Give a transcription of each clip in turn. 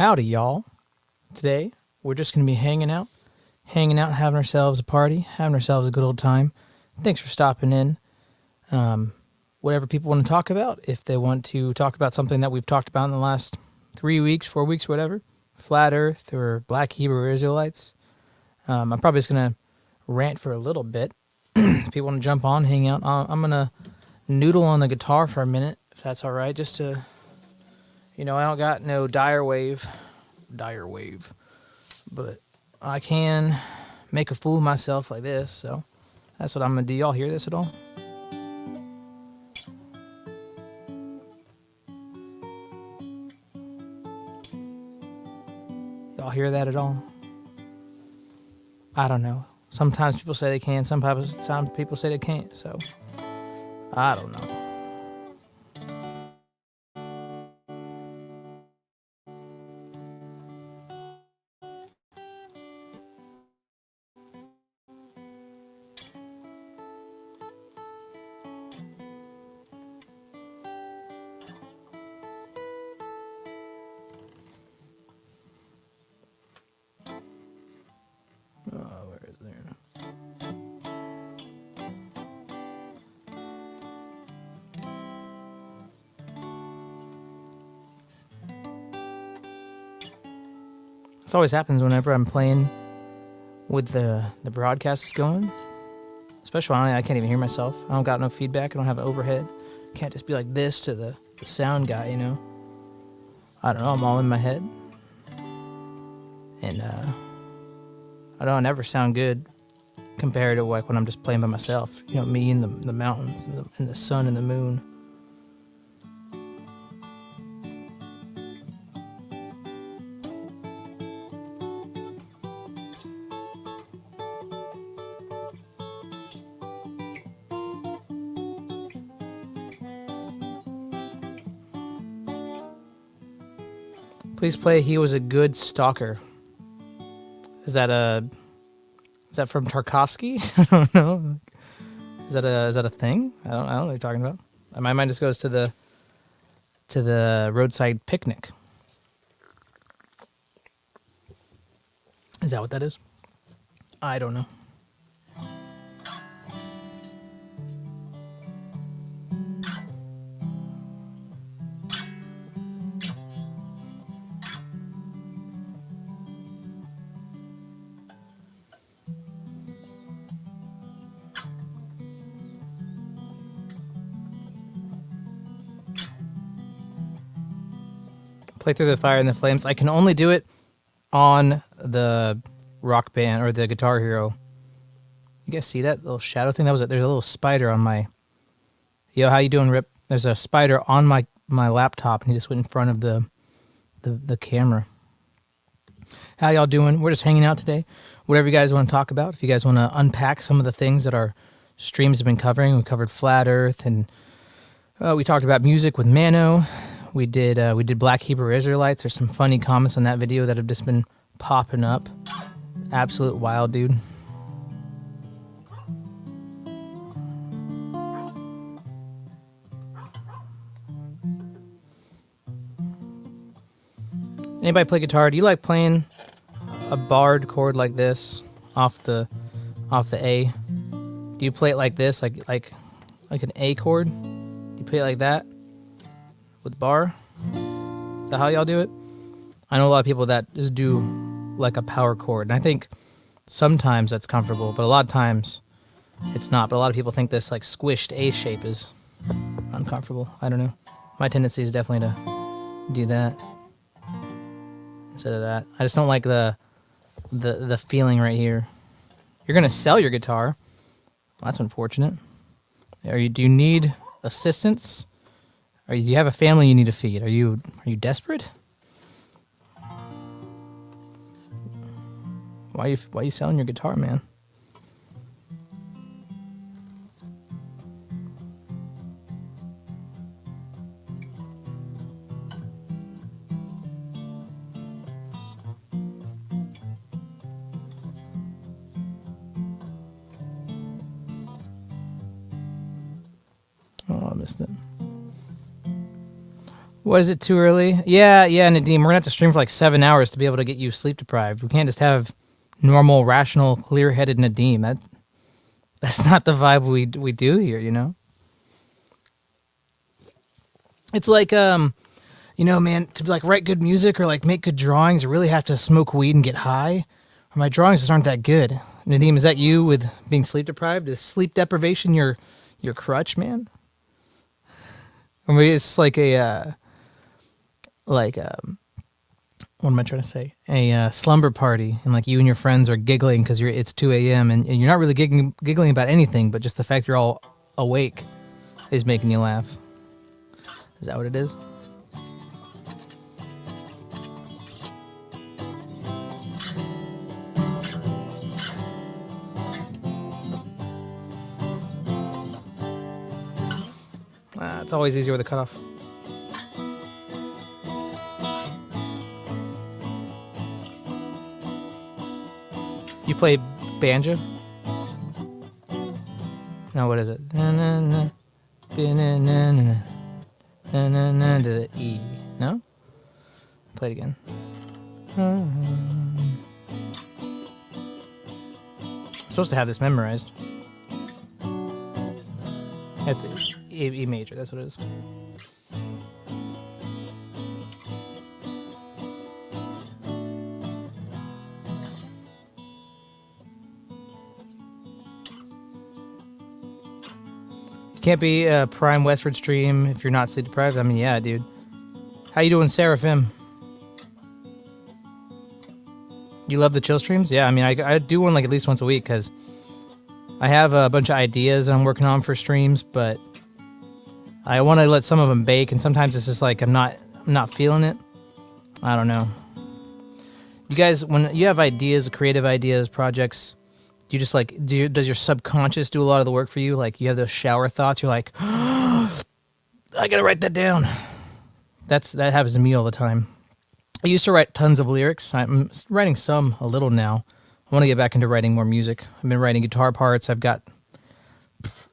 Howdy, y'all. Today, we're just going to be hanging out, having ourselves a party, having ourselves a good old time. Thanks for stopping in. Whatever people want to talk about, if they want to talk about something that we've talked about in the last 3 weeks, 4 weeks, whatever, Flat Earth or Black Hebrew Israelites, I'm probably just going to rant for a little bit. If people want to jump on, hang out, I'm going to noodle on the guitar for a minute, if that's all right, just to, I don't got no dire wave, but I can make a fool of myself like this, so that's what I'm going to do. Y'all hear this at all? Y'all hear that at all? I don't know. Sometimes people say they can, sometimes people say they can't, so I don't know. Where is there? This always happens whenever I'm playing with the broadcast is going. Especially when I can't even hear myself. I don't got no feedback. I don't have an overhead. Can't just be like this to the sound guy, I don't know. I'm all in my head. And I never sound good compared to like when I'm just playing by myself. Me and the mountains and the sun and the moon. Please play He Was a Good Stalker. Is that from Tarkovsky? I don't know. Is that a thing? I don't know what you're talking about. My mind just goes to the roadside picnic. Is that what that is? I don't know. Play Through the Fire and the Flames. I can only do it on the Rock Band or the Guitar Hero. You guys see that little shadow thing? There's a little spider on my... Yo, how you doing, Rip? There's a spider on my laptop, and he just went in front of the camera. How y'all doing? We're just hanging out today. Whatever you guys want to talk about. If you guys want to unpack some of the things that our streams have been covering. We covered Flat Earth, and we talked about music with Mano. We did Black Hebrew Israelites. There's some funny comments on that video that have just been popping up. Absolute wild, dude. Anybody play guitar? Do you like playing a barred chord like this off the A? Do you play it like this, like an A chord? Do you play it like that? With bar? Is that how y'all do it? I know a lot of people that just do like a power chord, and I think sometimes that's comfortable, but a lot of times it's not. But a lot of people think this like squished A shape is uncomfortable. I don't know. My tendency is definitely to do that instead of that. I just don't like the feeling right here. You're gonna sell your guitar. Well, that's unfortunate. Do you need assistance? Do you have a family you need to feed? Are you desperate? Why are you selling your guitar, man? Oh, I missed it. Was it too early? Yeah, Nadim. We're gonna have to stream for like 7 hours to be able to get you sleep deprived. We can't just have normal, rational, clear-headed Nadim. That's not the vibe we do here. You know. It's like man, to like write good music or like make good drawings, I really have to smoke weed and get high. Or my drawings just aren't that good. Nadim, is that you with being sleep deprived? Is sleep deprivation your crutch, man? I mean, it's just like a what am I trying to say? A slumber party, and like you and your friends are giggling because it's 2 a.m. And you're not really giggling about anything, but just the fact you're all awake is making you laugh. Is that what it is? It's always easier with a cutoff. You play banjo? No, what is it? Na na na, na na na na na na to the E. No? Play it again. I'm supposed to have this memorized. That's it. E major, that's what it is. You can't be a prime Westward stream if you're not sleep deprived. I mean, yeah, dude. How you doing, Seraphim? You love the chill streams? Yeah, I mean, I do one like at least once a week because I have a bunch of ideas I'm working on for streams, but I want to let some of them bake, and sometimes it's just like I'm not feeling it. I don't know. You guys, when you have ideas, creative ideas, projects, you just like does your subconscious do a lot of the work for you? Like you have those shower thoughts. You're like, I gotta write that down. That happens to me all the time. I used to write tons of lyrics. I'm writing some a little now. I want to get back into writing more music. I've been writing guitar parts. I've got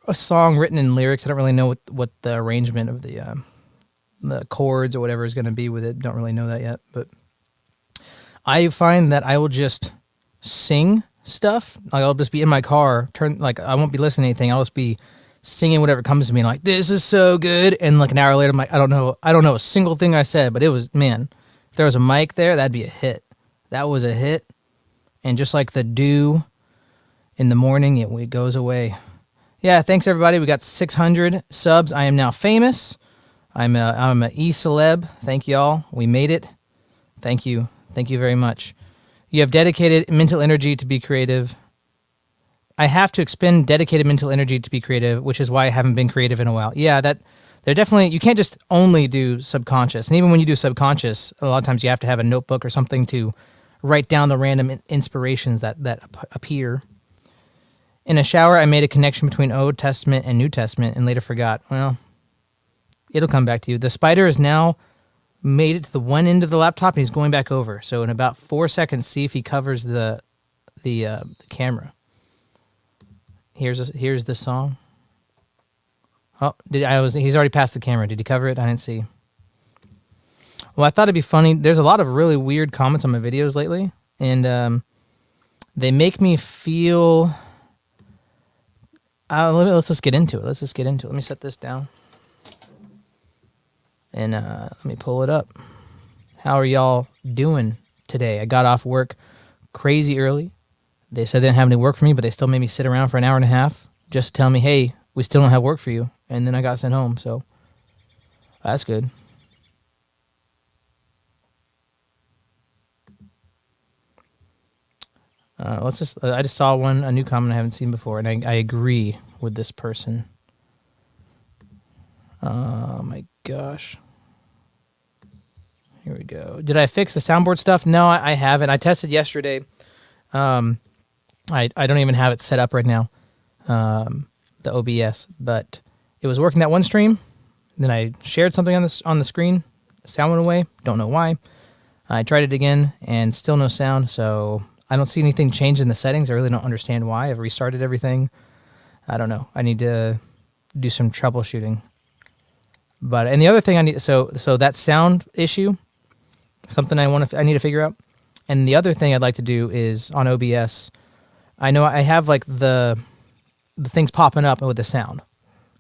a song written in lyrics. I don't really know what the arrangement of the chords or whatever is going to be with it. Don't really know that yet. But I find that I will just sing stuff. Like I'll just be in my car, I won't be listening to anything. I'll just be singing whatever comes to me. Like, this is so good. And like an hour later, I'm like, I don't know a single thing I said, but it was, man, if there was a mic there, that'd be a hit. That was a hit. And just like the dew in the morning, it goes away. Yeah, thanks everybody. We got 600 subs. I am now famous. I'm a e-celeb. Thank y'all. We made it. Thank you. Thank you very much. You have dedicated mental energy to be creative. I have to expend dedicated mental energy to be creative, which is why I haven't been creative in a while. Yeah, they're definitely, you can't just only do subconscious. And even when you do subconscious, a lot of times you have to have a notebook or something to write down the random inspirations that appear. In a shower, I made a connection between Old Testament and New Testament and later forgot. Well, it'll come back to you. The spider has now made it to the one end of the laptop and he's going back over. So in about 4 seconds, see if he covers the camera. Here's the song. Oh, he's already passed the camera. Did he cover it? I didn't see. Well, I thought it'd be funny. There's a lot of really weird comments on my videos lately, and they make me feel. Let's just get into it. Let me set this down, and let me pull it up. How are y'all doing today? I got off work crazy early. They said they didn't have any work for me, but they still made me sit around for an hour and a half just to tell me, hey, we still don't have work for you. And then I got sent home, so that's good. I just saw a new comment I haven't seen before, and I agree with this person. Oh my gosh. Here we go. Did I fix the soundboard stuff? No, I haven't. I tested yesterday. I don't even have it set up right now, the OBS, but it was working that one stream. Then I shared something on the screen. The sound went away. Don't know why. I tried it again and still no sound. So I don't see anything change in the settings. I really don't understand why. I've restarted everything. I don't know. I need to do some troubleshooting. But and the other thing I need, so that sound issue, something I need to figure out. And the other thing I'd like to do is on OBS. I know I have like the things popping up with the sound,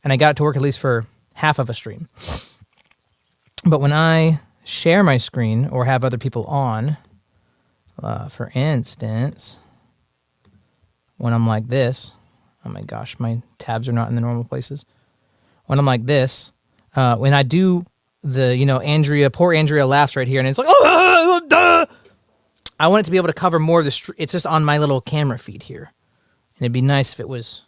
and I got it to work at least for half of a stream. But when I share my screen or have other people on, for instance, when I'm like this, oh my gosh, my tabs are not in the normal places. When I'm like this, when I do the, poor Andrea laughs right here, and it's like, oh, duh! I want it to be able to cover more of the it's just on my little camera feed here. And it'd be nice if it was.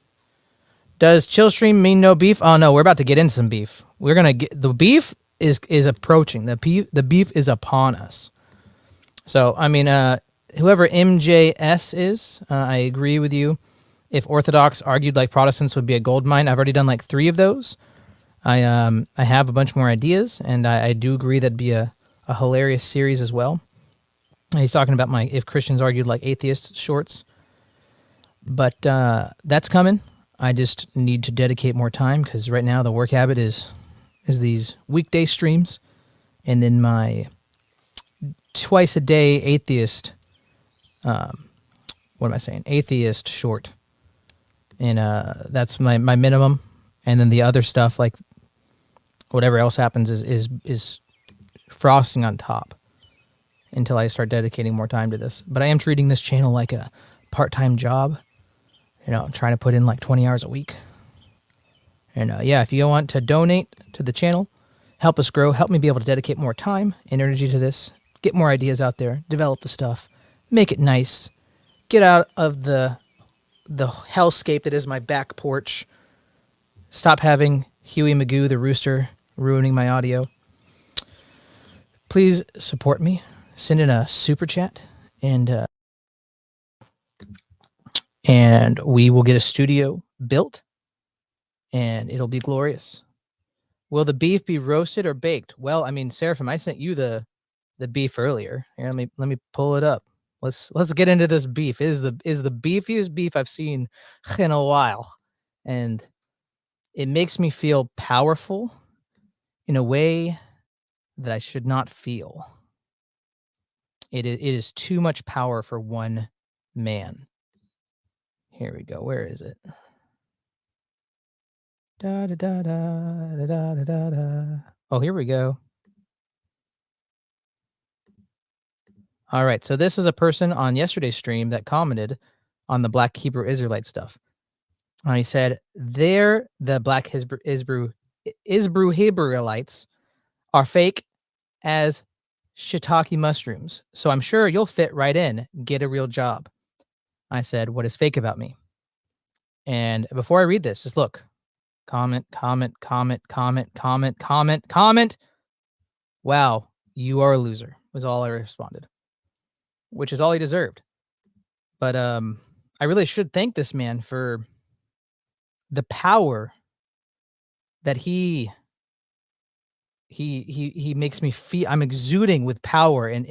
Does chill stream mean no beef? Oh no, we're about to get into some beef. We're gonna get the beef is approaching. The beef is upon us. So I mean, whoever MJS is, I agree with you. If Orthodox argued like Protestants would be a gold mine, I've already done like 3 of those. I have a bunch more ideas, and I do agree that'd be a hilarious series as well. He's talking about my if Christians argued like atheists shorts. But that's coming. I just need to dedicate more time because right now the work habit is these weekday streams, and then my twice a day atheist. What am I saying? Atheist short, and that's my minimum. And then the other stuff, like whatever else happens, is frosting on top until I start dedicating more time to this. But I am treating this channel like a part-time job. Trying to put in like 20 hours a week. And yeah, if you want to donate to the channel, help us grow, help me be able to dedicate more time and energy to this, get more ideas out there, develop the stuff, make it nice, get out of the hellscape that is my back porch, stop having Huey Magoo the rooster ruining my audio. Please support me. Send in a super chat, and we will get a studio built, and it'll be glorious. Will the beef be roasted or baked? Well, I mean, Seraphim, I sent you the beef earlier. Here, let me pull it up. Let's get into this beef. Is the beefiest beef I've seen in a while, and it makes me feel powerful in a way that I should not feel. It is too much power for one man. Here we go. Where is it? Da, da, da, da, da, da, da, da. Oh, here we go. All right. So this is a person on yesterday's stream that commented on the Black Hebrew Israelite stuff. He said, the Black Hebrew Israelites are fake as shiitake mushrooms. So I'm sure you'll fit right in. Get a real job. I said, what is fake about me? And before I read this, just look. Comment. Wow, you are a loser, was all I responded, which is all he deserved. But I really should thank this man for the power that he makes me feel. I'm exuding with power and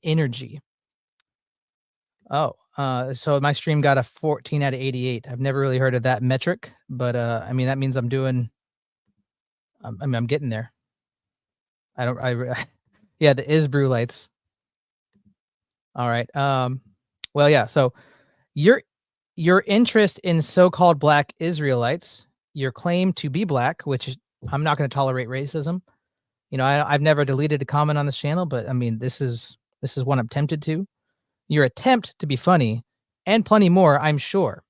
energy. Oh, so my stream got a 14 out of 88. I've never really heard of that metric, but I mean that means I'm doing. I'm getting there. Yeah, the Israelites. All right. Well, yeah. So your interest in so-called Black Israelites, your claim to be Black, which is, I'm not going to tolerate racism. I've never deleted a comment on this channel, but I mean, this is one I'm tempted to. Your attempt to be funny, and plenty more, I'm sure.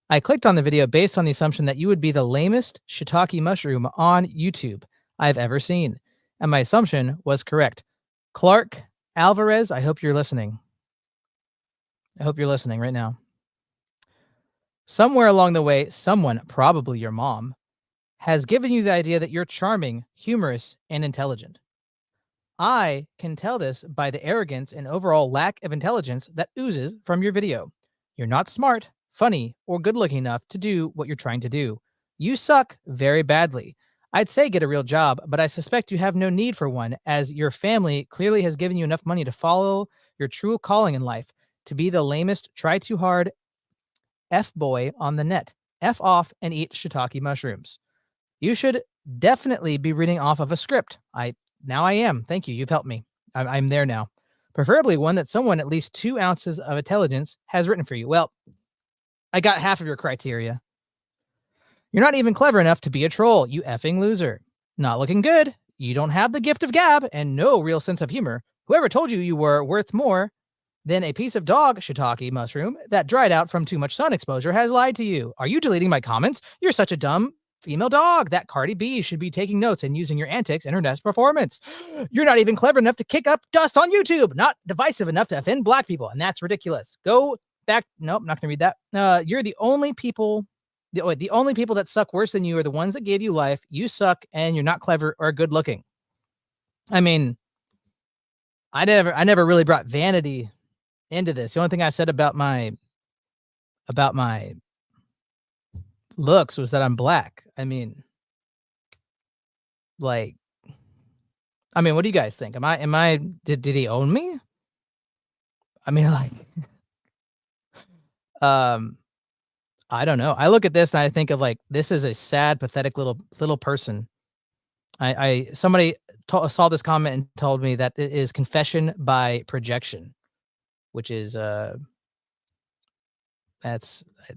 I clicked on the video based on the assumption that you would be the lamest shiitake mushroom on YouTube I've ever seen. And my assumption was correct. Clark Alvarez, I hope you're listening. I hope you're listening right now. Somewhere along the way, someone, probably your mom, has given you the idea that you're charming, humorous, and intelligent. I can tell this by the arrogance and overall lack of intelligence that oozes from your video. You're not smart, funny, or good-looking enough to do what you're trying to do. You suck very badly. I'd say get a real job, but I suspect you have no need for one, as your family clearly has given you enough money to follow your true calling in life, to be the lamest, try too hard F-boy on the net. F off and eat shiitake mushrooms. You should definitely be reading off of a script. Now I am. Thank you. You've helped me. I'm there now. Preferably one that someone at least 2 ounces of intelligence has written for you. Well, I got half of your criteria. You're not even clever enough to be a troll, you effing loser. Not looking good. You don't have the gift of gab and no real sense of humor. Whoever told you you were worth more than a piece of dog shiitake mushroom that dried out from too much sun exposure has lied to you. Are you deleting my comments? You're such a dumb female dog. That Cardi B should be taking notes and using your antics in her next performance. You're not even clever enough to kick up dust on YouTube. Not divisive enough to offend black people. And that's ridiculous. Go back. Nope, not going to read that. You're the only people... The only people that suck worse than you are the ones that gave you life. You suck and you're not clever or good looking. I mean, I never really brought vanity into this. The only thing I said about my looks was that I'm black. I mean, what do you guys think? Did he own me? I mean, I don't know. I look at this and I think of this is a sad, pathetic little person. Somebody saw this comment and told me that it is confession by projection, which is I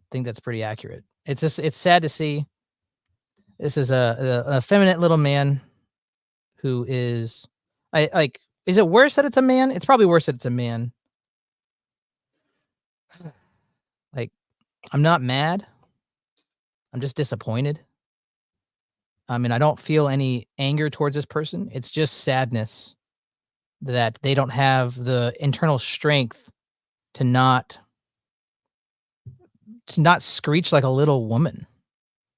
think that's pretty accurate. It's sad to see. This is a effeminate little man who is is it worse that it's a man? It's probably worse that it's a man. I'm not mad. I'm just disappointed. I mean, I don't feel any anger towards this person. It's just sadness that they don't have the internal strength to not screech like a little woman.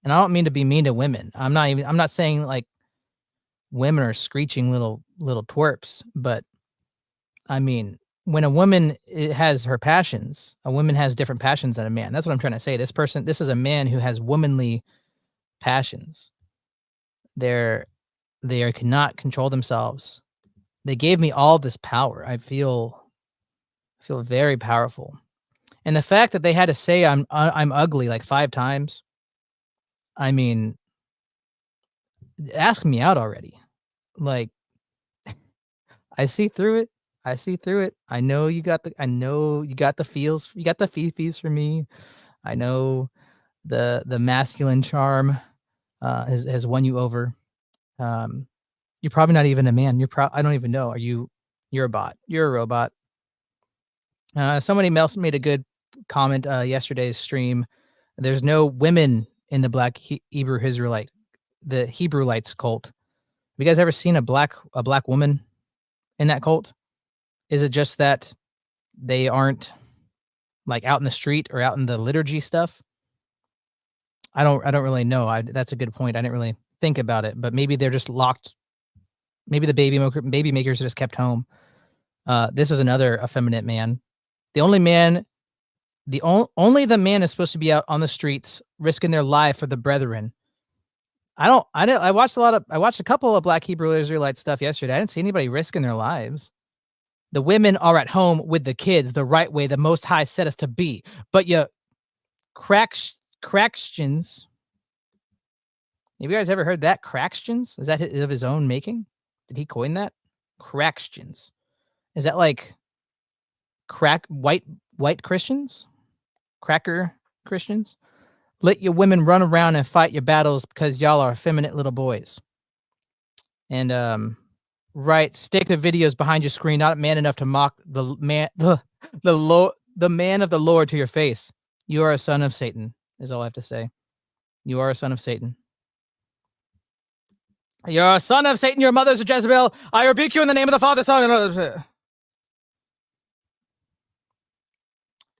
And I don't mean to be mean to women. I'm not saying women are screeching little twerps, but I mean, when a woman has her passions, a woman has different passions than a man. That's what I'm trying to say. This is a man who has womanly passions. They cannot control themselves. They gave me all this power. I feel very powerful. And the fact that they had to say I'm ugly 5 times, I mean, ask me out already. I see through it. I know you got the feels. You got the fifis for me. I know the masculine charm has won you over. You're probably not even a man. I don't even know. You're a bot. You're a robot. Somebody else made a good comment yesterday's stream. There's no women in the Black Hebrew Israelite, the Hebrewites cult. Have you guys ever seen a black woman in that cult? Is it just that they aren't out in the street or out in the liturgy stuff? I don't really know. That's a good point. I didn't really think about it, but maybe they're just locked. Maybe the baby makers are just kept home. This is another effeminate man. Only the man is supposed to be out on the streets risking their life for the brethren. I watched a couple of Black Hebrew Israelite stuff yesterday. I didn't see anybody risking their lives. The women are at home with the kids the right way the Most High set us to be. But you Crackstians. Have you guys ever heard that? Crackstians? Is that of his own making? Did he coin that? Crackstians. Is that white Christians? Cracker Christians? Let your women run around and fight your battles because y'all are effeminate little boys. And right, stick the videos behind your screen, not man enough to mock the man of the Lord to your face. You are a son of Satan, is all I have to say. You are a son of Satan. You're a son of Satan, your mother's a Jezebel. I rebuke you in the name of the Father, Son, and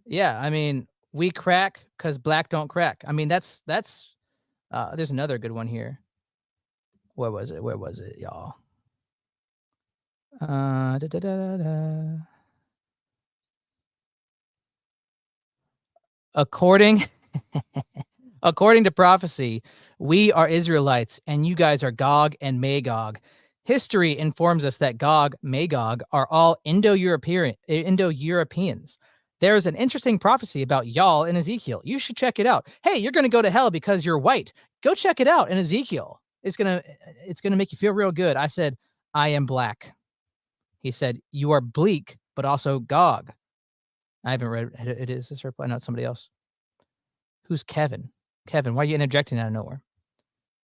yeah, I mean, we crack because black don't crack. I mean, that's there's another good one here. Where was it, y'all? According to prophecy, we are Israelites and you guys are Gog and Magog. History informs us that Gog, Magog are all Indo-Europeans. There is an interesting prophecy about y'all in Ezekiel. You should check it out. Hey, you're going to go to hell because you're white. Go check it out in Ezekiel. It's gonna make you feel real good. I said, I am black. He said, you are bleak, but also Gog. I haven't read it. Is this reply? No, it's somebody else. Who's Kevin? Kevin, why are you interjecting out of nowhere?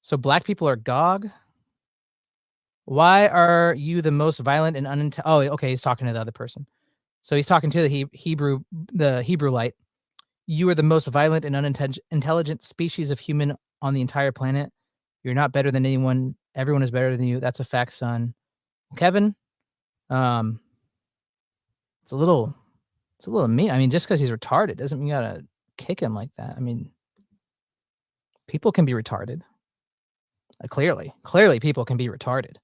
So black people are Gog? Why are you the most violent and unintelligent? Oh, okay. He's talking to the other person. So he's talking to the Hebrewite. You are the most violent and unintelligent species of human on the entire planet. You're not better than anyone. Everyone is better than you. That's a fact, son. Kevin, it's a little mean. I mean, just because he's retarded doesn't mean you gotta kick him like that. I mean, people can be retarded. Clearly, people can be retarded.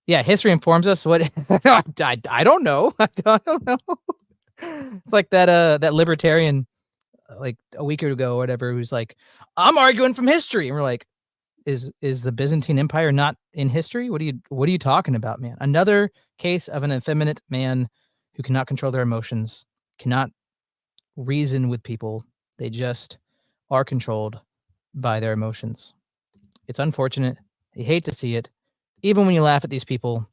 Yeah, history informs us. What I don't know. I don't know. It's like that libertarian, like a week ago or whatever, who's like, I'm arguing from history, and we're like, is the Byzantine Empire not in history? What are you talking about, man? Another case of an effeminate man who cannot control their emotions, cannot reason with people. They just are controlled by their emotions. It's unfortunate. I hate to see it. Even when you laugh at these people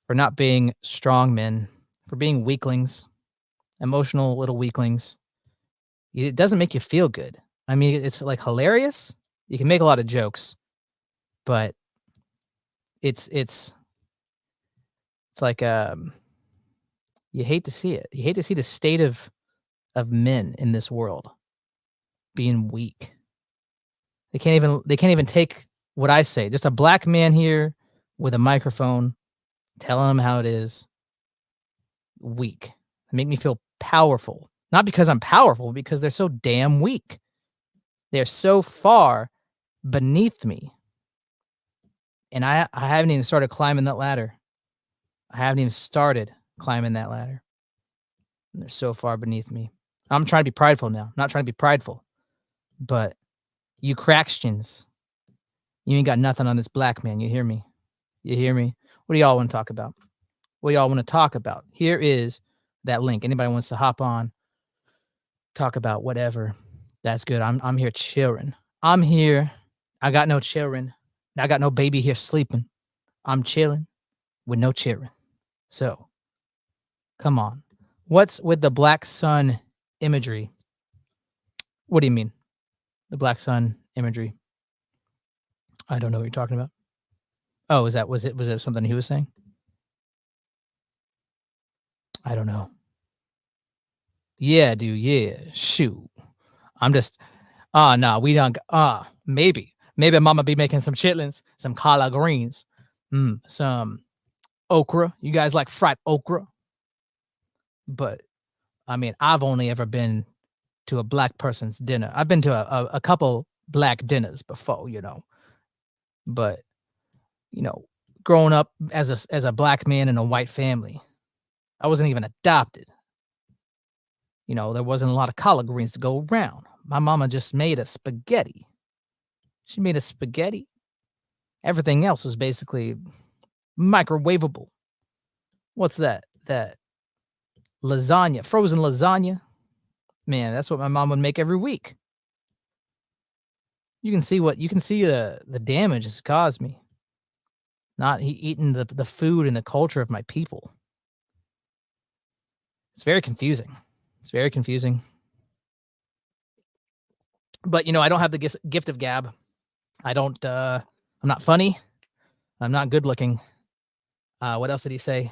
for not being strong men, for being weaklings, emotional little weaklings, it doesn't make you feel good. I mean, it's like hilarious. You can make a lot of jokes, but it's like you hate to see it. You hate to see the state of men in this world being weak. They can't even take what I say. Just a black man here with a microphone telling them how it is. Weak. They make me feel powerful. Not because I'm powerful, because they're so damn weak. They're so far beneath me. And I haven't even started climbing that ladder. I haven't even started climbing that ladder. And they're so far beneath me. I'm trying to be prideful now. I'm not trying to be prideful. But you Crackstians, you ain't got nothing on this black man. You hear me? You hear me? What do y'all want to talk about? What do y'all want to talk about? Here is that link. Anybody wants to hop on, talk about whatever. That's good. I'm here chilling. I'm here. I got no children. I got no baby here sleeping. I'm chilling with no children. So, come on. What's with the black sun imagery? What do you mean? The black sun imagery? I don't know what you're talking about. Oh, was it something he was saying? I don't know. Yeah, dude. Yeah. Shoot. I'm just. No, we don't. Maybe mama be making some chitlins, some collard greens, some okra. You guys like fried okra? But I mean, I've only ever been to a black person's dinner. I've been to a couple black dinners before, but growing up as a black man in a white family, I wasn't even adopted. There wasn't a lot of collard greens to go around. My mama just made a spaghetti. She made a spaghetti. Everything else was basically microwavable. What's that? That lasagna, frozen lasagna. Man, that's what my mom would make every week. You can see the damage it's caused me. Not eating the food and the culture of my people. It's very confusing. It's very confusing. But I don't have the gift of gab. I don't. I'm not funny. I'm not good looking. What else did he say?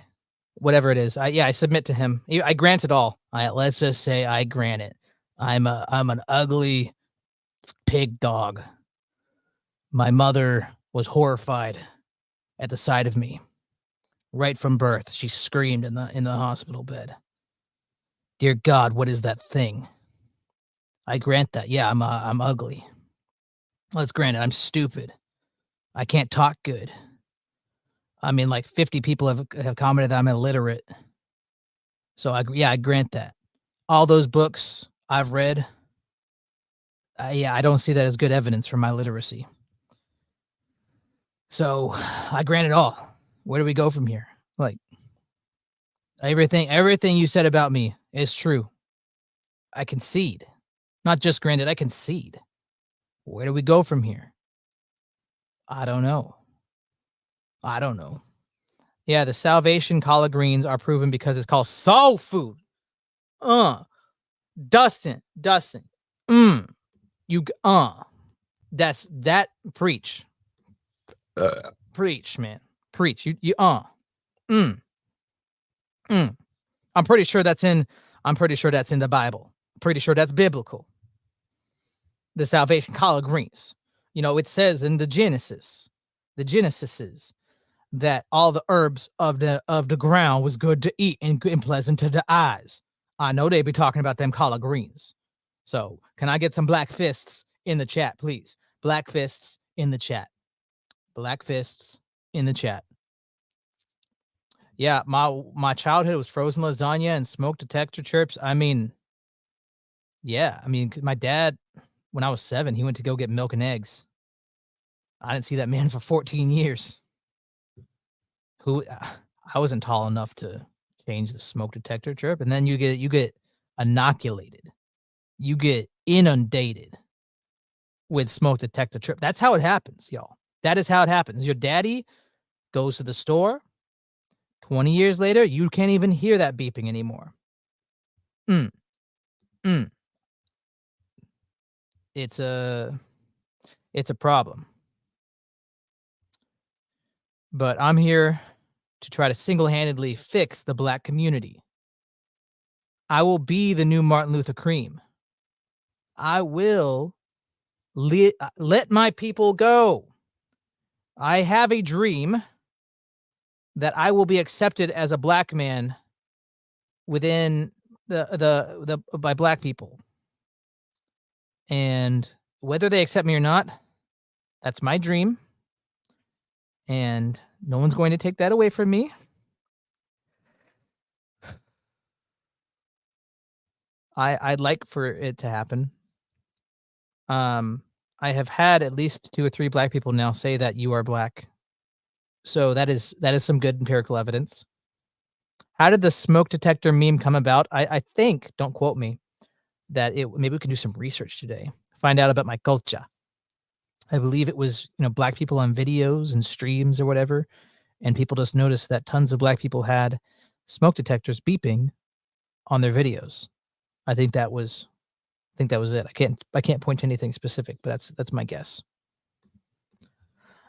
Whatever it is. I submit to him. I grant it all. Let's just say I grant it. I'm an ugly pig dog. My mother was horrified at the sight of me. Right from birth, she screamed in the hospital bed. Dear God, what is that thing? I grant that. Yeah, I'm ugly. Let's grant it. I'm stupid. I can't talk good. I mean, like 50 people have commented that I'm illiterate. So I grant that. All those books I've read, I don't see that as good evidence for my literacy. So I grant it all. Where do we go from here? Like everything you said about me is true. I concede. Not just granted, I concede. Where do we go from here? I don't know. I don't know. Yeah, the Salvation collard greens are proven because it's called soul food. Dustin. You that's that preach. Preach, man. Preach. Mm. I'm pretty sure that's in the Bible. Pretty sure that's biblical. The Salvation collard greens. You know, it says in the Genesis that all the herbs of the ground was good to eat and pleasant to the eyes. I know they be talking about them collard greens. So, can I get some black fists in the chat, please? Black fists in the chat. Black fists in the chat. Yeah, my childhood was frozen lasagna and smoke detector chirps. I mean, yeah, my dad, when I was 7, he went to go get milk and eggs. I didn't see that man for 14 years. I wasn't tall enough to change the smoke detector chirp, and then you get inoculated. You get inundated with smoke detector chirp. That's how it happens, y'all. That is how it happens. Your daddy goes to the store. 20 years later, you can't even hear that beeping anymore. It's a problem. But I'm here to try to single-handedly fix the black community. I will be the new Martin Luther Cream. I will let my people go. I have a dream that I will be accepted as a black man within by black people. And whether they accept me or not, that's my dream. And no one's going to take that away from me. I'd like for it to happen. I have had at least 2 or 3 black people now say that you are black. So that is some good empirical evidence. How did the smoke detector meme come about? I think, don't quote me, that maybe we can do some research today. Find out about my culture. I believe it was, black people on videos and streams or whatever, and people just noticed that tons of black people had smoke detectors beeping on their videos. I think that was it. I can't point to anything specific, but that's my guess.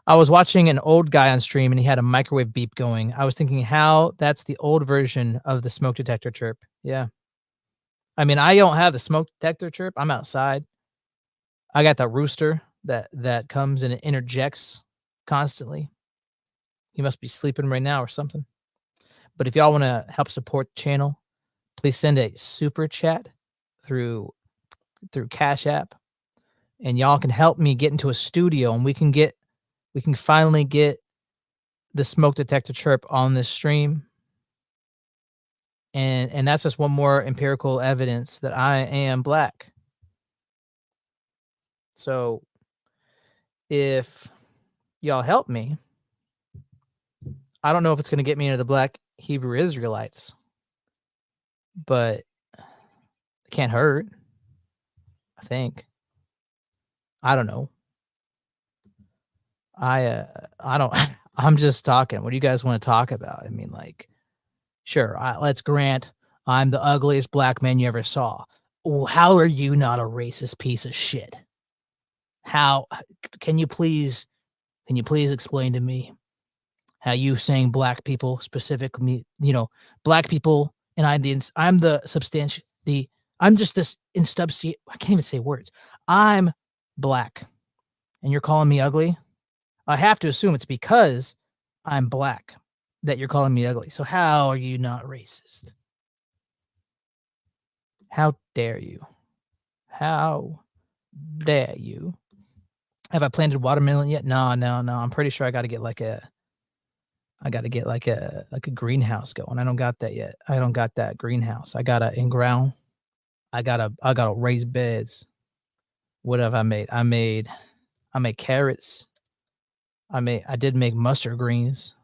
I was watching an old guy on stream and he had a microwave beep going. I was thinking how that's the old version of the smoke detector chirp. Yeah. I mean, I don't have the smoke detector chirp. I'm outside. I got that rooster that comes and it interjects constantly. He must be sleeping right now or something. But if y'all want to help support the channel, please send a super chat through Cash App, and y'all can help me get into a studio, and we can finally get the smoke detector chirp on this stream. And that's just one more empirical evidence that I am black. So if y'all help me, I don't know if it's going to get me into the Black Hebrew Israelites, but it can't hurt. I think. I don't know. I don't. I'm just talking. What do you guys want to talk about? I mean, like, sure. Let's grant I'm the ugliest black man you ever saw. How are you not a racist piece of shit? How can you please explain to me how you saying black people specifically, black people and I'm just this insubstantiate. I can't even say words. I'm black and you're calling me ugly. I have to assume it's because I'm black that you're calling me ugly. So how are you not racist? How dare you? How dare you? Have I planted watermelon yet? No. I'm pretty sure I got to get like a greenhouse going. I don't got that yet. I don't got that greenhouse. I got to in ground. I got to raise beds. What have I made? I made carrots. I did make mustard greens.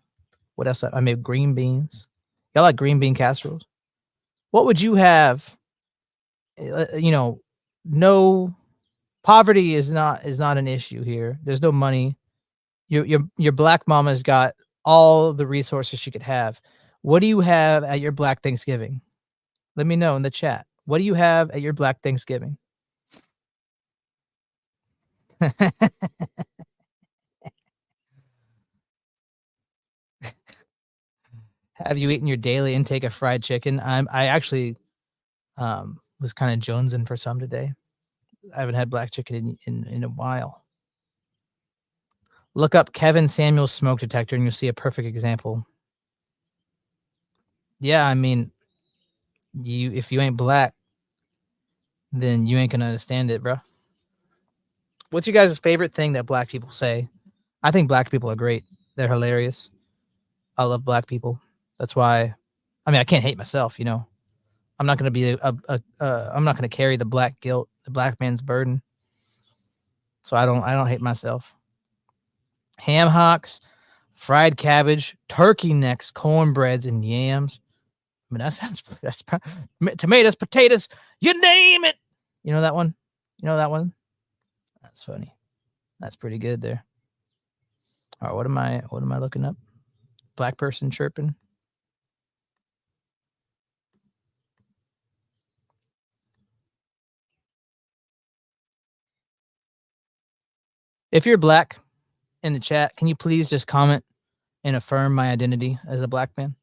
What else? I made green beans. Y'all like green bean casseroles? What would you have? No Poverty is not an issue here. There's no money. Your black mama's got all the resources she could have. What do you have at your Black Thanksgiving? Let me know in the chat. What do you have at your Black Thanksgiving? Have you eaten your daily intake of fried chicken? I actually was kind of jonesing for some today. I haven't had black chicken in a while. Look up Kevin Samuels smoke detector and you'll see a perfect example. Yeah, I mean, if you ain't black, then you ain't gonna understand it, bro. What's your guys' favorite thing that black people say? I think black people are great. They're hilarious. I love black people. That's why, I mean, I can't hate myself, you know. I'm not gonna be I'm not gonna carry the black guilt, the black man's burden. So I don't hate myself. Ham hocks, fried cabbage, turkey necks, cornbreads, and yams. I mean, that's tomatoes, potatoes, you name it. You know that one? You know that one? That's funny. That's pretty good there. All right, what am I looking up? Black person chirping. If you're black in the chat, can you please just comment and affirm my identity as a black man?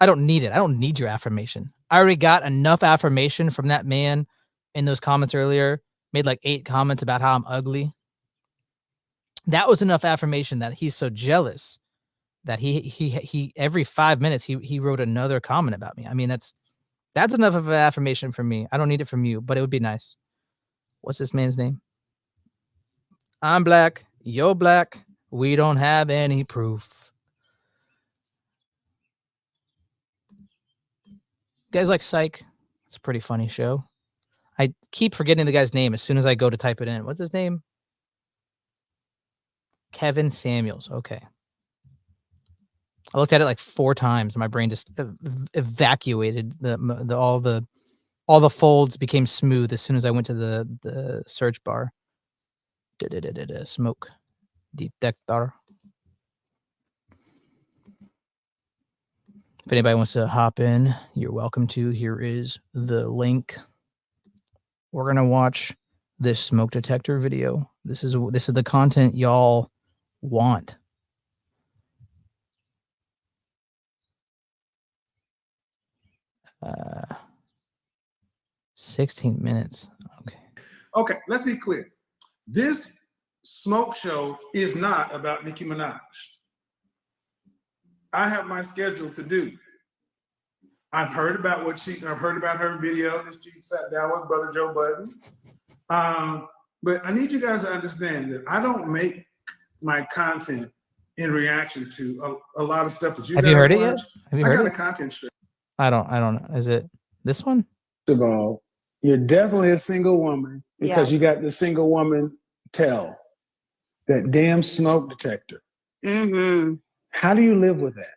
I don't need it. I don't need your affirmation. I already got enough affirmation from that man in those comments earlier. Made like 8 comments about how I'm ugly. That was enough affirmation that he's so jealous that he every 5 minutes he wrote another comment about me. I mean, that's enough of an affirmation for me. I don't need it from you, but it would be nice. What's this man's name? I'm black. You're black. We don't have any proof. You guys like Psych? It's a pretty funny show. I keep forgetting the guy's name as soon as I go to type it in. What's his name? Kevin Samuels. Okay. I looked at it like 4 times. My brain just evacuated all the folds became smooth as soon as I went to the search bar. Smoke detector. If anybody wants to hop in, you're welcome to. Here is the link. We're gonna watch this smoke detector video. This is the content y'all want. 16 minutes. Okay. Okay, let's be clear. This smoke show is not about Nicki Minaj. I have my schedule to do. I've heard about her video that she sat down with Brother Joe Budden. But I need you guys to understand that I don't make my content in reaction to a lot of stuff that you Have guys you heard watch. it yet? Have you heard I got it? a content straight. I don't know. Is it this one? First of all, you're definitely a single woman because you got the single woman tell. That damn smoke detector. Mm-hmm. How do you live with that?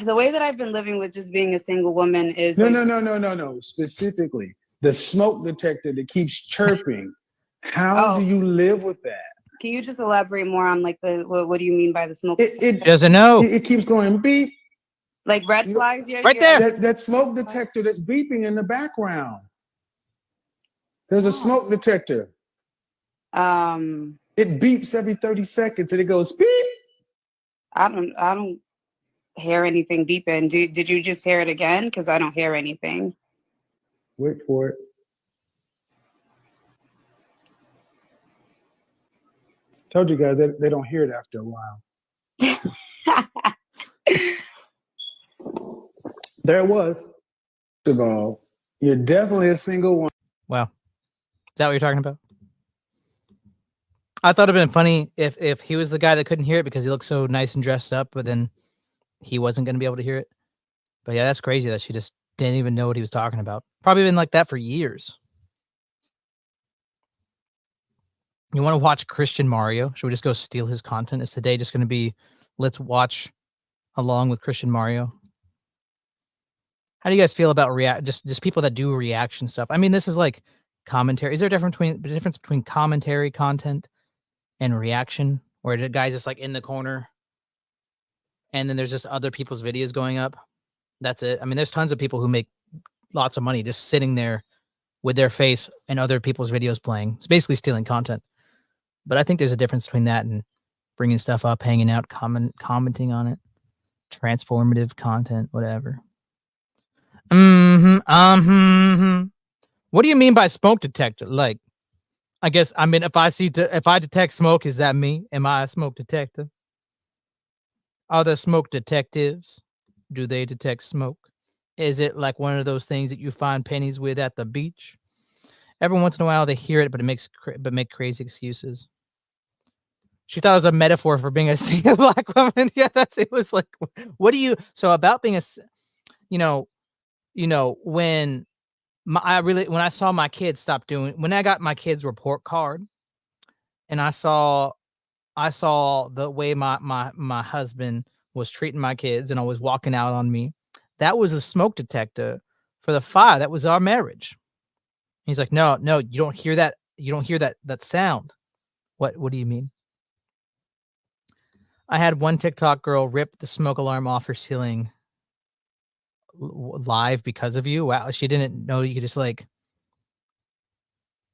The way that I've been living with just being a single woman is No. Specifically, the smoke detector that keeps chirping. How do you live with that? Can you just elaborate more on like what do you mean by the smoke? It doesn't know. It keeps going beep. Like red flags? Right there. That smoke detector that's beeping in the background. There's a smoke detector. It beeps every 30 seconds and it goes beep. I don't hear anything beeping. Did you just hear it again? Because I don't hear anything. Wait for it. Told you guys that they don't hear it after a while. There it was. First of all, you're definitely a single one. Wow. Is that what you're talking about? I thought it'd been funny if he was the guy that couldn't hear it because he looked so nice and dressed up, but then he wasn't going to be able to hear it. But yeah, that's crazy that she just didn't even know what he was talking about. Probably been like that for years. You want to watch Christian Mario? Should we just go steal his content? Is today just going to be let's watch along with Christian Mario? How do you guys feel about just people that do reaction stuff? I mean, this is like commentary? Is there a difference between commentary content and reaction, where the guy's just like in the corner and then there's just other people's videos going up? That's it. I mean, there's tons of people who make lots of money just sitting there with their face and other people's videos playing. It's basically stealing content. But I think there's a difference between that and bringing stuff up, hanging out, commenting on it, transformative content, whatever. What do you mean by smoke detector? Like, I guess, I mean, if I detect smoke, is that me? Am I a smoke detector? Are there smoke detectives? Do they detect smoke? Is it like one of those things that you find pennies with at the beach? Every once in a while they hear it, but make crazy excuses. She thought it was a metaphor for being a single black woman. Yeah, it was like, what do you, so about being when when I saw my kids stop doing, when I got my kids' report card and I saw the way my husband was treating my kids and always walking out on me, that was a smoke detector for the fire. That was our marriage. He's like, no, you don't hear that. You don't hear that sound. What do you mean? I had one TikTok girl rip the smoke alarm off her ceiling live because of you. Wow. She didn't know you could just like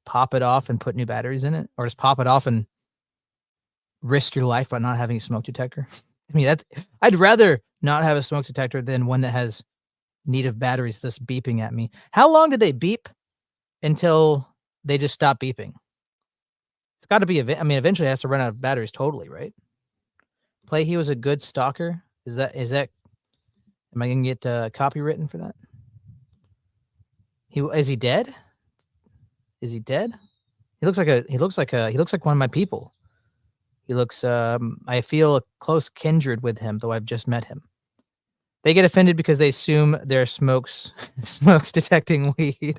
pop it off and put new batteries in it, or just pop it off and risk your life by not having a smoke detector. I mean, I'd rather not have a smoke detector than one that has need of batteries just beeping at me. How long did they beep until they just stop beeping? It's got to be, I mean, eventually it has to run out of batteries totally, right? Play he was a good stalker. Is that, am I going to get copywritten for that? Is he dead? Is he dead? He looks like one of my people. He looks, I feel a close kindred with him, though I've just met him. They get offended because they assume they're smoke detecting weed.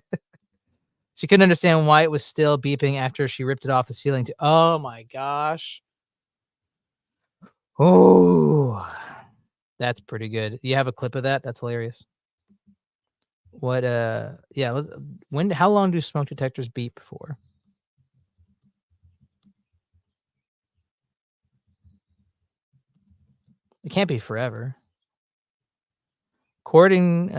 She couldn't understand why it was still beeping after she ripped it off the ceiling. Oh my gosh. Oh, that's pretty good. You have a clip of that? That's hilarious. What, yeah, how long do smoke detectors beep for? It can't be forever. According,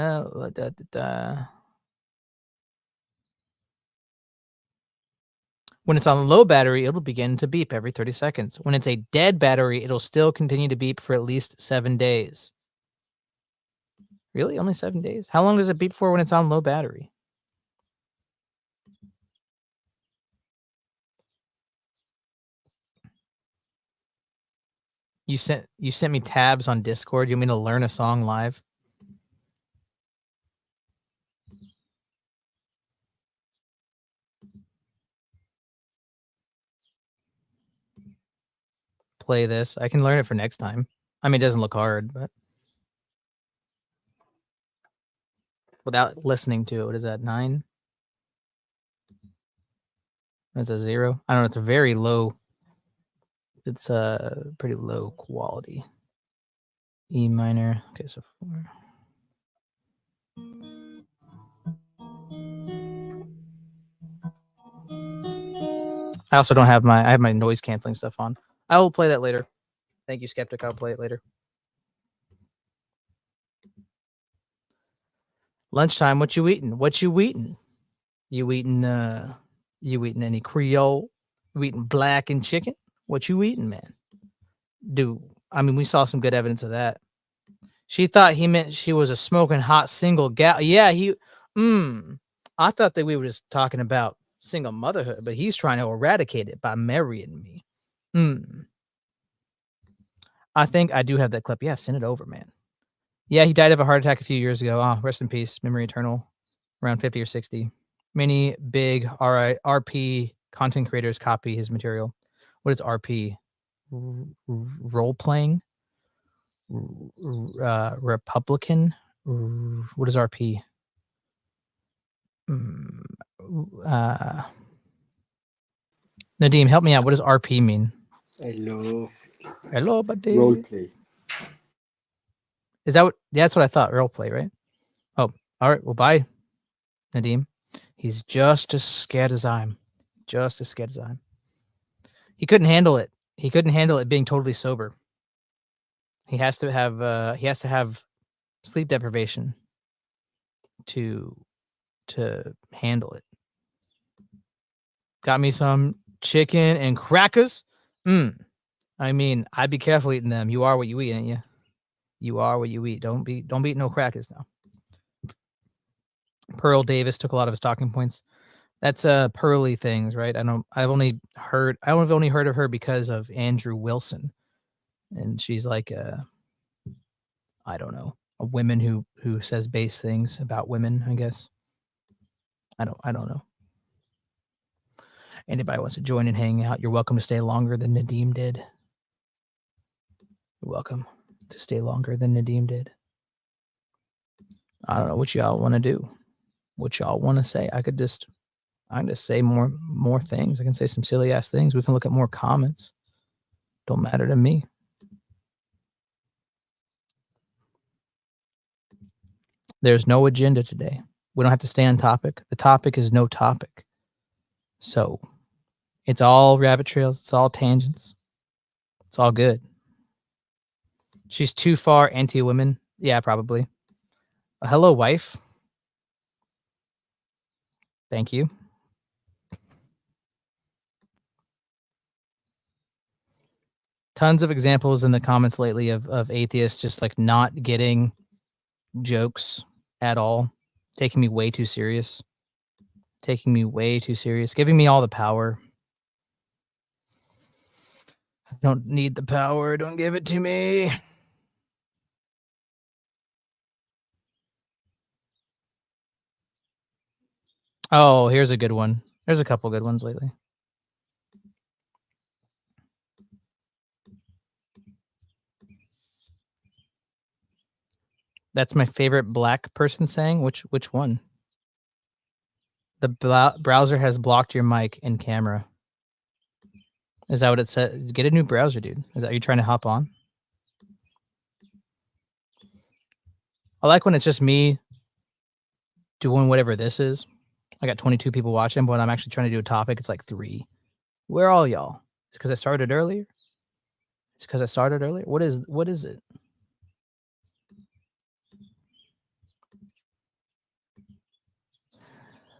when it's on low battery, it'll begin to beep every 30 seconds. When it's a dead battery, it'll still continue to beep for at least 7 days. Really? Only 7 days? How long does it beep for when it's on low battery? You sent me tabs on Discord. You want me to learn a song live? Play this. I can learn it for next time. I mean, it doesn't look hard, but without listening to it, what is that? 9? That's a 0. I don't know. It's a very low. It's a pretty low quality. E minor. Okay, so 4. I also don't have I have my noise canceling stuff on. I will play that later. Thank you, Skeptic. I'll play it later. Lunchtime. What you eating? What you eating? You eating any Creole? You eating black and chicken? What you eating, man? Dude, I mean, we saw some good evidence of that. She thought he meant she was a smoking hot single gal. Yeah, I thought that we were just talking about single motherhood, but he's trying to eradicate it by marrying me. I think I do have that clip. Yeah, send it over, man. Yeah, he died of a heart attack a few years ago. Oh, rest in peace. Memory eternal. Around 50 or 60. Many big RP content creators copy his material. What is RP? Role playing? Republican? What is RP? Nadim, help me out. What does RP mean? Hello, buddy. Role play. Is that what? Yeah, that's what I thought. Role play, right? Oh, all right. Well, bye, Nadim. He's just as scared as I'm. Just as scared as I'm. He couldn't handle it. He couldn't handle it being totally sober. He has to have sleep deprivation to handle it. Got me some chicken and crackers. I mean, I'd be careful eating them. You are what you eat, ain't you? You are what you eat. Don't be eating no crackers now. Pearl Davis took a lot of his talking points. That's Pearly things, right? I've only heard of her because of Andrew Wilson. And she's like I don't know, a woman who says base things about women, I guess. I don't know. Anybody wants to join and hang out, you're welcome to stay longer than Nadim did. You're welcome to stay longer than Nadim did. I don't know what y'all want to do. What y'all want to say. I can just say more things. I can say some silly ass things. We can look at more comments. Don't matter to me. There's no agenda today. We don't have to stay on topic. The topic is no topic. So it's all rabbit trails. It's all tangents. It's all good. She's too far anti-women. Yeah, probably. Hello, wife. Thank you. Tons of examples in the comments lately of atheists just like not getting jokes at all, taking me way too serious, giving me all the power. I don't need the power. Don't give it to me. Oh, here's a good one. There's a couple good ones lately. That's my favorite black person saying. Which one? The browser has blocked your mic and camera. Is that what it said? Get a new browser, dude. Is that you trying to hop on? I like when it's just me doing whatever this is. I got 22 people watching, but when I'm actually trying to do a topic, it's like 3. Where are all y'all? It's because I started earlier. What is it?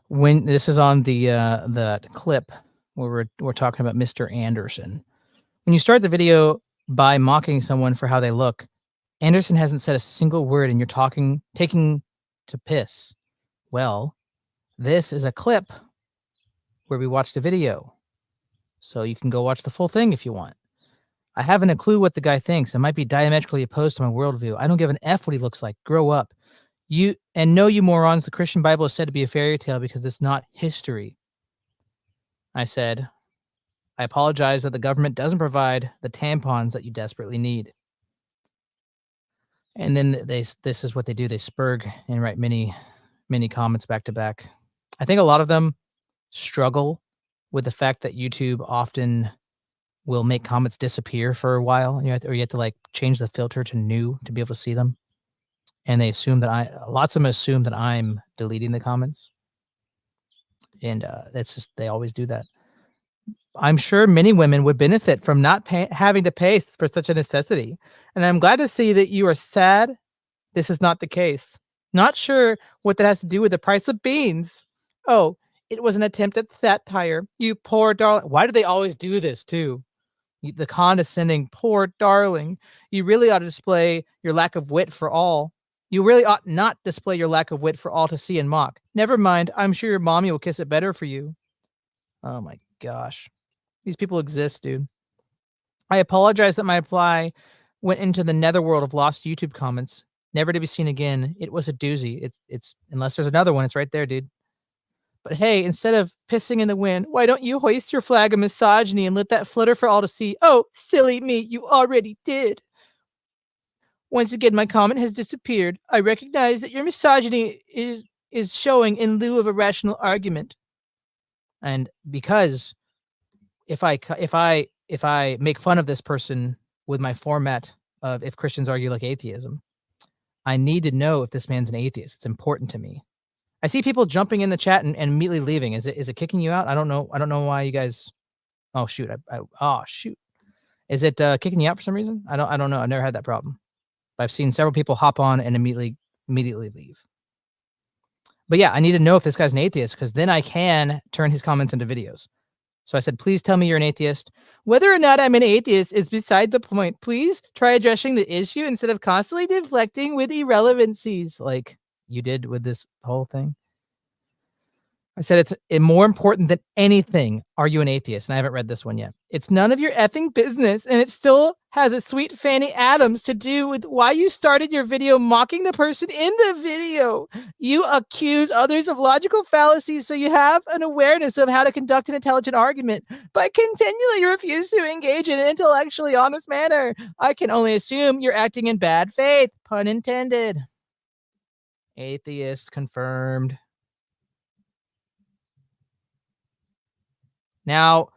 When this is on the clip where we're talking about Mr. Anderson. When you start the video by mocking someone for how they look, Anderson hasn't said a single word and you're taking to piss. Well, this is a clip where we watched a video. So you can go watch the full thing if you want. I haven't a clue what the guy thinks. It might be diametrically opposed to my worldview. I don't give an F what he looks like. Grow up. You morons, the Christian Bible is said to be a fairy tale because it's not history. I said, I apologize that the government doesn't provide the tampons that you desperately need. And then this is what they do. They spurg and write many comments back to back. I think a lot of them struggle with the fact that YouTube often will make comments disappear for a while. And you have to like change the filter to new to be able to see them. And they assume that lots of them assume that I'm deleting the comments. And that's just, they always do that. I'm sure many women would benefit from not having to pay for such a necessity. And I'm glad to see that you are sad this is not the case. Not sure what that has to do with the price of beans. Oh, it was an attempt at satire. You poor darling. Why do they always do this too? The condescending, poor darling. You really ought to display your lack of wit for all. You really ought not display your lack of wit for all to see and mock. Never mind. I'm sure your mommy will kiss it better for you. Oh my gosh. These people exist, dude. I apologize that my reply went into the netherworld of lost YouTube comments, never to be seen again. It was a doozy. It's unless there's another one, it's right there, dude. But hey, instead of pissing in the wind, why don't you hoist your flag of misogyny and let that flutter for all to see? Oh, silly me, you already did. Once again, my comment has disappeared. I recognize that your misogyny is showing in lieu of a rational argument. And because if I make fun of this person with my format of if Christians argue like atheism, I need to know if this man's an atheist. It's important to me. I see people jumping in the chat and immediately leaving. Is it kicking you out? I don't know. I don't know why you guys. Oh shoot! Oh shoot! Is it kicking you out for some reason? I don't know. I never had that problem. But I've seen several people hop on and immediately leave. But yeah, I need to know if this guy's an atheist because then I can turn his comments into videos. So I said, please tell me you're an atheist. Whether or not I'm an atheist is beside the point. Please try addressing the issue instead of constantly deflecting with irrelevancies like you did with this whole thing. I said it's more important than anything. Are you an atheist? And I haven't read this one yet. It's none of your effing business, and it still has a sweet Fanny Adams to do with why you started your video mocking the person in the video. You accuse others of logical fallacies, so you have an awareness of how to conduct an intelligent argument, but continually refuse to engage in an intellectually honest manner. I can only assume you're acting in bad faith. Pun intended. Atheist confirmed. Now,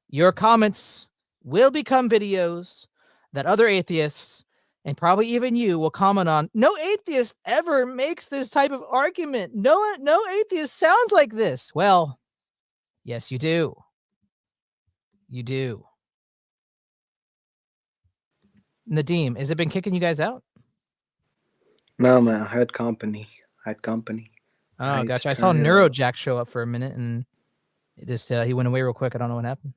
your comments will become videos that other atheists and probably even you will comment on. No atheist ever makes this type of argument. No atheist sounds like this. Well, yes, you do. You do. Nadim, has it been kicking you guys out? No, man, I had company. Oh, gotcha. I saw Neurojack show up for a minute and it just he went away real quick. I don't know what happened.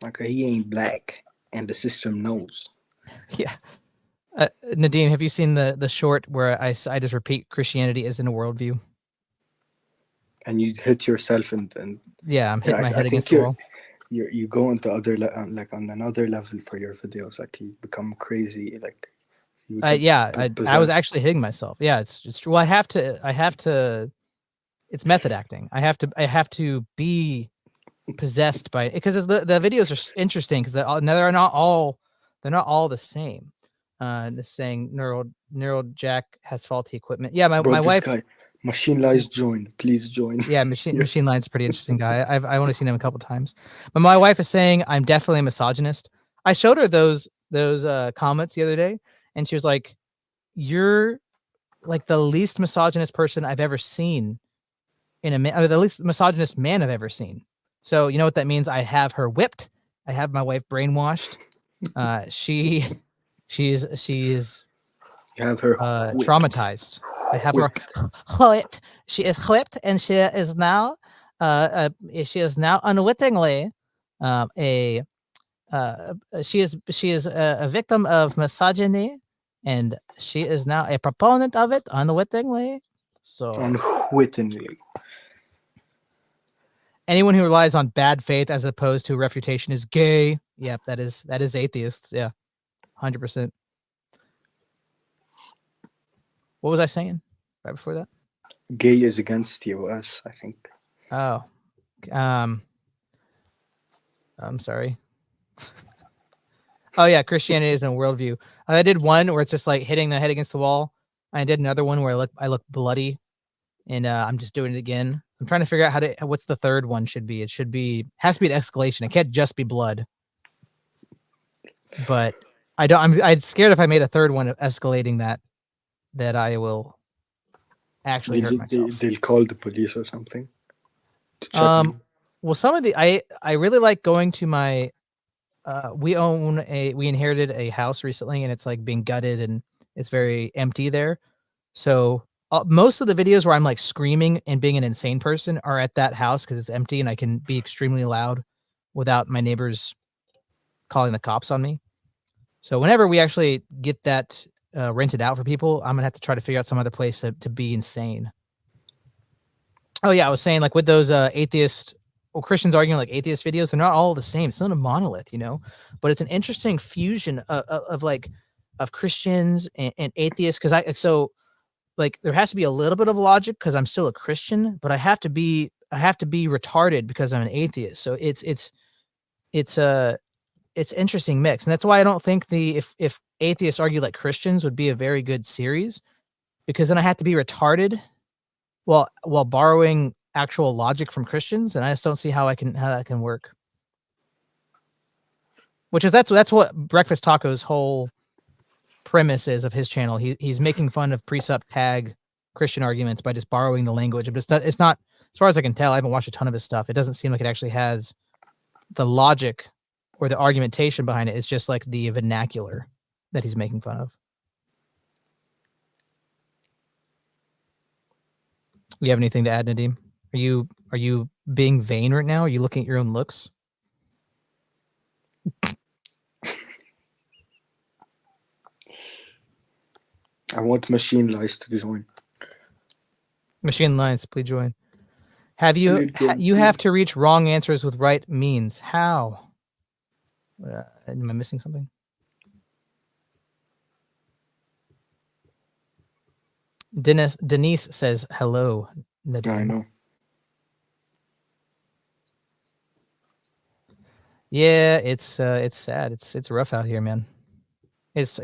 Okay, he ain't black, and the system knows. Yeah. Nadim, have you seen the short where I just repeat Christianity isn't a worldview? And you hit yourself and yeah, I'm hitting my head I against think the wall. You go into other like on another level for your videos. Like you become crazy. Like you yeah, I was possessed. actually hitting myself. Yeah, it's true. Well, I have to. It's method acting. I have to be possessed by it because the videos are interesting because they're not all the same. Just saying Neurojack has faulty equipment. Yeah, my wife. Guy, Machine Lies join. Please join. Yeah, Machine Line's a pretty interesting guy. I've only seen him a couple times. But my wife is saying I'm definitely a misogynist. I showed her those comments the other day, and she was like, "You're like the least misogynist person I've ever seen in a man, or the least misogynist man I've ever seen." So you know what that means? I have her whipped. I have my wife brainwashed. She is. You have her traumatized. I have her whipped. She is whipped, and she is now unwittingly she is a victim of misogyny, and she is now a proponent of it unwittingly. So unwittingly. Anyone who relies on bad faith as opposed to refutation is gay. Yep, that is atheists. Yeah, 100%. What was I saying right before that? Gay is against the US, I think. Oh, I'm sorry. Oh yeah, Christianity is a worldview. I did one where it's just like hitting the head against the wall. I did another one where I look bloody, and I'm just doing it again. I'm trying to figure out what's the third one should be. It has to be an escalation. It can't just be blood. But I'm scared if I made a third one of escalating that I will actually hurt myself. They'll call the police or something. Well, some of I really like going to my. We inherited a house recently, and it's like being gutted, and it's very empty there. So most of the videos where I'm like screaming and being an insane person are at that house because it's empty, and I can be extremely loud without my neighbors calling the cops on me. So whenever we actually get that rented out for people, I'm gonna have to try to figure out some other place to be insane. Oh yeah, I was saying like with those Christians arguing like atheist videos, they're not all the same. It's not a monolith, but it's an interesting fusion of Christians and atheists. Because there has to be a little bit of logic because I'm still a Christian, but I have to be retarded because I'm an atheist. So it's an interesting mix, and that's why I don't think if atheists argue like Christians would be a very good series, because then I have to be retarded while borrowing actual logic from Christians, and I just don't see how that can work. That's what Breakfast Taco's whole premise is of his channel. He's making fun of Precept Tag Christian arguments by just borrowing the language. But it's not, as far as I can tell, I haven't watched a ton of his stuff. It doesn't seem like it actually has the logic or the argumentation behind it. It's just like the vernacular that he's making fun of. You have anything to add, Nadim? Are you being vain right now? Are you looking at your own looks? I want Machine Lies to join. Machine Lines, please join. Have you you have to reach wrong answers with right means? How? Am I missing something? Denise says hello. Nadim. I know. Yeah, it's sad. It's rough out here, man. It's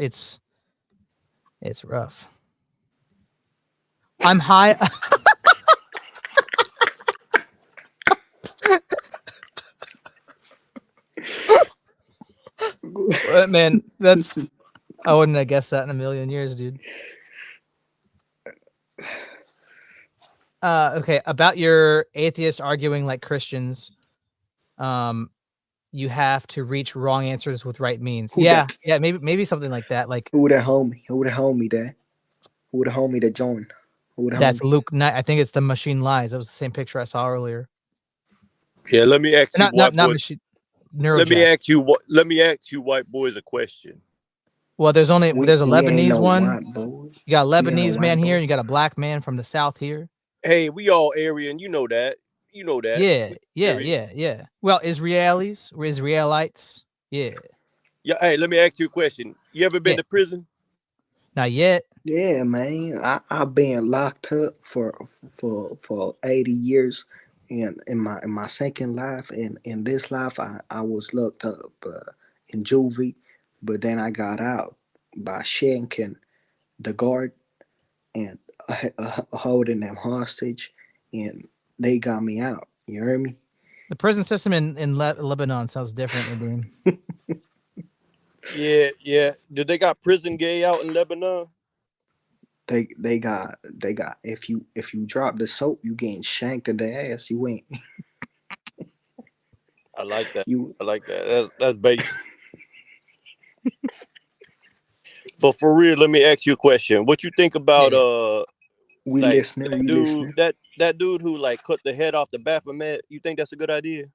rough. I'm high. Man, that's I wouldn't have guessed that in a million years, dude. Okay, about your atheists arguing like Christians, you have to reach wrong answers with right means. Who Yeah, that? yeah, maybe something like that. Like Who the homie? Who the homie there? Who the homie that joined? Who the that's homie? Luke Knight. I think it's the Machine Lies. That was the same picture I saw earlier. Yeah, let me ask you, Not boy. machine. Let me Neurojack. ask you what. Let me ask you, white boys, a question. Well, there's a We ain't Lebanese no one. white boys. You got a We ain't no Lebanese man white here, boys. and you got a black man from the south here. Hey, we all Aryan. You know that. You know that. Yeah. Well, Israelites. Yeah. Yeah. Hey, let me ask you a question. You ever been Yeah. to prison? Not yet. Yeah, man. I've been locked up for 80 years, and in my second life, and in this life, I was locked up in juvie, but then I got out by shanking the guard and holding them hostage, and they got me out. You heard me? The prison system in Lebanon sounds different, Nadim. Yeah. Did they got prison gay out in Lebanon? They got if you drop the soap, you getting shanked in the ass. You ain't I like that. you. I like that. That's base. But for real, let me ask you a question. What you think about We like listening. that We dude listening. that dude who like cut the head off the Baphomet? You think that's a good idea?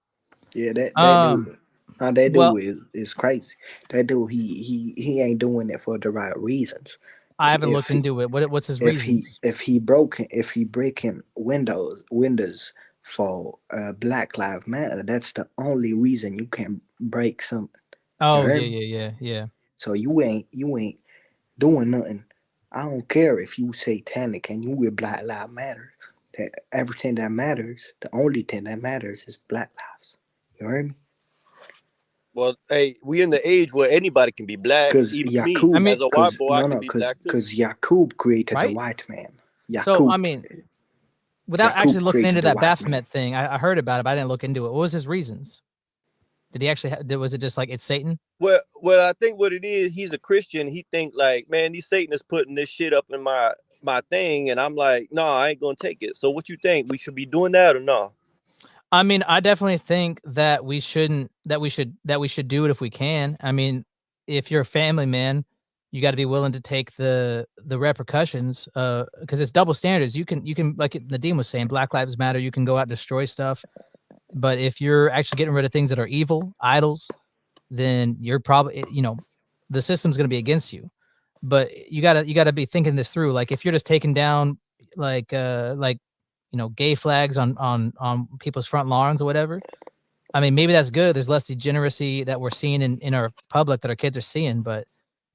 Yeah, that Um, dude. Now that well- dude is crazy. That dude, he ain't doing it for the right reasons. I haven't If looked he- into it. What's his If reasons? he breaking windows for Black Lives Matter, that's the only reason you can break something. Oh heard yeah. So you ain't doing nothing. I don't care if you satanic and you with Black Lives Matter. That everything that matters, the only thing that matters is Black lives. You heard me? Well, hey, we in the age where anybody can be black. Because Even Yakub, me, I mean- as a white boy, I can be black too. because Yakub created Right? the white man. So, I mean, without Yakub actually looking created into the that white man. Baphomet thing, I heard about it, but I didn't look into it. What was his reasons? Did he actually? Was it just like it's Satan? Well, I think what it is, he's a Christian. He think like, man, these Satanists putting this shit up in my thing, and I'm like, no, I ain't gonna take it. So, what you think? We should be doing that or no? I mean, I definitely think that we shouldn't. That we should do it if we can. I mean, if you're a family man, you got to be willing to take the repercussions. Because it's double standards. You can like Nadim was saying, Black Lives Matter. You can go out and destroy stuff, but if you're actually getting rid of things that are evil, idols, then you're probably the system's going to be against you. But you gotta be thinking this through. Like if you're just taking down like gay flags on people's front lawns or whatever. I mean, maybe that's good. There's less degeneracy that we're seeing in our public that our kids are seeing, but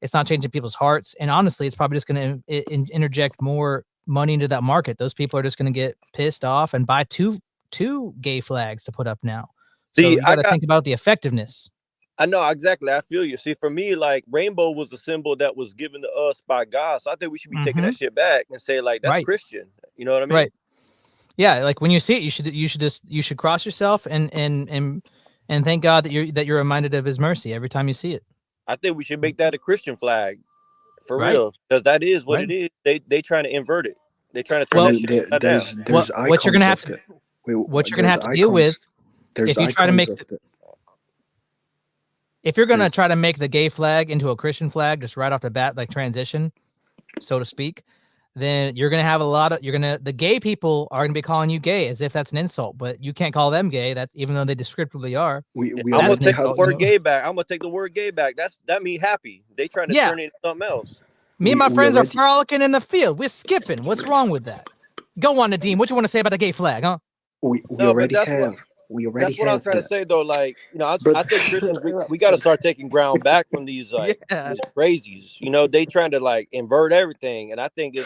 it's not changing people's hearts. And honestly, it's probably just going to interject more money into that market. Those people are just going to get pissed off and buy two gay flags to put up now. So See, you got to think about the effectiveness. I know exactly. I feel you. See, for me, like rainbow was a symbol that was given to us by God. So I think we should be taking that shit back and say like that's Right. Christian. You know what I mean? Right. Yeah, like when you see it, you should cross yourself and thank God that you're reminded of His mercy every time you see it. I think we should make that a Christian flag for Right. real, because that is what Right. it is. They trying to invert it. They trying to turn Well, that shit upside down. There's what you're gonna have icons to of the, what you're gonna have to deal with There's if you try to icons make of the, if you're gonna there's try to make the gay flag into a Christian flag just right off the bat, like transition, so to speak, then you're gonna have the gay people are gonna be calling you gay as if that's an insult, but you can't call them gay. That even though they descriptively are. we I'm That's gonna an already take the have insult, you word know? gay back. I'm gonna take the word gay back. That mean happy. They trying to Yeah. turn it into something else. Me and we my friends are already frolicking in the field. We're skipping. What's wrong with that? Go on, Nadeem. What you want to say about the gay flag, huh? we No, but already that's have what I'm trying to the say though. Like, you know, I brother. think Christians we got to start taking ground back from these Yeah. these crazies. You know, they trying to like invert everything, and I think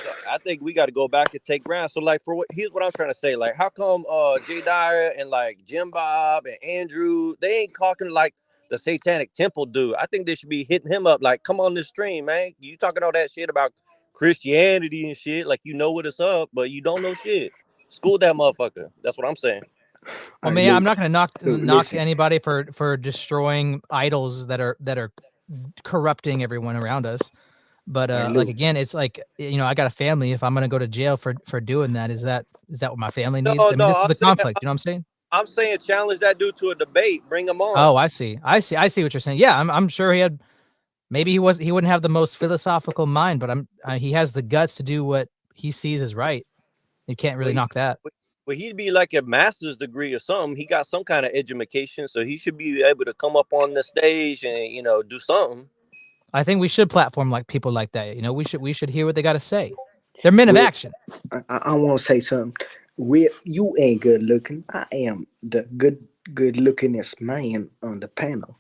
we got to go back and take ground. So like, here's what I'm trying to say. Like, how come Jay Dyer and like Jim Bob and Andrew they ain't talking like the Satanic Temple do? I think they should be hitting him up like, come on this stream, man. You talking all that shit about Christianity and shit, like you know what it's up, but you don't know shit. School that motherfucker. That's what I'm saying. Well, All right, man, I'm look, not going to knock listen. anybody for destroying idols that are corrupting everyone around us. But All right, like look. again, it's like I got a family. If I'm going to go to jail for doing that, is that what my family No, needs? I mean, no, this is the conflict. You know what I'm saying? I'm saying challenge that dude to a debate. Bring him on. Oh, I see what you're saying. Yeah, I'm sure he wouldn't have the most philosophical mind, but he has the guts to do what he sees as right. You can't really knock that. But he'd be like a master's degree or something. He got some kind of education, so he should be able to come up on the stage and do something. I think we should platform like people like that. We should hear what they got to say. They're men of Well, action. I want to say something. You ain't good looking. I am the good lookingest man on the panel.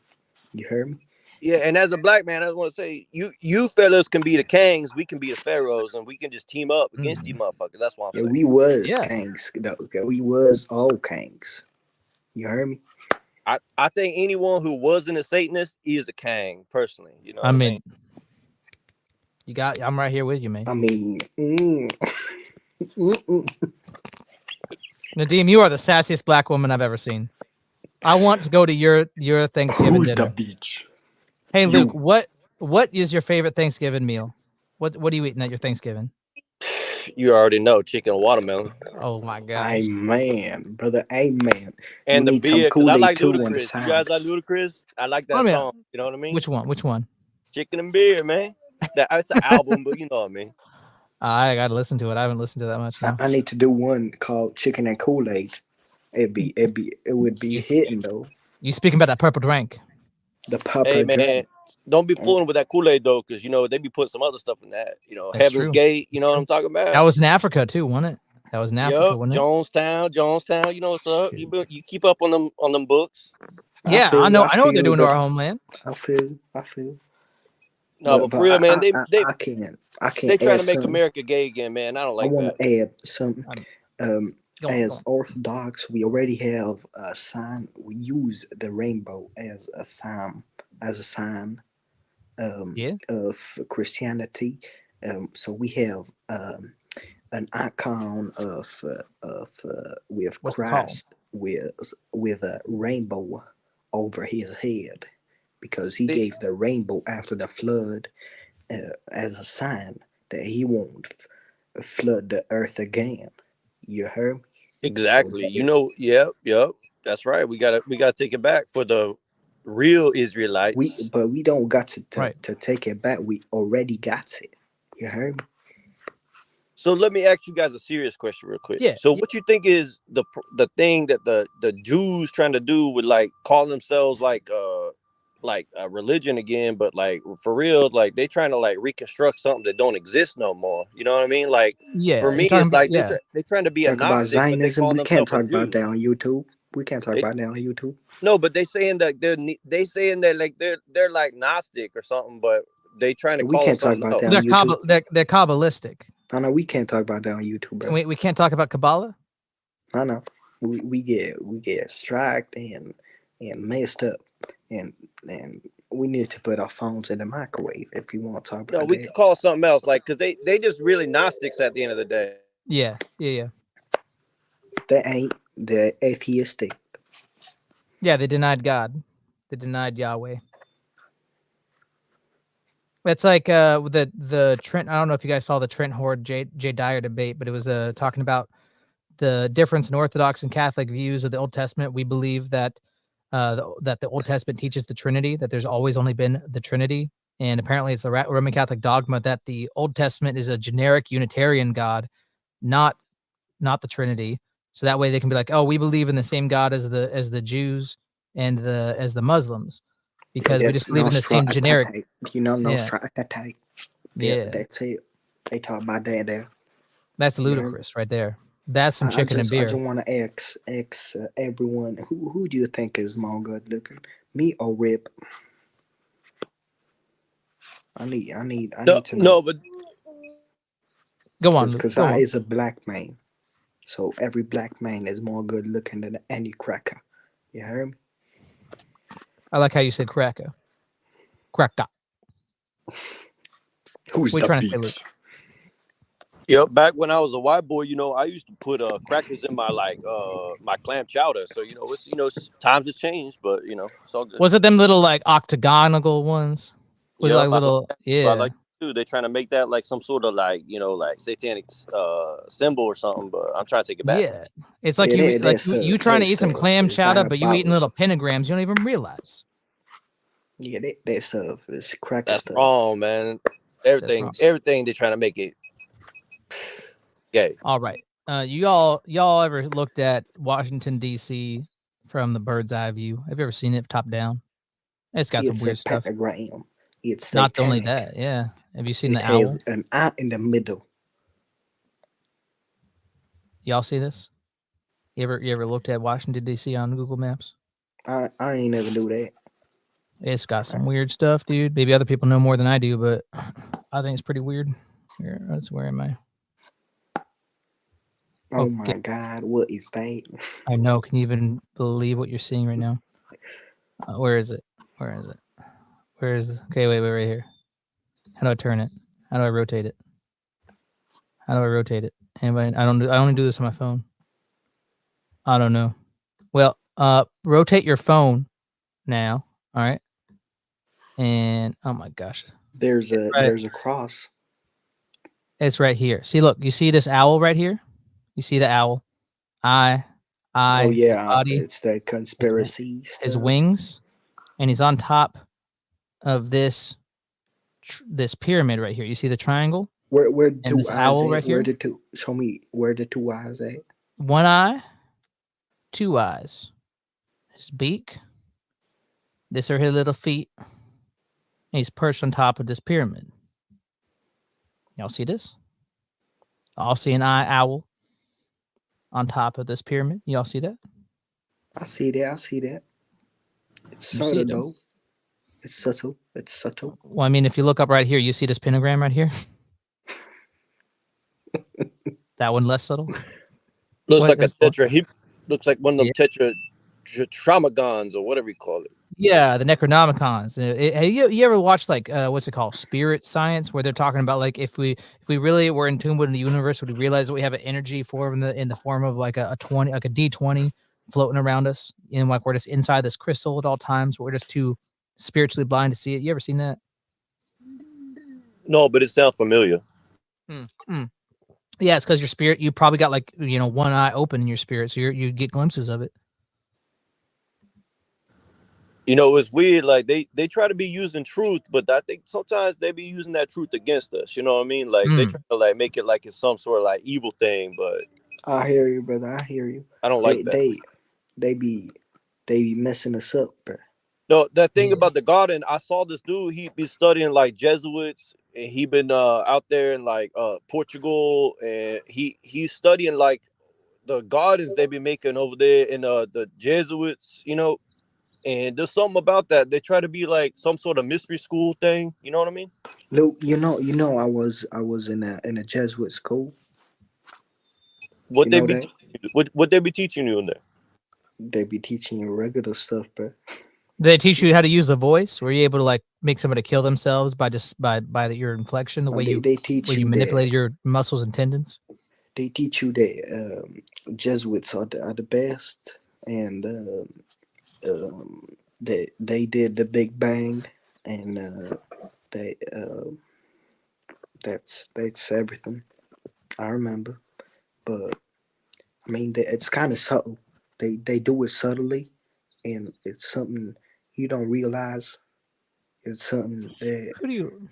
You heard me? Yeah, and as a black man, I just want to say you fellas can be the kings, we can be the pharaohs, and we can just team up against these motherfuckers. That's what I'm Yeah, saying. we was Yeah. kings. Though. We was all kings. You heard me? I think anyone who wasn't a Satanist is a king, personally. You know what I mean, I'm right here with you, man. I mean, Nadeem, you are the sassiest black woman I've ever seen. I want to go to your Thanksgiving who's dinner. the bitch? Hey, You. Luke, what is your favorite Thanksgiving meal? What are you eating at your Thanksgiving? You already know, chicken and watermelon. Oh my gosh. Amen, brother. Amen. And You the need some beer, because I Kool-Aid like too on the Ludacris. You side. guys like Ludacris? I like that Oh, man. song. You know what I mean? Which one? Chicken and beer, man. It's an album, but you know what I mean. I gotta listen to it. I haven't listened to that much. No. I need to do one called Chicken and Kool-Aid. It would be hitting though. You speaking about that purple drink? The pupper Hey, man, drink. don't be fooling with that Kool-Aid, though, because, they be putting some other stuff in that. That's Heaven's true. Gate, you know what I'm talking about? That was in Africa too, wasn't it? That was in Africa, Yep, wasn't it? Jonestown, you know what's up. You keep up on them books. Yeah, I know what they're doing to our homeland. I feel. No, but for real, man, they I can't. they trying add to make something. America gay again, man. I don't I like want that. to add something. Go on. As Orthodox, we already have a sign. We use the rainbow as a sign. Yeah. Of Christianity. So we have an icon of with What's it Christ with a rainbow over his head, because he gave the rainbow after the flood as a sign that he won't flood the earth again. You heard me? Exactly. Yep. That's right. We gotta take it back for the real Israelites. But we don't got to Right. to take it back. We already got it. You heard me? So let me ask you guys a serious question real quick. Yeah. So what you think is the thing that the Jews trying to do with like calling themselves like a religion again, but like for real, like they trying to like reconstruct something that don't exist no more. You know what I mean? Like for me, it's like they trying to be a Talk about Gnostic, but they Zionism. call We can't themselves talk a Jew. about that on YouTube. We can't talk about that on YouTube. No, but they saying that they saying that like they're like Gnostic or something, but they trying to We call can't it talk something about else. that on YouTube. They're Kabbalistic. I know we can't talk about that on YouTube, bro. We can't talk about Kabbalah. I know. We get striked and messed up, and we need to put our phones in the microwave if you want to talk about No, we that. could call it something else, like because they just really Gnostics at the end of the day. Yeah. They ain't. They're atheistic. Yeah, they denied God. They denied Yahweh. It's like the Trent. I don't know if you guys saw the Trent Horde Jay Dyer debate, but it was talking about the difference in Orthodox and Catholic views of the Old Testament. We believe that that the Old Testament teaches the Trinity, that there's always only been the Trinity, and apparently it's the Roman Catholic dogma that the Old Testament is a generic Unitarian God, not the Trinity. So that way they can be like, oh, we believe in the same God as the Jews and the Muslims, because we That's just believe in the Nostra same generic. Aetate. You know Yeah, Nostra Aetate. Yeah, yeah. that's it. They talk about that there. That's You know? ludicrous right there. That's some chicken and I beer. just want to ask everyone who do you think is more good looking, me or Rip? I need No, to know but Go on, because go I on. is a black man, so every black man is more good looking than any cracker. You heard me? I like how you said cracker. Cracker. Who's What are you the trying to say, Luke? beast? yep, back when I was a white boy, I used to put crackers in my my clam chowder. So times have changed, but it's all good. Was it them little like octagonal ones? Was it Yep, like little? I Yeah. like too. They're trying to make that like some sort of like satanic symbol or something, but I'm trying to take it back. Yeah. It's like Yeah, you trying to eat some clam it's chowder, but you eating diabolical. little pentagrams. You don't even realize. Yeah, that stuff is cracker That's stuff. wrong, man. wrong. Everything they're trying to make it gay. All right. Y'all ever looked at Washington D.C. from the bird's eye view? Have you ever seen it top down? It's got some It's a weird stuff. pentagram. It's Not satanic. only that, yeah. Have you seen It the owl? has an eye in the middle. Y'all see this? You ever looked at Washington D.C. on Google Maps? I ain't never do that. It's got some weird stuff, dude. Maybe other people know more than I do, but I think it's pretty weird. Here, where am I? Oh Okay. my God, what is that? I know. Can you even believe what you're seeing right now? Where is it? Where is it? Where is it? Okay, wait, right here. How do I turn it? How do I rotate it? How do I rotate it? Anybody? I only do this on my phone. I don't know. Well, rotate your phone now. All right. And oh my gosh, There's a cross. it's right here. See, look, you see this owl right here? You see the owl? Oh yeah, body, it's the conspiracy his stuff. wings, and he's on top of this pyramid right here. You see the triangle? Where And two this eyes owl at? right here? Where the two? Show me where the two eyes at. One eye, two eyes. His beak. These are his little feet. And he's perched on top of this pyramid. Y'all see this? I'll see an owl on top of this pyramid. Y'all see that? I see that. It's You see subtle it, though. It's subtle. Well, I mean, if you look up right here, you see this pentagram right here. That one less subtle. Looks What like a is what? tetra. He looks like one of them tetragrammatons or whatever you call it. Yeah, the Necronomicons. Have you ever watched like what's it called, Spirit Science, where they're talking about like if we really were in tune with the universe, would we realize that we have an energy form in the form of like a 20, like a D20 floating around us, and like we're just inside this crystal at all times, but we're just too spiritually blind to see it. You ever seen that? No, but it sounds familiar. Yeah, it's because your spirit, you probably got like one eye open in your spirit, so you get glimpses of it. It's weird. Like they try to be using truth, but I think sometimes they be using that truth against us. You know what I mean? Like they try to like make it like it's some sort of like evil thing, but I hear you, brother. I hear you. I don't like that. They be messing us up, bro. No, that thing about the garden, I saw this dude, he be studying like Jesuits, and he been out there in like Portugal, and he's studying like the gardens they be making over there in the Jesuits, and there's something about that. They try to be like some sort of mystery school thing, you know what I mean? Luke, I was in a Jesuit school. What they be teaching you in there? They be teaching you regular stuff, bro. They teach you how to use the voice. Were you able to like make somebody kill themselves by your inflection, the way they teach you manipulate your muscles and tendons? They teach you that Jesuits are the best, and they did the Big Bang, and They that's everything I remember. But I mean, it's kind of subtle. They do it subtly, and it's something you don't realize. It's something that Who do you?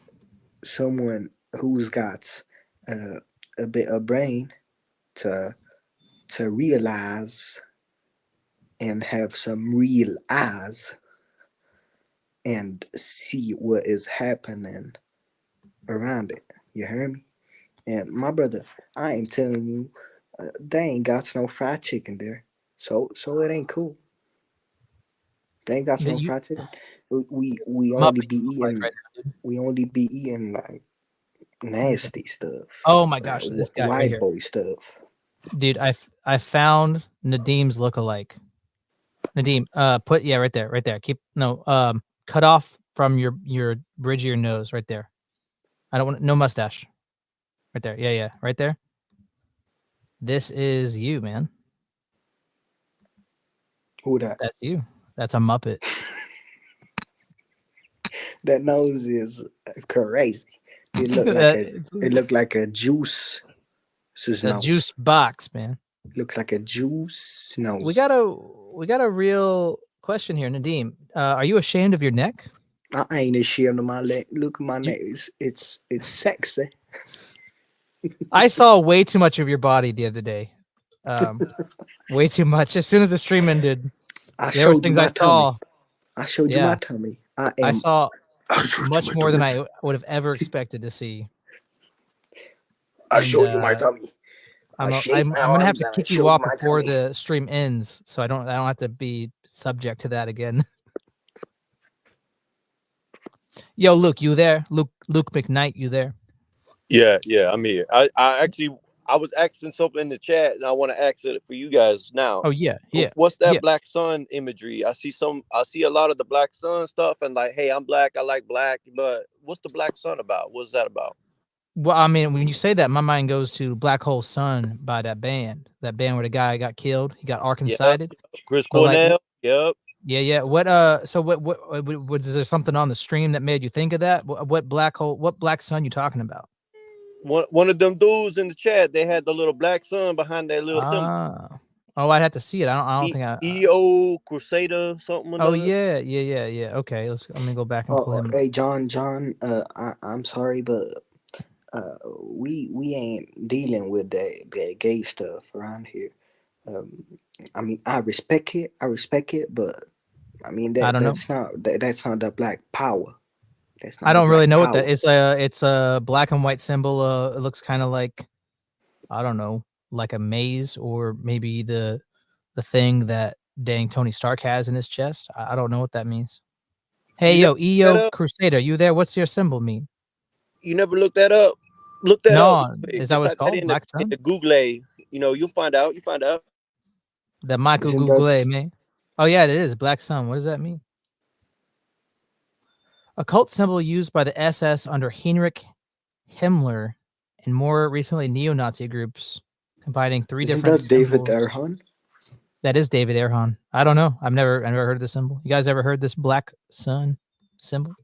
someone who's got uh, a bit of brain to realize and have some real eyes and see what is happening around it. You hear me? And my brother, I ain't telling you, they ain't got no fried chicken there, so it ain't cool. They ain't got That no you fried chicken. We I'm up only in be your life eating right now, dude. like nasty stuff, Oh my gosh, this guy right white here, boy stuff. dude. I found Nadim's lookalike. Nadim, put right there, right there. Keep no, cut off from your bridge of your nose, right there. I don't want no mustache. Right there, yeah, right there. This is you, man. Who that? That's you. That's a Muppet. That nose is crazy. It looked like That- a it's it looked like a juice. His a nose juice box, man. looks like a juice nose. We got a real question here, Nadim. Are you ashamed of your neck? I ain't ashamed of my leg. Look at my You- neck. It's sexy. I saw way too much of your body the other day. Way too much. As soon as the stream ended, I there was showed you things I my tummy. saw. I showed you my Yeah, tummy. I saw I showed you much my more than tummy. I would have ever expected to see. I And showed you my tummy. I'm I shake my gonna have arms to and I kick show you off my before tummy. the stream ends, so I don't have to be subject to that again. Yo, Luke, you there? Luke McKnight, you there? Yeah, I'm here. I was asking something in the chat, and I want to ask it for you guys now. Oh yeah. What's that Yeah. black sun imagery? I see a lot of the black sun stuff, and like, hey, I'm black, I like black, but what's the black sun about? What's that about? Well, I mean, when you say that, my mind goes to Black Hole Sun by that band where the guy got killed. He got Arkancided. Chris But like, Cornell. Yep. yeah. What so what is there something on the stream that made you think of that? What black sun you talking about? One of them dudes in the chat, they had the little black sun behind that little symbol. Ah. Oh, I'd have to see it. I don't think I. EO Crusader something. Oh yeah. Okay, let me go back and pull him. Hey John, I'm sorry, but we ain't dealing with that gay stuff around here. I mean, I respect it, but I mean I don't know. that's not the black power. That's not I the don't really black know what power. that it's a black and white symbol. It looks kind of like, I don't know, like a maze, or maybe the thing that dang Tony Stark has in his chest. I don't know what that means. Hey, You yo, never looked that EO up? Crusader, you there? What's your symbol mean? You never looked that up? Look that up. No, is that Just what it's type that called? in Black in Sun? the Google. You'll find out. You find out. The Michael Isn't Google, that man. Oh yeah, it is Black Sun. What does that mean? A cult symbol used by the SS under Heinrich Himmler and more recently neo-Nazi groups, combining three isn't different that David symbols. Erhan? That is David Erhan. I don't know. I've never heard of this symbol. You guys ever heard this Black Sun symbol?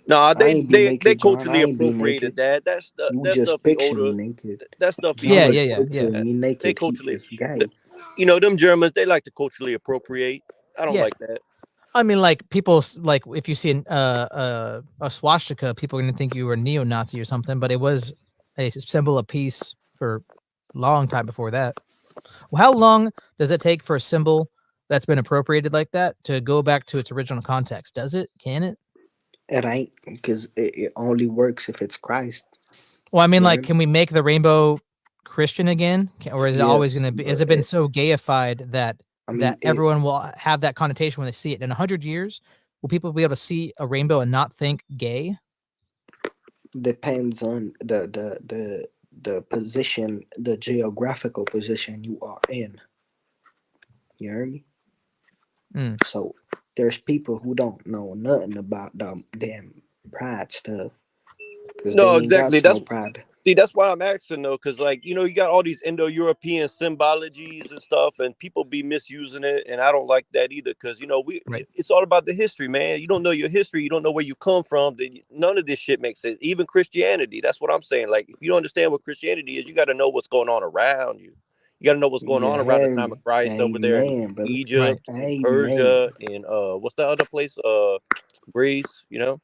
No, I they ain't be they naked, John. culturally I ain't be appropriated naked. that. You That just stuff be picture me older. naked. That stuff be John Yeah, older. is yeah. picturing me They naked. He culturally, is gay. them Germans, they like to culturally appropriate. I don't Yeah. like that. I mean, like people like if you see a swastika, people are gonna think you were neo-Nazi or something. But it was a symbol of peace for a long time before that. Well, how long does it take for a symbol that's been appropriated like that to go back to its original context? Does it? Can it? It ain't, because it only works if it's Christ. Well, I mean, You like, know? can we make the rainbow Christian again, or is it always Yes, going to be? but Has it been so gayified that I mean, it everyone will have that connotation when they see it? In 100 years, will people be able to see a rainbow and not think gay? depends on the position, the geographical position you are in. You hear me? Mm. So there's people who don't know nothing about the damn pride stuff, because No, they ain't exactly. got no pride. See, that's why I'm asking though, because like you know, you got all these Indo-European symbologies and stuff, and people be misusing it, and I don't like that either. Because you know, Right. it's all about the history, man. You don't know your history, you don't know where you come from. Then none of this shit makes sense. Even Christianity. That's what I'm saying. Like, if you don't understand what Christianity is, you got to know what's going on around you. You got to know what's going You on around the hear time of me? Christ over there in Amen, brother. Right. Egypt, in Amen. Persia, in what's the other place? Greece. You know.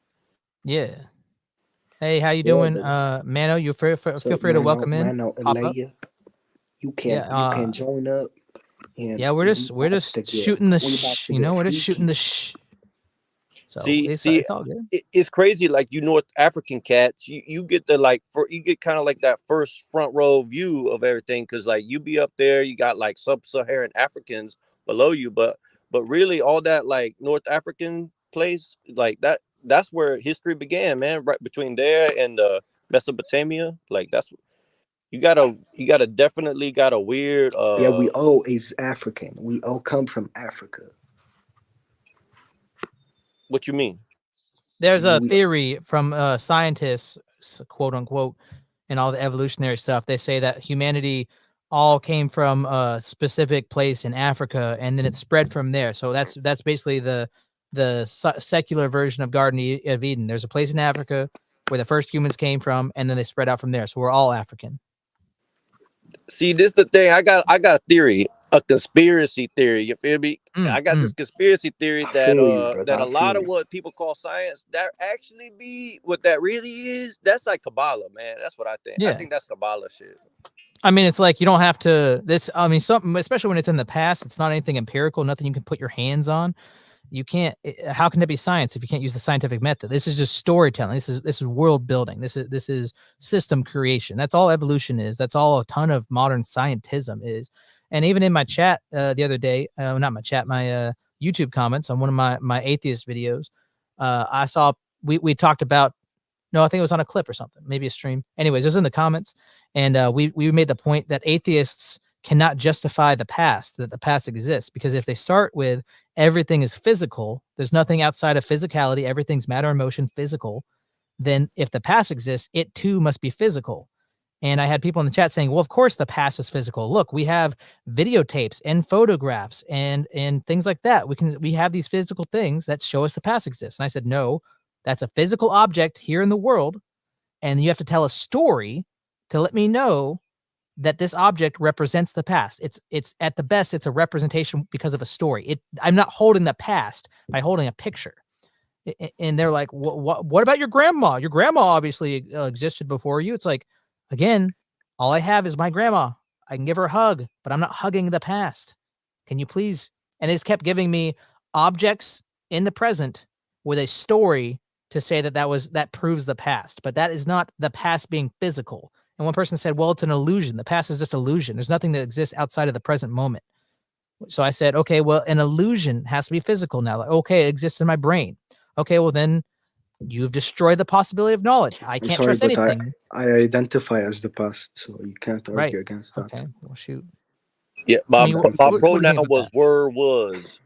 Yeah. Hey, how you Yeah, doing? brother. Mano, you feel So, free to welcome in. Mano, Pop up. Alea, you Yeah. can join up, and Yeah, we're we just about to get shooting the we about to you know, get we're just shooting the freaky. So it's See, all good. it's crazy. Like you North African cats, you get the you get kind of like that first front row view of everything because like you be up there, you got like sub-Saharan Africans below you, but really all that like North African place like that's where history began, man. Right between there and Mesopotamia, like that's you gotta definitely got a weird Yeah, we all is African. We all come from Africa. what you mean? There's a We theory from scientists, quote unquote, and all the evolutionary stuff. They say that humanity all came from a specific place in Africa, and then it spread from there. So that's basically the secular version of of Eden. There's a place in Africa where the first humans came from, and then they spread out from there. So we're all African. See, this the thing. I got a theory, a conspiracy theory. You feel me? I got this conspiracy theory I feel you, that brother. a I lot feel of you. what people call science that actually be what that really is. That's like Kabbalah, man. That's what I think. I Yeah. think that's Kabbalah shit. I mean, it's like you don't have to. Something, especially when it's in the past. It's not anything empirical. Nothing you can put your hands on. You can't. How can it be science if you can't use the scientific method? This is just storytelling. This is world building. This is system creation. That's all evolution is. That's all a ton of modern scientism is. And even in my chat the other day, not my chat, my YouTube comments on one of my atheist videos, I saw we talked about. No, I think it was on a clip or something, maybe a stream. Anyways, it was in the comments, and we made the point that atheists cannot justify the past, that the past exists, because if they start with everything is physical, there's nothing outside of physicality, everything's matter and motion, physical, then if the past exists, it too must be physical. And I had people in the chat saying, well, of course the past is physical. Look, we have videotapes and photographs and things like that. We have these physical things that show us the past exists. And I said, no, that's a physical object here in the world. And you have to tell a story to let me know that this object represents the past. It's at the best, it's a representation because of a story. I'm not holding the past by holding a picture. And they're like, what about your grandma? Your grandma obviously existed before you. It's like, again, all I have is my grandma. I can give her a hug, but I'm not hugging the past. Can you please? And they just kept giving me objects in the present with a story to say that proves the past, but that is not the past being physical. And one person said, well, it's an illusion. The past is just illusion. There's nothing that exists outside of the present moment. So I said, okay, well, an illusion has to be physical now. Like, okay, it exists in my brain. Okay, well then you've destroyed the possibility of knowledge. I I'm can't sorry, trust but anything. I identify as the past, so you can't Right. argue against that. Okay, well, shoot. Yeah, I my mean, my what do you pronoun think about was that? were was.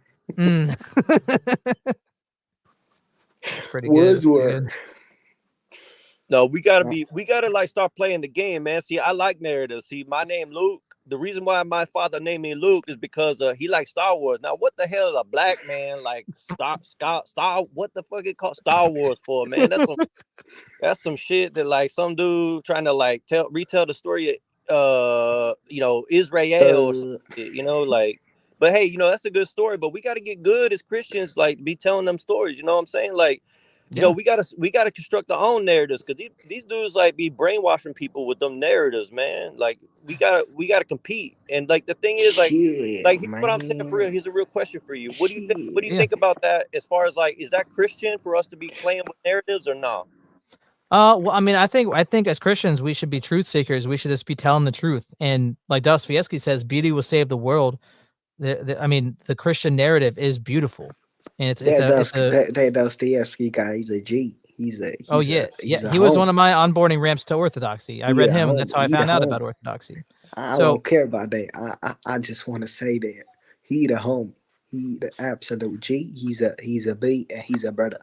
That's pretty good. That's pretty good. No, we gotta like start playing the game, man. See, I like narratives. See, my name Luke. The reason why my father named me Luke is because he likes Star Wars. Now, what the hell is a black man like Star what the fuck it called Star Wars for, man? That's some shit that like some dude trying to like retell the story of Israel or something, like. But hey, that's a good story. But we got to get good as Christians, like be telling them stories. You know what I'm saying? Like, we gotta construct our own narratives because these dudes like be brainwashing people with them narratives, man. Like we gotta compete. And like the thing is, like here's what I'm saying for real. Here's a real question for you. What do you think? What do you think about that? As far as like, is that Christian for us to be playing with narratives or not? Well, I mean, I think as Christians, we should be truth seekers. We should just be telling the truth. And like Dostoevsky says, beauty will save the world. The Christian narrative is beautiful. And that Dostoevsky guy, he's a G. He's a he was one of my onboarding ramps to orthodoxy. I read him. That's how I found out about orthodoxy. I don't care about that. I just want to say that he the homie. He the absolute G. He's a B and he's a brother.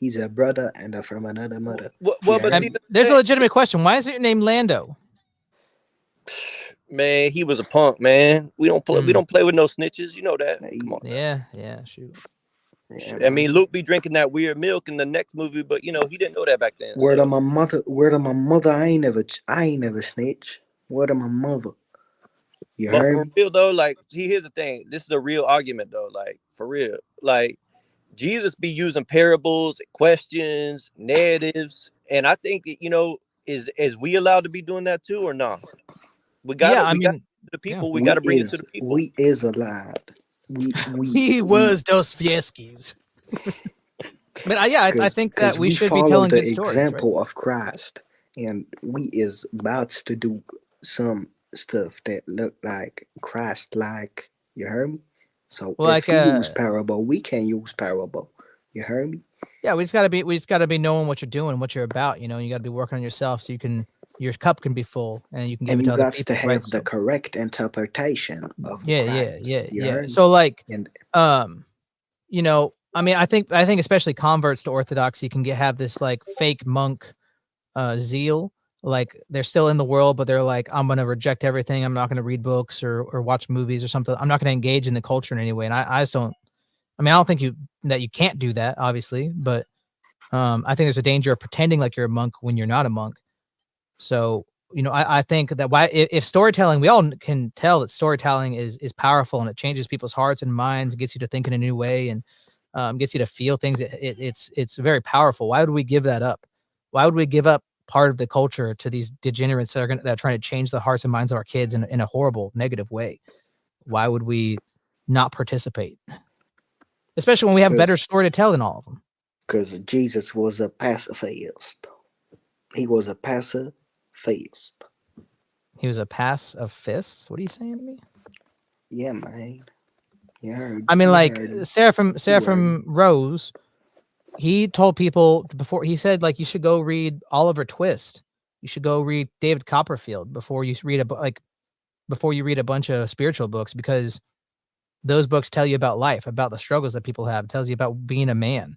He's a brother and from another mother. Well, but Yeah. see, There's a legitimate question. Why is your name Lando? man, he was a punk, man. We don't play. We don't play with no snitches. You know that. Come on. Yeah, shoot. Yeah, I mean, man. Luke be drinking that weird milk in the next movie, but you know he didn't know that back then. Word so. of my mother, I ain't never snitch. Word of my mother. You But heard for me? real though, like, see, here's the thing. This is a real argument though. Like, for real, like Jesus be using parables, questions, narratives, and I think you know, is we allowed to be doing that too or not? We got Yeah, to. I We got mean, the people. yeah. We got to bring it to the people. We is allowed. We He was Dostoevsky's. But I think that we we should be follow telling the good stories, right? example of Christ, and we is about to do some stuff that look like Christ like. You heard me? So Well, if like, he use parable, we can use parable. You heard me? yeah, we just gotta be knowing what you're doing, what you're about. You know, you gotta be working on yourself so your cup can be full and you can give And it to you other got people, to have right? the So, correct interpretation of yeah, Christ. You heard me? So like, And you know, I mean, I think especially converts to Orthodoxy can have this like fake monk zeal. Like they're still in the world, but they're like, I'm gonna reject everything. I'm not gonna read books or watch movies or something. I'm not gonna engage in the culture in any way. And I just don't. I mean, I don't think you can't do that, obviously, but I think there's a danger of pretending like you're a monk when you're not a monk. So, you know, I think that if storytelling, we all can tell that storytelling is powerful and it changes people's hearts and minds, and gets you to think in a new way, and gets you to feel things. It's very powerful. Why would we give that up? Why would we give up part of the culture to these degenerates that are trying to change the hearts and minds of our kids in a horrible, negative way? Why would we not participate? Especially when we have better story to tell than all of them. because Jesus was a pacifist. He was a pacifist. He was a pass of fists. What are you saying to me? Yeah, man. You heard. I mean, you like heard him. Seraphim Rose, he told people before, he said, like, you should go read Oliver Twist. You should go read David Copperfield before you read before you read a bunch of spiritual books, because those books tell you about life, about the struggles that people have. It tells you about being a man.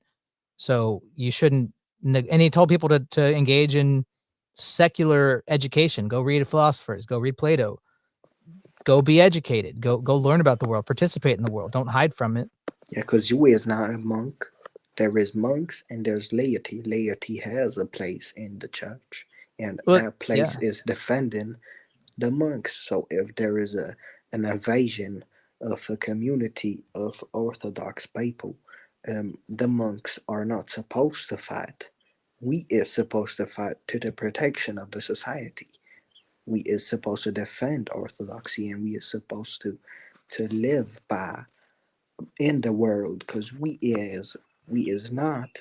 So you shouldn't. And he told people to engage in secular education. Go read philosophers. Go read Plato. Go be educated. Go learn about the world. Participate in the world. Don't hide from it. Yeah, because you is not a monk. There is monks and there's laity. Laity has a place in the church, and that place is defending the monks. So if there is an invasion of a community of Orthodox people, the monks are not supposed to fight. We is supposed to fight to the protection of the society. We is supposed to defend orthodoxy, and we is supposed to live by in the world, because we is not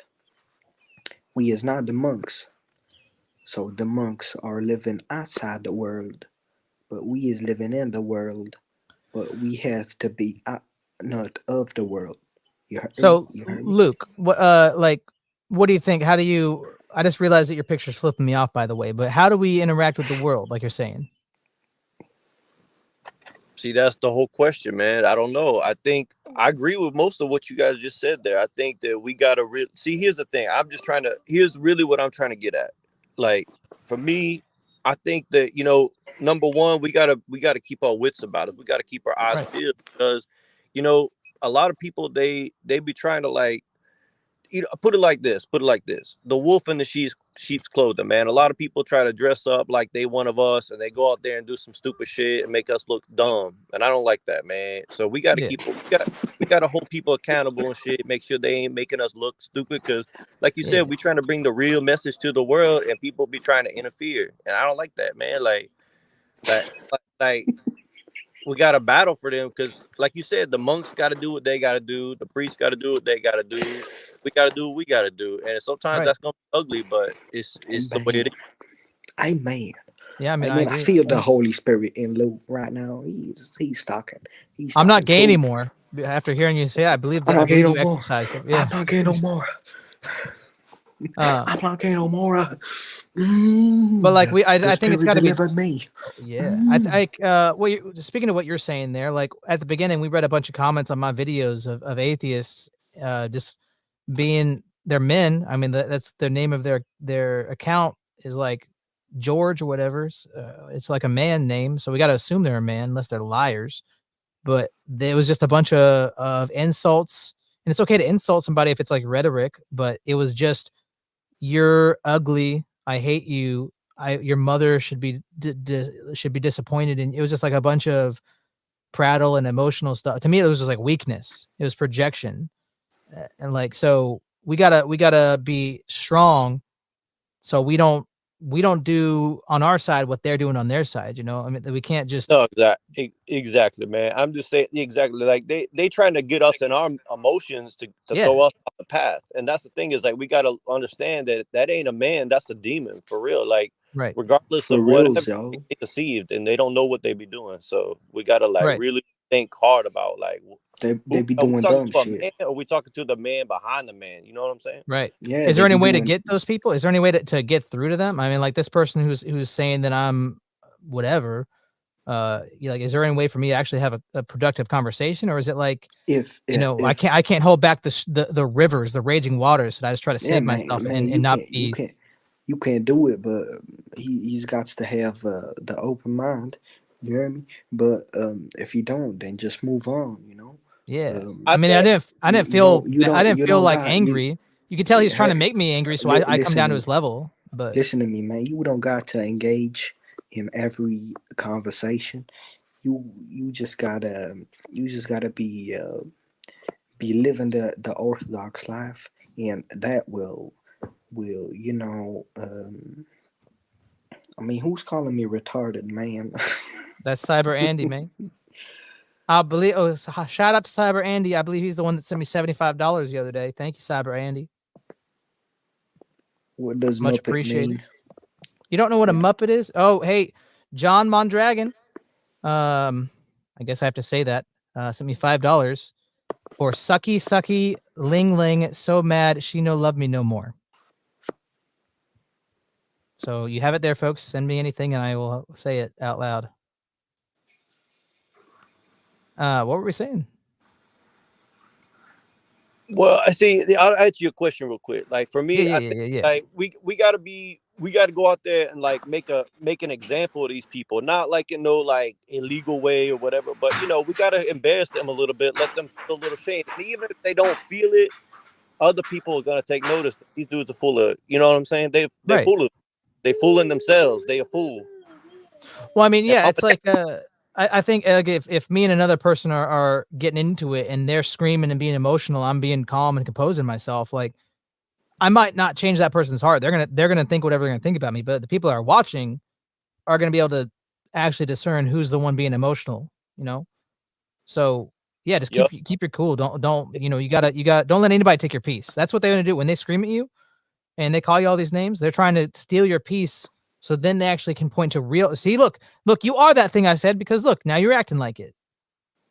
the monks. So the monks are living outside the world, but we is living in the world. But we have to be not of the world. You heard me? Luke, what what do you think? How do you? I just realized that your picture's flipping me off, by the way. But how do we interact with the world, like you're saying? See, that's the whole question, man. I don't know. I think I agree with most of what you guys just said there. I think that we got to see. Here's the thing. Here's really what I'm trying to get at. Like, for me, I think that, you know, number one, we gotta keep our wits about us. We gotta keep our eyes peeled, because, you know, a lot of people they be trying to, like, you know, put it like this. The wolf in the sheep's clothing, man. A lot of people try to dress up like they one of us, and they go out there and do some stupid shit and make us look dumb. And I don't like that, man. So we got to we got to hold people accountable and shit. Make sure they ain't making us look stupid. Because, like you said, we trying to bring the real message to the world, and people be trying to interfere. And I don't like that, man. Like we got to battle for them, because, like you said, the monks got to do what they got to do. The priests got to do what they got to do. We got to do what we got to do. And sometimes that's going to be ugly, but it's the way it is. Amen. Yeah, I mean, I feel the Holy Spirit in Luke right now. He's talking. I'm not gay anymore. After hearing you say, I believe that I'm not gay no more. Yeah. I'm not gay no more. I'm not gay no more. But like I think it's got to be me. Yeah, speaking of what you're saying there, like at the beginning, we read a bunch of comments on my videos of atheists just being they're men. I mean, that's the name of their account is like George or whatever. It's like a man name, so we got to assume they're a man unless they're liars. But there was just a bunch of insults, and it's okay to insult somebody if it's like rhetoric, but it was just, you're ugly, I hate you, your mother should be disappointed, and it was just like a bunch of prattle and emotional stuff. To me, it was just like weakness. It was projection, and like, so we gotta be strong, so we don't do on our side what they're doing on their side. You know, I mean, we can't just No, exactly, man. I'm just saying exactly, like they trying to get us in our emotions to Yeah. throw us off the path. And that's the thing, is like we gotta understand that ain't a man, that's a demon for real. Like right. regardless For of reals, whatever, y'all. they get deceived and they don't know what they be doing. So we gotta like Right. really think hard about like, They be are we doing talking dumb to a shit. man, or are we talking to the man behind the man? You know what I'm saying? Right. Yeah. Is there they any be way to doing- get those people? Is there any way to get through to them? I mean, like this person who's saying that I'm whatever, like, is there any way for me to actually have a productive conversation, or is it like, if you know, I if- can't hold back the rivers, the raging waters, that I just try to Yeah, save man, myself man, and not you be. you can't do it, but he's got to have the open mind. You hear me? But if you don't, then just move on. You know. Yeah. Um, I mean, I didn't you feel don't- you don't- I didn't you feel don't like got- angry. You could tell he's trying to Hey, make me angry, so I come listen down to to his me. level. But Listen to me, man. You don't got to engage in every conversation. You just gotta be living the orthodox life, and that will you know. I mean, who's calling me retarded, man? that's Cyber Andy, man. I believe. Oh, shout out to Cyber Andy. I believe he's the one that sent me $75 the other day. Thank you, Cyber Andy. What does Much Muppet appreciated. mean? You don't know what a Muppet is? Oh, hey, John Mondragon. I guess I have to say that. Sent me $5 for sucky Ling Ling. So mad she no love me no more. So you have it there, folks. Send me anything and I will say it out loud. What were we saying? Well, I see. I'll answer your question real quick. Like for me, I think Yeah. like we gotta go out there and like make an example of these people, not like in no like illegal way or whatever. But you know, we gotta embarrass them a little bit, let them feel a little shame, and even if they don't feel it, other people are gonna take notice. These dudes are full of, you know what I'm saying? They're Right. full of, they fooling themselves. They a fool. Well, I mean, yeah, it's like I think if me and another person are getting into it and they're screaming and being emotional, I'm being calm and composing myself. Like I might not change that person's heart. They're gonna think whatever they're gonna think about me, but the people that are watching are gonna be able to actually discern who's the one being emotional. You know, so yeah, just keep your cool. Don't you know? You got don't let anybody take your peace. That's what they're gonna do when they scream at you and they call you all these names. They're trying to steal your peace. So then they actually can point to real. See, look, you are that thing I said, because look, now you're acting like it.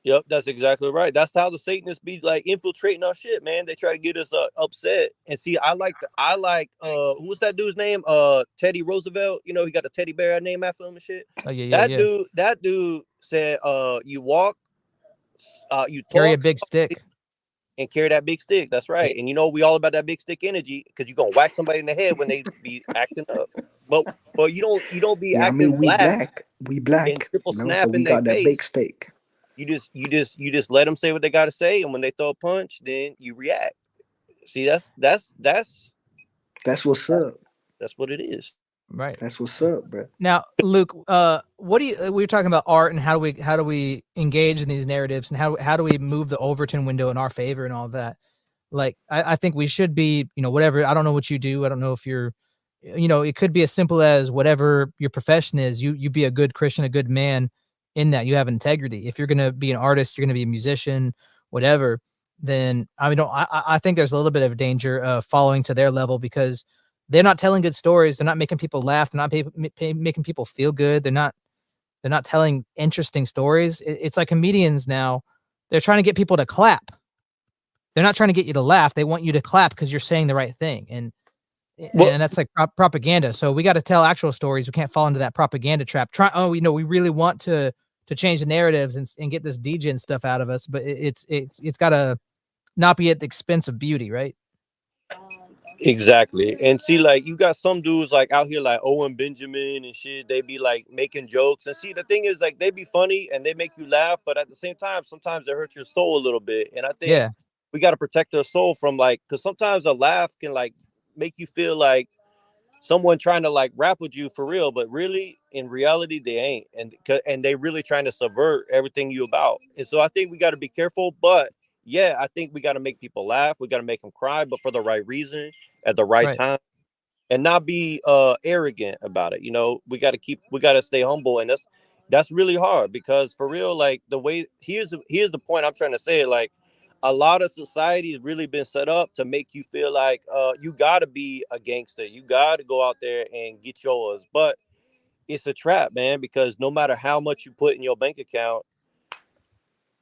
Yep, that's exactly right. That's how the Satanists be like infiltrating our shit, man. They try to get us upset. And see, I like what's that dude's name? Teddy Roosevelt. You know, he got a teddy bear named after him and shit. Oh yeah. That dude said, you walk, you carry a talk, big stick. and carry that big stick. That's right. And you know, we all about that big stick energy, because you're gonna whack somebody in the head when they be acting up. But you don't be Yeah, I acting mean, we black. and triple You know, snap so we in their got that face. big steak. You just let them say what they got to say, and when they throw a punch, then you react. See, that's what's up. That's what it is. Right. That's what's up, bro. Now, Luke, what do you? We were talking about art and how do we engage in these narratives, and how do we move the Overton window in our favor and all that. Like, I think we should be, you know, whatever. I don't know what you do. I don't know if you're, you know, it could be as simple as whatever your profession is. You be a good Christian, a good man in that. You have integrity. If you're going to be an artist, you're going to be a musician, whatever, then I think there's a little bit of danger of following to their level, because they're not telling good stories. They're not making people laugh. They're not making people feel good. They're not telling interesting stories. It's like comedians now. They're trying to get people to clap. They're not trying to get you to laugh. They want you to clap because you're saying the right thing. And that's like propaganda. So we got to tell actual stories. We can't fall into that propaganda trap. We really want to change the narratives and get this degen stuff out of us, but it's got to not be at the expense of beauty, right? Exactly. And see, like, you got some dudes like out here like Owen Benjamin and shit. They be like making jokes. And see, the thing is, like, they be funny and they make you laugh, but at the same time, sometimes they hurt your soul a little bit. And I think Yeah. we got to protect our soul from, like, because sometimes a laugh can like make you feel like someone trying to like rap with you for real, but really in reality they ain't, and they really trying to subvert everything you about. And so I think we got to be careful. But yeah, I think we got to make people laugh, we got to make them cry, but for the right reason at the right Right. time, and not be arrogant about it. You know, we got to stay humble, and that's really hard, because for real, like, the way, here's the point I'm trying to say, like, a lot of society has really been set up to make you feel like you got to be a gangster, you got to go out there and get yours. But it's a trap, man, because no matter how much you put in your bank account,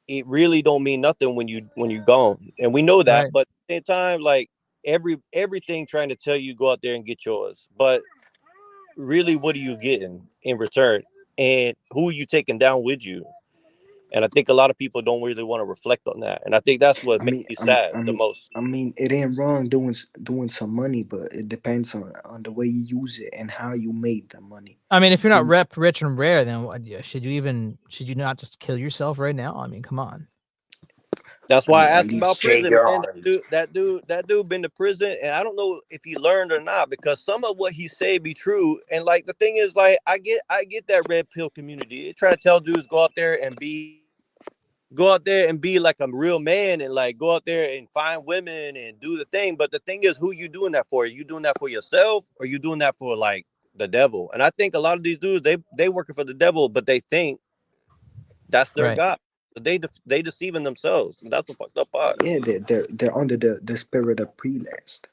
it really don't mean nothing when you gone. And we know that. Right. But at the same time, like, everything trying to tell you go out there and get yours, but really, what are you getting in return, and who are you taking down with you? And I think a lot of people don't really want to reflect on that, and I think that's what I makes mean, me I mean, sad I the mean, most. I mean, it ain't wrong doing some money, but it depends on the way you use it and how you made the money. I mean, if you're not Mm. rep rich and rare, then should you not just kill yourself right now? I mean, come on. That's I why I mean, at asked about least Shake prison, your man. arms. That dude been to prison, and I don't know if he learned or not, because some of what he say be true. And like, the thing is, like, I get that red pill community. They try to tell dudes go out there and be like a real man, and like go out there and find women and do the thing. But the thing is, who you doing that for? Are you doing that for yourself, or you doing that for like the devil? And I think a lot of these dudes, they working for the devil, but they think that's their Right. god. But they deceiving themselves. That's the fucked up part. yeah, they're under the spirit of pre-last.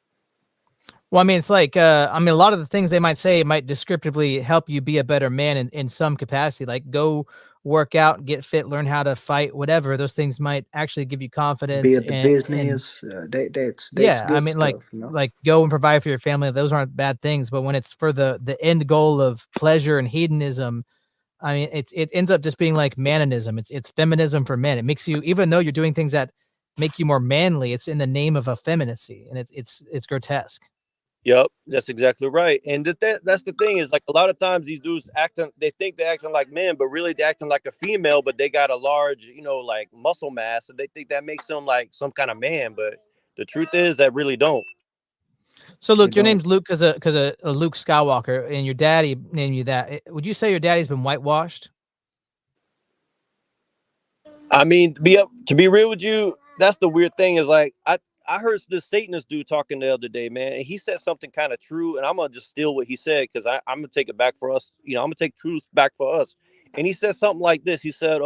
Well, I mean, it's like, I mean, a lot of the things they might say might descriptively help you be a better man in some capacity, like go work out, get fit, learn how to fight, whatever. Those things might actually give you confidence Build the and business. That's yeah, I good mean, like stuff, you know. like go and provide for your family. Those aren't bad things, but when it's for the end goal of pleasure and hedonism, I mean, it ends up just being like manonism. It's feminism for men. It makes you, even though you're doing things that make you more manly, it's in the name of effeminacy, and it's grotesque. Yep, that's exactly right. And that's the thing, is like, a lot of times these dudes acting, they think they're acting like men, but really they're acting like a female, but they got a large, like, muscle mass, and they think that makes them like some kind of man. But the truth is that really don't. So, You Luke, your don't. name's Luke because a Luke Skywalker, and your daddy named you that. Would you say your daddy's been whitewashed? I mean, to be real with you, that's the weird thing, is like, I heard this Satanist dude talking the other day, man, and he said something kind of true, and I'm gonna just steal what he said, because I'm gonna take it back for us. I'm gonna take truth back for us. And he said something like this. He said,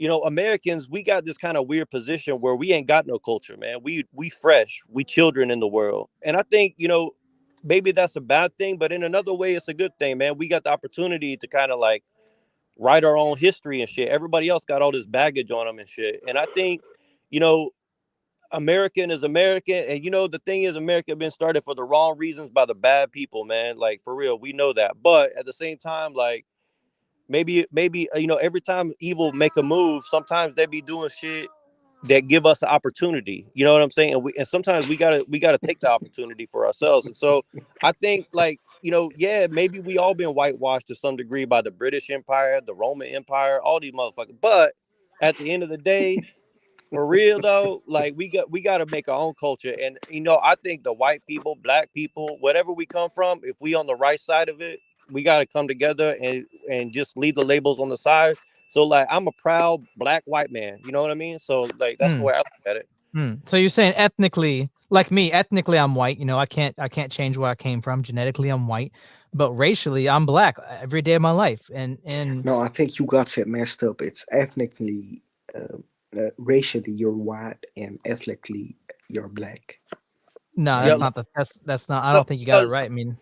Americans, we got this kind of weird position where we ain't got no culture, man. We fresh, we children in the world. And I think, maybe that's a bad thing, but in another way, it's a good thing, man. We got the opportunity to kind of like write our own history and shit. Everybody else got all this baggage on them and shit. And I think, you know, American is American. And the thing is, America been started for the wrong reasons by the bad people, man. Like, for real, we know that. But at the same time, like, maybe every time evil make a move, sometimes they be doing shit that give us an opportunity. You know what I'm saying? And sometimes we gotta take the opportunity for ourselves. And so I think, like, yeah, maybe we all been whitewashed to some degree by the British Empire, the Roman Empire, all these motherfuckers. But at the end of the day, for real though, like, we got to make our own culture. And I think the white people, black people, whatever we come from, if we on the right side of it, we got to come together and just leave the labels on the side. So, like, I'm a proud black white man, you know what I mean? So, like, that's the Hmm. way I look at it. So you're saying ethnically, like me, ethnically I'm white. I can't change where I came from. Genetically I'm white, but racially I'm black every day of my life. And No, I think you got it messed up. It's ethnically, racially, you're white, and ethnically, you're black. no, that's Yep. not that's not. I No, don't think you got it right. I mean,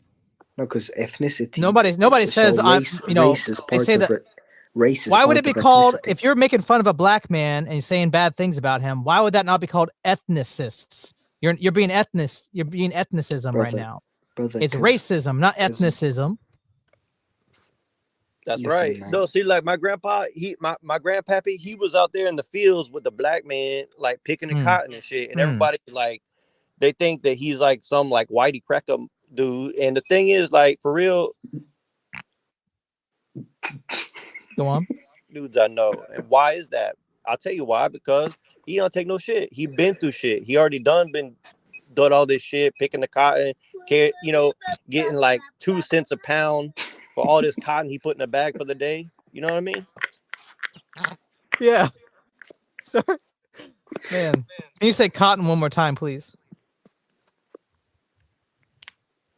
No, because ethnicity. nobody says I'm. Race is They part say of that. it. Race is Why would part it be of called, ethnicity. if you're making fun of a black man and saying bad things about him? Why would that not be called ethnicists? You're being You're being ethnicism right Brother, now. brother, It's 'cause racism, not ethnicism. That's listen, right. man. No, see, like, my grandpa, my grandpappy, he was out there in the fields with the black man, like, picking the Hmm. cotton and shit. And everybody, like, they think that he's like some like whitey cracker dude. And the thing is, like, for real, Go on. dudes I know. And why is that? I'll tell you why. Because he don't take no shit. He been through shit. He already done all this shit, picking the cotton, getting like 2 cents a pound for all this cotton he put in a bag for the day. You know what I mean? Yeah. Sorry. Man. Can you say cotton one more time, please?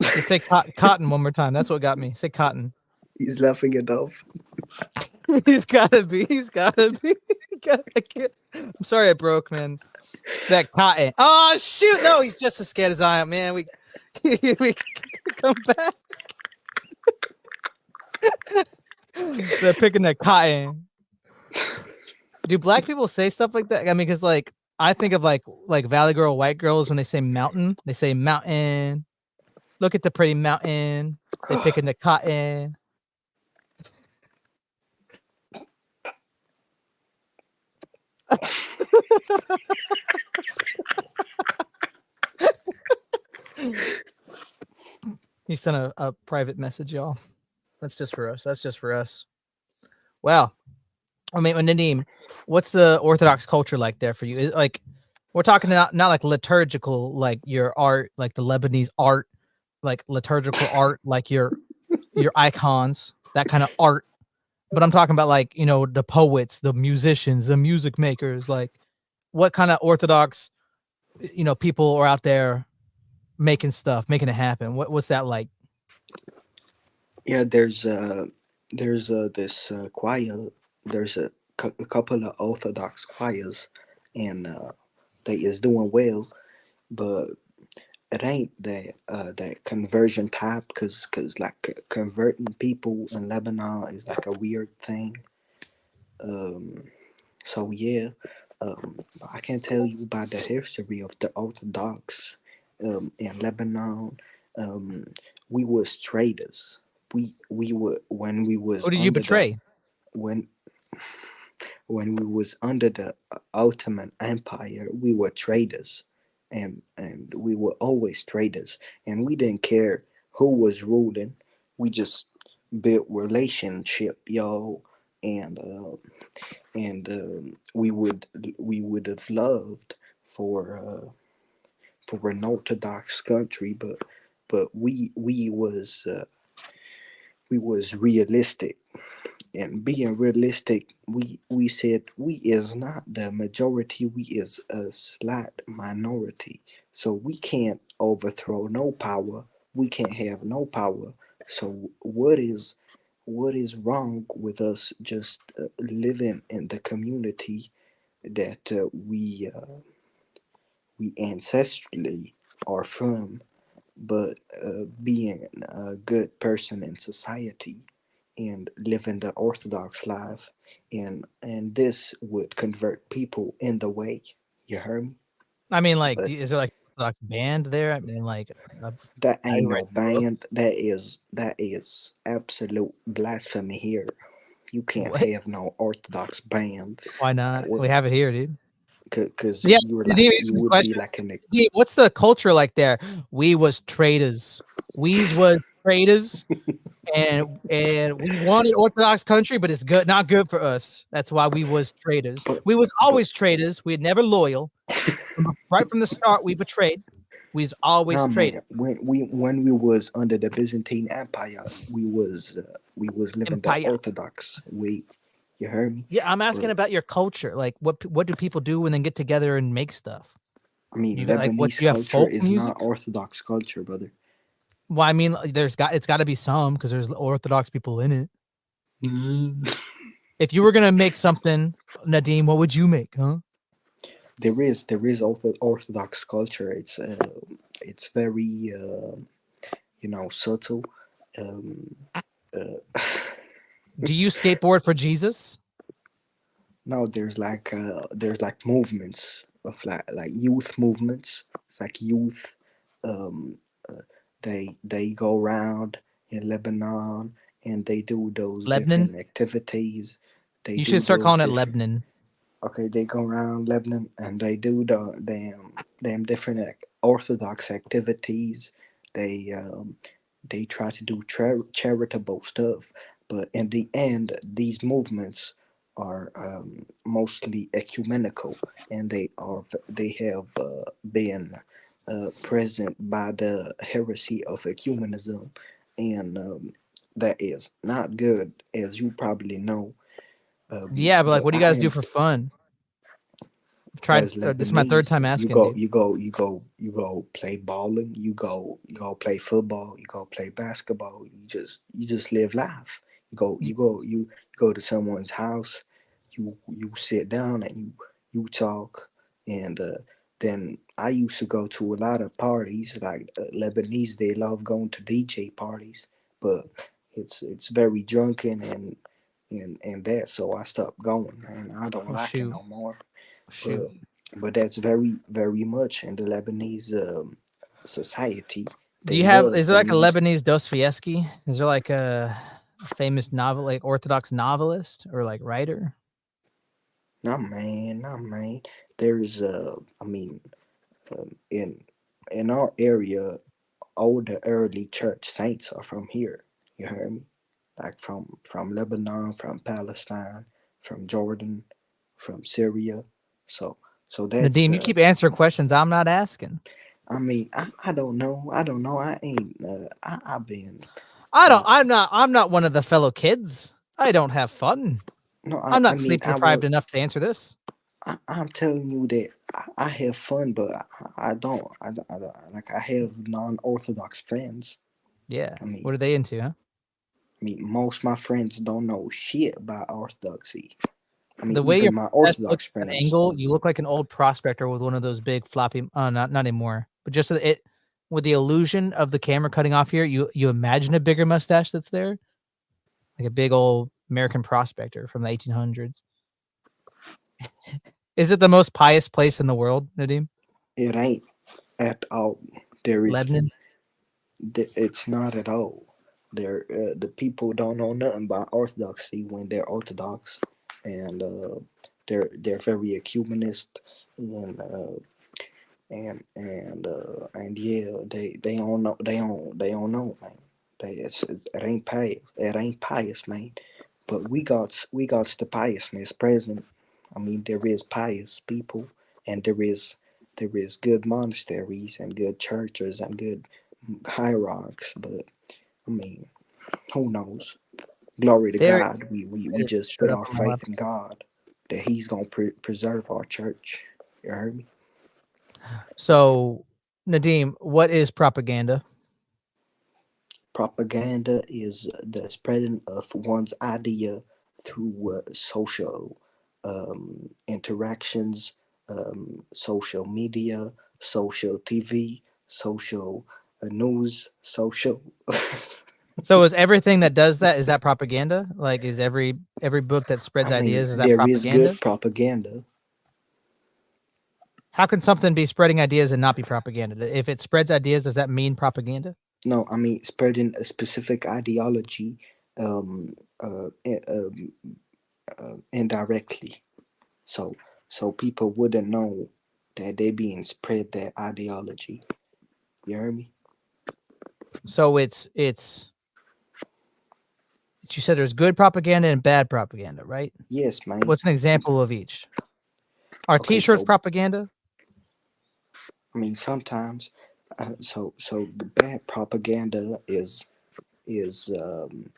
Just say cotton one more time. That's what got me. Say cotton. He's laughing it off. He's gotta be. I'm sorry I broke, man. That cotton. Oh shoot! No, he's just as scared as I am, man. We come back. They're picking that cotton. Do black people say stuff like that? I mean, because like I think of like Valley Girl, white girls when they say mountain, they say mountain. Look at the pretty mountain. They picking the cotton. He sent a private message, y'all. That's just for us. Wow. I mean, Nadim, what's the Orthodox culture like there for you? Like, we're talking not like liturgical, like your art, like the Lebanese art, like liturgical art, like your icons, that kind of art. But I'm talking about like, the poets, the musicians, the music makers, like what kind of Orthodox, people are out there making stuff, making it happen. What's that like? Yeah, there's this choir. There's a couple of Orthodox choirs, and they is doing well, but it ain't that conversion type, cause like converting people in Lebanon is like a weird thing. So yeah, I can tell you about the history of the Orthodox in Lebanon. We was traders. We were when we was Who did you betray? When we was under the Ottoman Empire, we were traders, and we were always traders, and we didn't care who was ruling. We just built relationship, yo, and we would have loved for an Orthodox country, but we was realistic. And being realistic, we said we is not the majority, we is a slight minority. So we can't overthrow no power. We can't have no power. So what is wrong with us just living in the community that we ancestrally are from, but being a good person in society and living the Orthodox life, and this would convert people in the way. You heard me? I mean, like, But is there like an Orthodox band there? I mean, like, that I ain't write no the books. band. That is absolute blasphemy here. You can't What? have no Orthodox band. Why not? What? We have it here, dude. Because Yeah, you Nadim, answer the would question. be like an Nadim, what's the culture like there? We was traders. We was traders, and we wanted Orthodox country, but it's not good for us. That's why we was traders. but We was always traders. We never loyal. Right from the start, we betrayed. We was always nah, traded. man. When we was under the Byzantine Empire, we was living the Empire. Orthodox way. You heard me? Yeah, I'm asking Or- about your culture. Like, what do people do when they get together and make stuff? I mean, You got like what? Lebanese You have culture folk is music? not Orthodox culture, brother. Well, I mean, it's got to be some because there's Orthodox people in it. If you were gonna make something, Nadim, what would you make, huh? There is Orthodox culture. It's very subtle. Do you skateboard for Jesus? No, there's like movements of like youth movements. It's like youth. They go around in Lebanon and they do those Lebanon? different activities. They You do should start those calling it different- Lebanon. Okay, they go around Lebanon and they do the damn different Orthodox activities. They they try to do charitable stuff, but in the end, these movements are mostly ecumenical, and they have been present by the heresy of ecumenism, and that is not good, as you probably know. Yeah, but like, But what do you I guys do am for fun? I've tried. as This is my third Lebanese, time asking, dude. you go play balling, you go play football, you go play basketball. You just live life. You, You go to someone's house, you sit down and you talk, and then I used to go to a lot of parties. Like Lebanese, they love going to DJ parties, but it's very drunken and that, so I stopped going, and I don't oh like it shoot, no more. shoot. but but that's very much in the Lebanese society. Do They you have? love Is there the like a music. Lebanese Dostoevsky? Is there like a famous novel, like Orthodox novelist or like writer? Not man. There's I mean, in our area, all the early church saints are from here. You heard me? Like from Lebanon, from Palestine, from Jordan, from Syria. So that's Nadim, you keep answering questions I'm not asking. I mean, I don't know. I don't know. I ain't. I've been. I don't. Uh, I'm not one of the fellow kids. I don't have fun. no, I'm I not mean, sleep deprived enough to answer this. I'm telling you that I have fun, but I don't. Like I have non-orthodox friends. Yeah. I mean, What are they into, huh? most of my friends don't know shit about orthodoxy. I mean, The way your even my mustache looks orthodox at that friends. angle, you look like an old prospector with one of those big floppy. Not anymore. But just so it with the illusion of the camera cutting off here, you imagine a bigger mustache that's there, like a big old American prospector from the 1800s. Is it the most pious place in the world, Nadim? It ain't at all. There is. Lebanon. It's not at all. The people don't know nothing about orthodoxy when they're orthodox, and they're very ecumenist, and and yeah, they don't know they don't know, man. It ain't pious. It ain't pious, man. But we got the piousness present. I mean, there is pious people, and there is good monasteries and good churches and good hierarchs. But I mean, who knows? Glory to Very God. We excited. just Showed put up our on my faith lap. in God that He's gonna preserve our church. You heard me? So, Nadim, what is propaganda? Propaganda is the spreading of one's idea through social interactions, social media, social TV, social news, social. So is everything that does that, is that propaganda? Like, is every book that spreads I mean, ideas, is that there is propaganda? good propaganda. How can something be spreading ideas and not be propaganda? If it spreads ideas, does that mean propaganda? No, I mean spreading a specific ideology um, uh, i- um, indirectly. So people wouldn't know that they being spread that ideology. You hear me? So you said there's good propaganda and bad propaganda, right? Yes, man. What's an example of each? Are Okay, t-shirts so propaganda? I mean sometimes, the bad propaganda is um,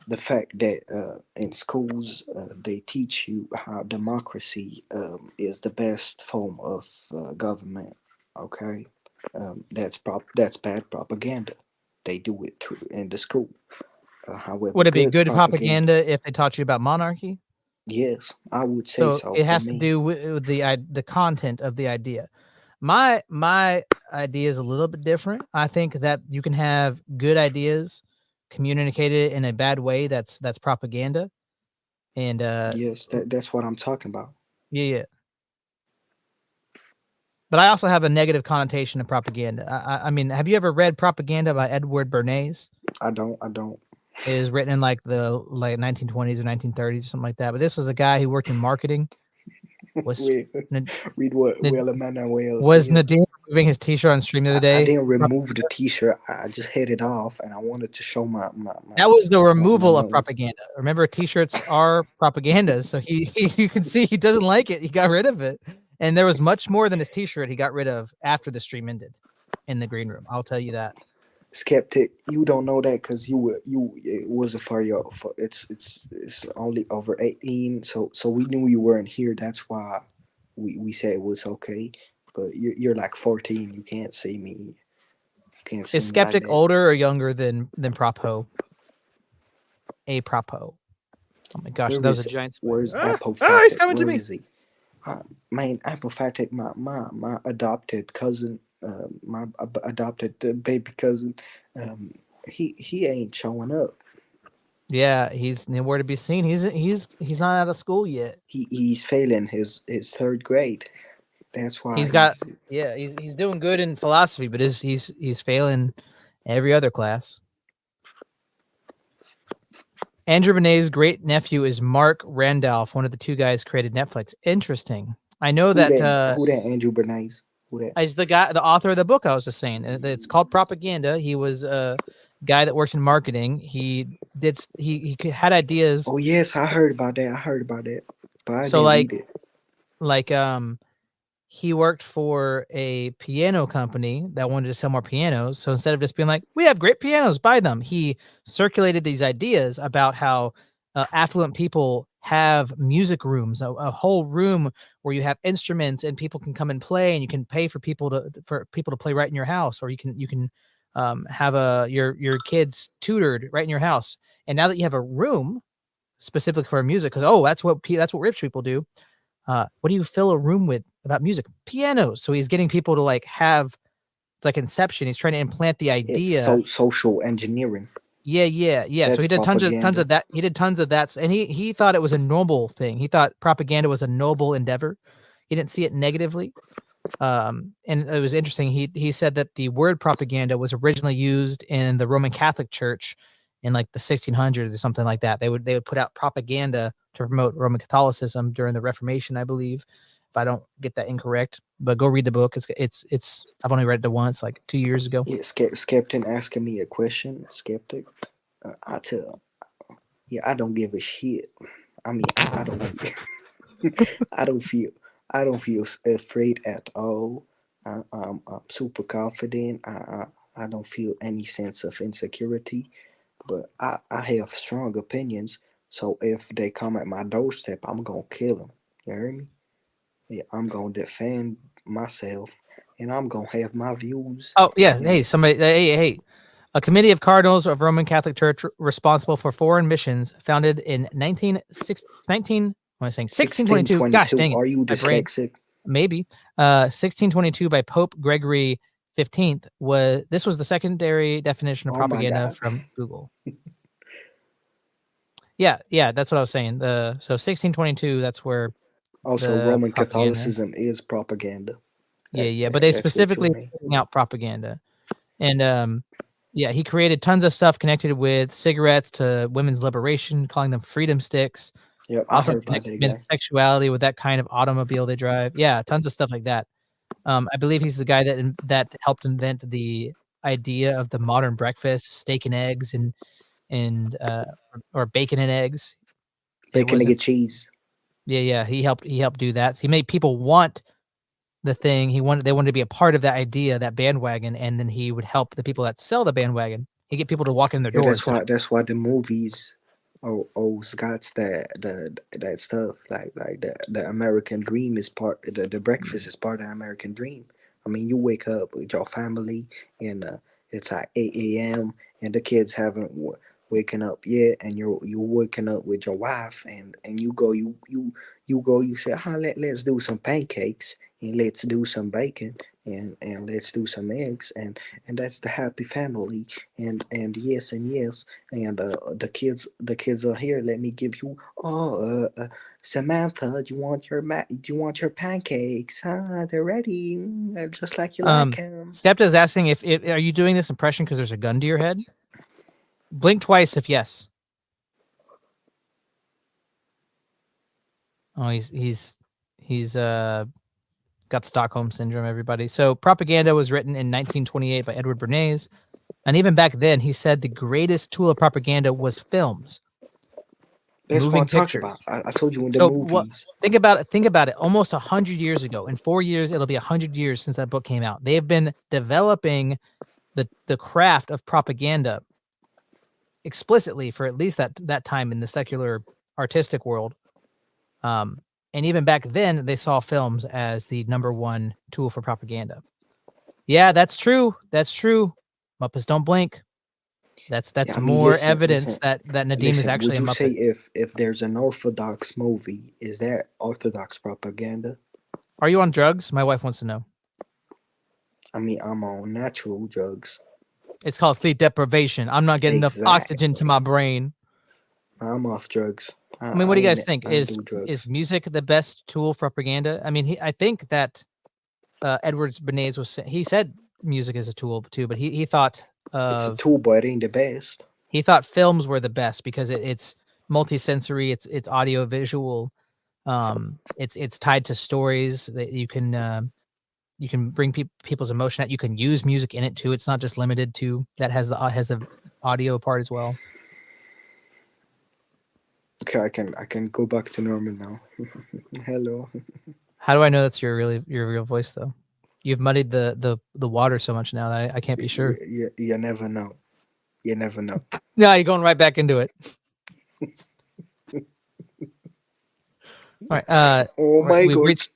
the fact that in schools they teach you how democracy is the best form of government. Okay, that's bad propaganda. They do it through in the school. However, Would it be good good propaganda, propaganda if they taught you about monarchy? yes, I would say So so it for has to me. do with the content of the idea. My idea is a little bit different. I think that you can have good ideas communicated in a bad way. That's propaganda. And Yes, that's what I'm talking about. yeah, yeah. But I also have a negative connotation of propaganda. I mean, have you ever read Propaganda by Edward Bernays? I don't. It was written in like the 1920s or 1930s or something like that. But this was a guy who worked in marketing. Was Read what Nad- Will Emmanuel was said. Nadim removing his T-shirt on stream the other I day? didn't remove the T-shirt. I just hit it off, and I wanted to show my That was the my removal of nose. propaganda. Remember, T-shirts are propaganda, so he you can see he doesn't like it. He got rid of it, and there was much more than his T-shirt he got rid of after the stream ended in the green room. I'll tell you that. Skeptic, you don't know that because it wasn't for your for it's only over 18. So we knew you weren't here. That's why we said it was okay. But you're like 14. You can't see me. You can't see Is me like Skeptic that. older or younger than Propo? A Propo. Oh my gosh, Where that was is a giant Where's spider. Apple He's Fatic? coming to Where me. is he? Man, Apple Fatic, my adopted cousin, my adopted baby cousin, he ain't showing up. Yeah, he's nowhere to be seen. He's not out of school yet. He's failing his third grade. That's why He's doing good in philosophy, but he's failing every other class. Andrew Benet's great nephew is Mark Randolph, one of the two guys created Netflix. Interesting. I know who that Andrew Bernays? Who that? is the author of the book I was just saying. It's called Propaganda. He was a guy that worked in marketing. He had ideas. Oh yes, I heard about that. But I So didn't like read it. like he worked for a piano company that wanted to sell more pianos. So instead of just being like, we have great pianos, buy them, he circulated these ideas about how affluent people have music rooms, a whole room where you have instruments and people can come and play, and you can pay for people to play right in your house, or you can have your kids tutored right in your house. And now that you have a room specific for music, because that's what rich people do. What do you fill a room with about music? Pianos. So he's getting people to have, it's like Inception. He's trying to implant the idea. It's so social engineering. Yeah. That's So he did tons propaganda. of that. He did tons of that, and he thought it was a noble thing. He thought propaganda was a noble endeavor. He didn't see it negatively. And it was interesting. He said that the word propaganda was originally used in the Roman Catholic Church in like the 1600s or something like that. They would put out propaganda to promote Roman Catholicism during the Reformation, I believe, if I don't get that incorrect. But go read the book. It's I've only read it once, like 2 years ago. Yeah, Skeptic asking me a question. Skeptic, I tell, I don't give a shit. I mean, I don't, I don't feel afraid at all. I'm super confident. I don't feel any sense of insecurity, but I have strong opinions. So if they come at my doorstep, I'm gonna kill them. You hear me? Yeah, I'm gonna defend myself, and I'm gonna have my views. Oh yeah. And Hey, somebody. Hey. A committee of cardinals of Roman Catholic Church responsible for foreign missions, founded in 1622. Gosh dang it. Are you My brain. dyslexic? Maybe. 1622 by Pope Gregory 15th this was the secondary definition of Oh my propaganda God. from Google. Yeah, that's what I was saying. So 1622, that's where Also, the Roman propaganda. Catholicism is propaganda. Yeah, but they That's what you specifically mean. putting out propaganda. And he created tons of stuff connected with cigarettes to women's liberation, calling them freedom sticks. Yep, I Also heard about connected that guy. men's sexuality with that kind of automobile they drive. Yeah, tons of stuff like that. I believe he's the guy that helped invent the idea of the modern breakfast, steak and eggs, or bacon and eggs. Bacon, egg, and cheese. Yeah. He helped do that. So he made people want the thing. They wanted to be a part of that idea, that bandwagon, and then he would help the people that sell the bandwagon. He'd get people to walk in their doors. That's why the movies always got that stuff like the American dream is part the breakfast is part of the American dream. I mean, you wake up with your family and it's like 8 a.m. and the kids haven't waken up yet, and you're waking up with your wife and you say, let's do some pancakes and let's do some bacon and let's do some eggs and that's the happy family and yes and the kids are here. Let me give you Samantha, do you want your pancakes? They're ready, just like you like them. Skepta is asking if are you doing this impression because there's a gun to your head? Blink twice if yes. Oh, he's got Stockholm syndrome, everybody. So Propaganda was written in 1928 by Edward Bernays. And even back then, he said the greatest tool of propaganda was films. That's moving what I talked pictures. about. I told you in the So movies. think about it. Think about it. Almost 100 years ago. In 4 years, it'll be 100 years since that book came out. They have been developing the craft of propaganda explicitly for at least that time in the secular artistic world. And even back then, they saw films as the number one tool for propaganda. Yeah, that's true. That's true. Muppets don't blink. That's Yeah, I mean, more listen, evidence listen, that Nadim is listen. actually Would a you say Muppet. if there's an Orthodox movie, is that Orthodox propaganda? Are you on drugs? My wife wants to know. I mean, I'm on natural drugs. It's called sleep deprivation. I'm not getting enough oxygen to my brain. I'm off drugs. I mean, what do you guys think? I do drugs. Is music the best tool for propaganda? I mean, I think that Edward Bernays he said music is a tool too, but he thought It's a tool, but it ain't the best. he thought films were the best because it's multisensory, it's audio visual, it's tied to stories that you can bring people's emotion out. You can use music in it too. It's not just limited to that has the audio part as well. Okay, I can go back to normal now. Hello. How do I know that's your real voice though? You've muddied the water so much now that I can't be sure. You never know. You never know. No, you're going right back into it. All right. Oh my we've god. reached.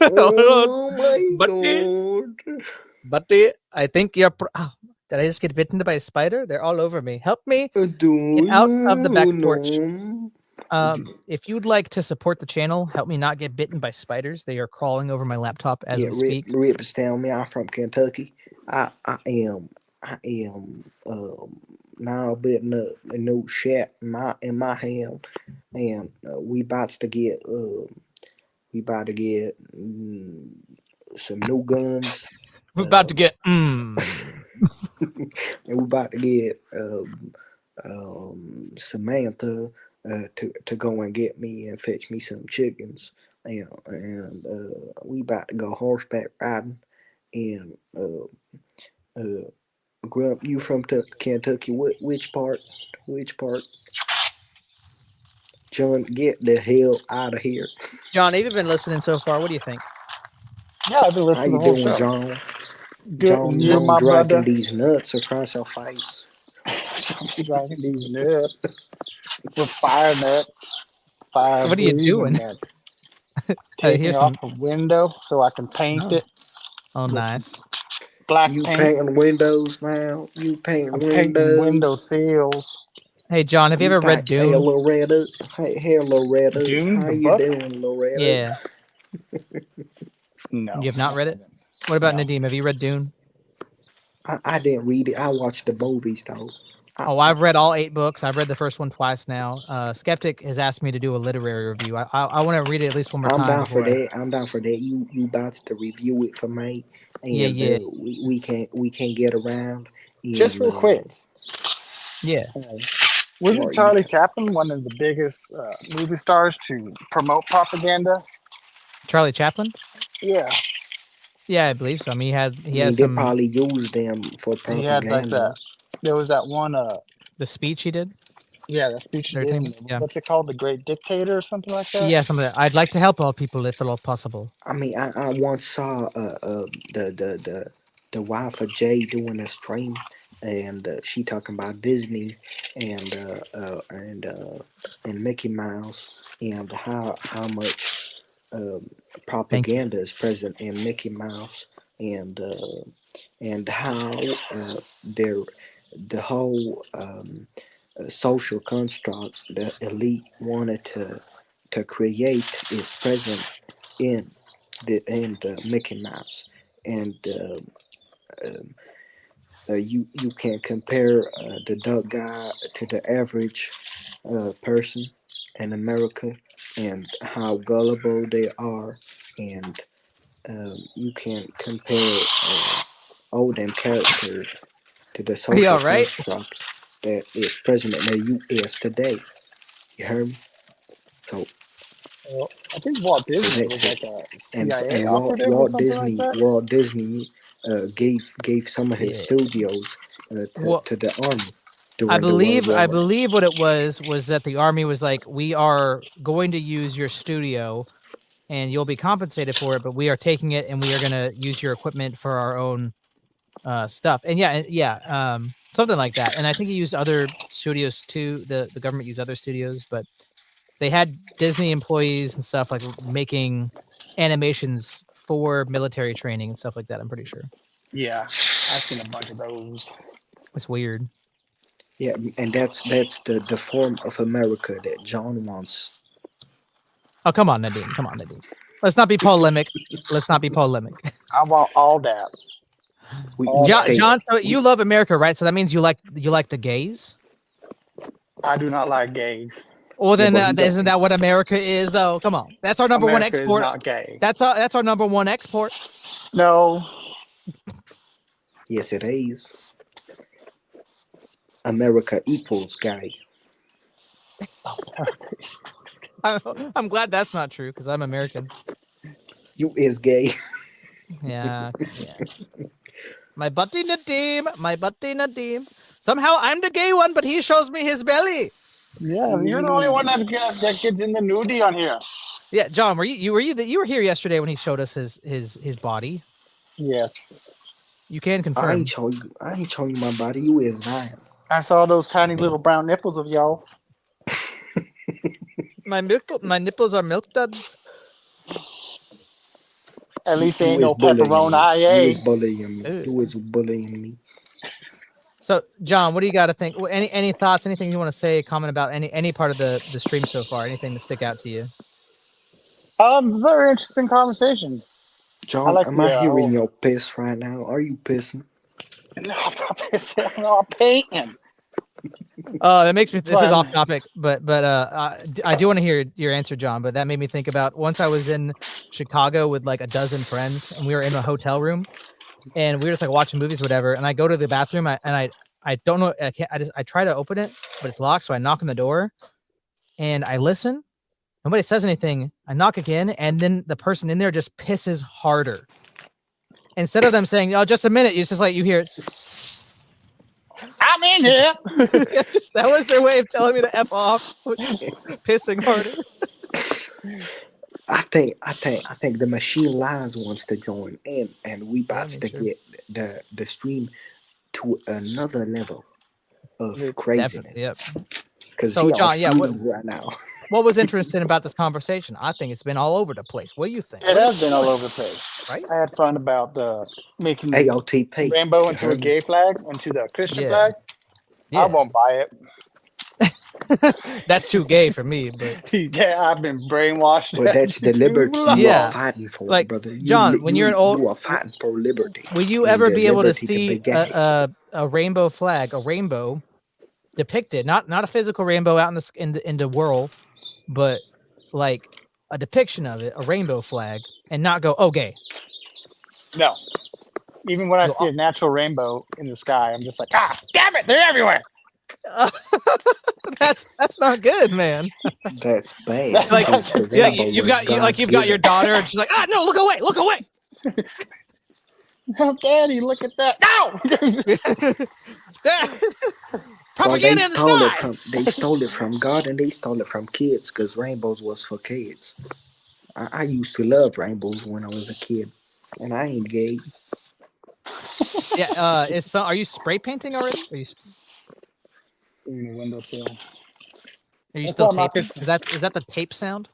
Oh my Buddy. god. Buddy, I think you're. Did I just get bitten by a spider? They're all over me. Help me get out of the back porch. If you'd like to support the channel, help me not get bitten by spiders. They are crawling over my laptop as we speak. Rip's tell me I'm from Kentucky. I am now building up a new shack in my hand, and we about to get some new guns. We're about to get. And we about to get Samantha to go and get me and fetch me some chickens, and we about to go horseback riding. And Grump, you from Kentucky? Which part? John, get the hell out of here. John, have you been listening so far? What do you think? Yeah, I've been How listening you to the whole doing, show. John? Good, and you, John my dragging brother. these nuts across your face. Dragging these nuts with fire nuts. Fire What are you breathing doing? nuts. Taking here's off a window so I can paint it. Oh, with nice. Black You paint. painting windows now? You painting I'm windows? painting window sills. Hey, John, have you ever read Hey, Dune? Loretta. Hey, Loretta. Dune, How the you book? doing, Loretta? Yeah. No. You have not read it? What about No. Nadim? Have you read Dune? I didn't read it. I watched the movies, though. I've read all 8 books. I've read the first one twice now. Skeptic has asked me to do a literary review. I want to read it at least one more I'm time. down for before that. I'm down for that. You about to review it for me, and Yeah. we can't get around. And, Just real quick. Yeah. Wasn't Charlie Chaplin one of the biggest movie stars to promote propaganda? Charlie Chaplin? Yeah. Yeah, I believe so. I mean, he has they some probably used them for propaganda. He had like that. There was that one. The speech he did. Yeah, that speech he did. Yeah. What's it called? The Great Dictator or something like that. Yeah, something. I'd like to help all people if at all possible. I mean, I once saw the wife of Jay doing a stream, and she talking about Disney and Mickey Mouse and how much propaganda is present in Mickey Mouse and how the whole social construct the elite wanted to create is present in the Mickey Mouse, and you can compare the duck guy to the average person in America and how gullible they are, and you can compare all them characters to the social all right? construct that is president of the U.S. today. You heard me? So, Well, I think Walt Disney was that's like a and CIA operative or something like that. Walt Disney gave some of his Yeah. studios Well, to the army I during the World War. believe what it was that the army was like, we are going to use your studio and you'll be compensated for it, but we are taking it and we are going to use your equipment for our own stuff. And something like that. And I think he used other studios too. The government used other studios, but they had Disney employees and stuff like making animations for military training and stuff like that. I'm pretty sure. Yeah, I've seen a bunch of those. It's weird. Yeah, and that's the form of America that John wants. Oh, come on, Nadine. Come on, Nadine. Let's not be polemic. Let's not be polemic. I want all that. We John, so you love America, right? So that means you like the gays. I do not like gays. Well, then but he isn't that what America is, though? Come on, that's our number America one export. Is not gay. That's our number one export. No. Yes, it is. America equals gay. I'm glad that's not true because I'm American. You is gay. Yeah. My buddy Nadim. Somehow I'm the gay one, but he shows me his belly. Yeah, you're the only one that gets in the nudie on here. Yeah, John, were you here yesterday when he showed us his body? Yeah. You can I confirm. ain't showing you my body. You is lying. I saw those tiny little brown nipples of y'all. My nipples are milk duds. At least they ain't You no is bullying pepperoni me. You IA. is bullying me. You is bullying me. So, John, what do you got to think? Any thoughts? Anything you want to say? Comment about any part of the stream so far? Anything to stick out to you? Very interesting conversation. John, like am I hearing whole- your piss right now? Are you pissing? No, I'm not pissing. I'm not painting. That makes me. This is fine. off topic, but I do want to hear your answer, John. But that made me think about once I was in Chicago with like a dozen friends, and we were in a hotel room, and we were just like watching movies, or whatever. And I go to the bathroom, and I don't know. I try to open it, but it's locked. So I knock on the door, and I listen. Nobody says anything. I knock again, and then the person in there just pisses harder. Instead of them saying, "Oh, just a minute," it's just like you hear. I'm in here. That was their way of telling me to F off. Pissing harder. I think the machine lines wants to join in, and we about to get the stream to another level of craziness. Yep. Because So, John, right now. What was interesting about this conversation? I think it's been all over the place. What do you think? It has been all over the place. Right? I had fun about the making AOTP. rainbow into a gay flag, into the Christian flag. Yeah. I won't buy it. That's too gay for me, but Yeah, I've been brainwashed. But that's the liberty you Yeah. are fighting for, Like, brother. John, when you're an old- you are fighting for liberty. will you And ever the be able to liberty see be gay. a rainbow flag, a rainbow depicted, not a physical rainbow out in the world, but like a depiction of it, a rainbow flag, and not go, oh, gay? No. Even when I No, see a natural rainbow in the sky, I'm just like, ah, damn it, they're everywhere. That's not good, man. That's bad. Like, because the yeah, rainbow you've was got God's your given. daughter, and she's like, no, look away. Oh, Daddy, look at that. No! Well, they Propaganda in the stole sky. they stole it from God, and they stole it from kids because rainbows was for kids. I used to love rainbows when I was a kid, and I ain't gay. Yeah, are you spray painting already? Are you In the windowsill. That's still why I'm not taping? Is that the tape sound?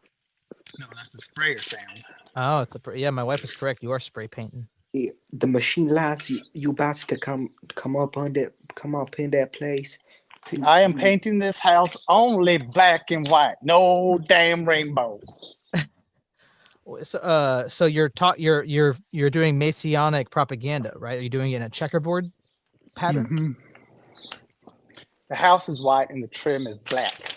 No, that's the sprayer sound. Oh, it's my wife is correct. You are spray painting. Yeah, the machine lights you about to come up in that place. I am painting this house only black and white. No damn rainbow. So you're doing Masonic propaganda, right? Are you doing it in a checkerboard pattern? Mhm. The house is white and the trim is black.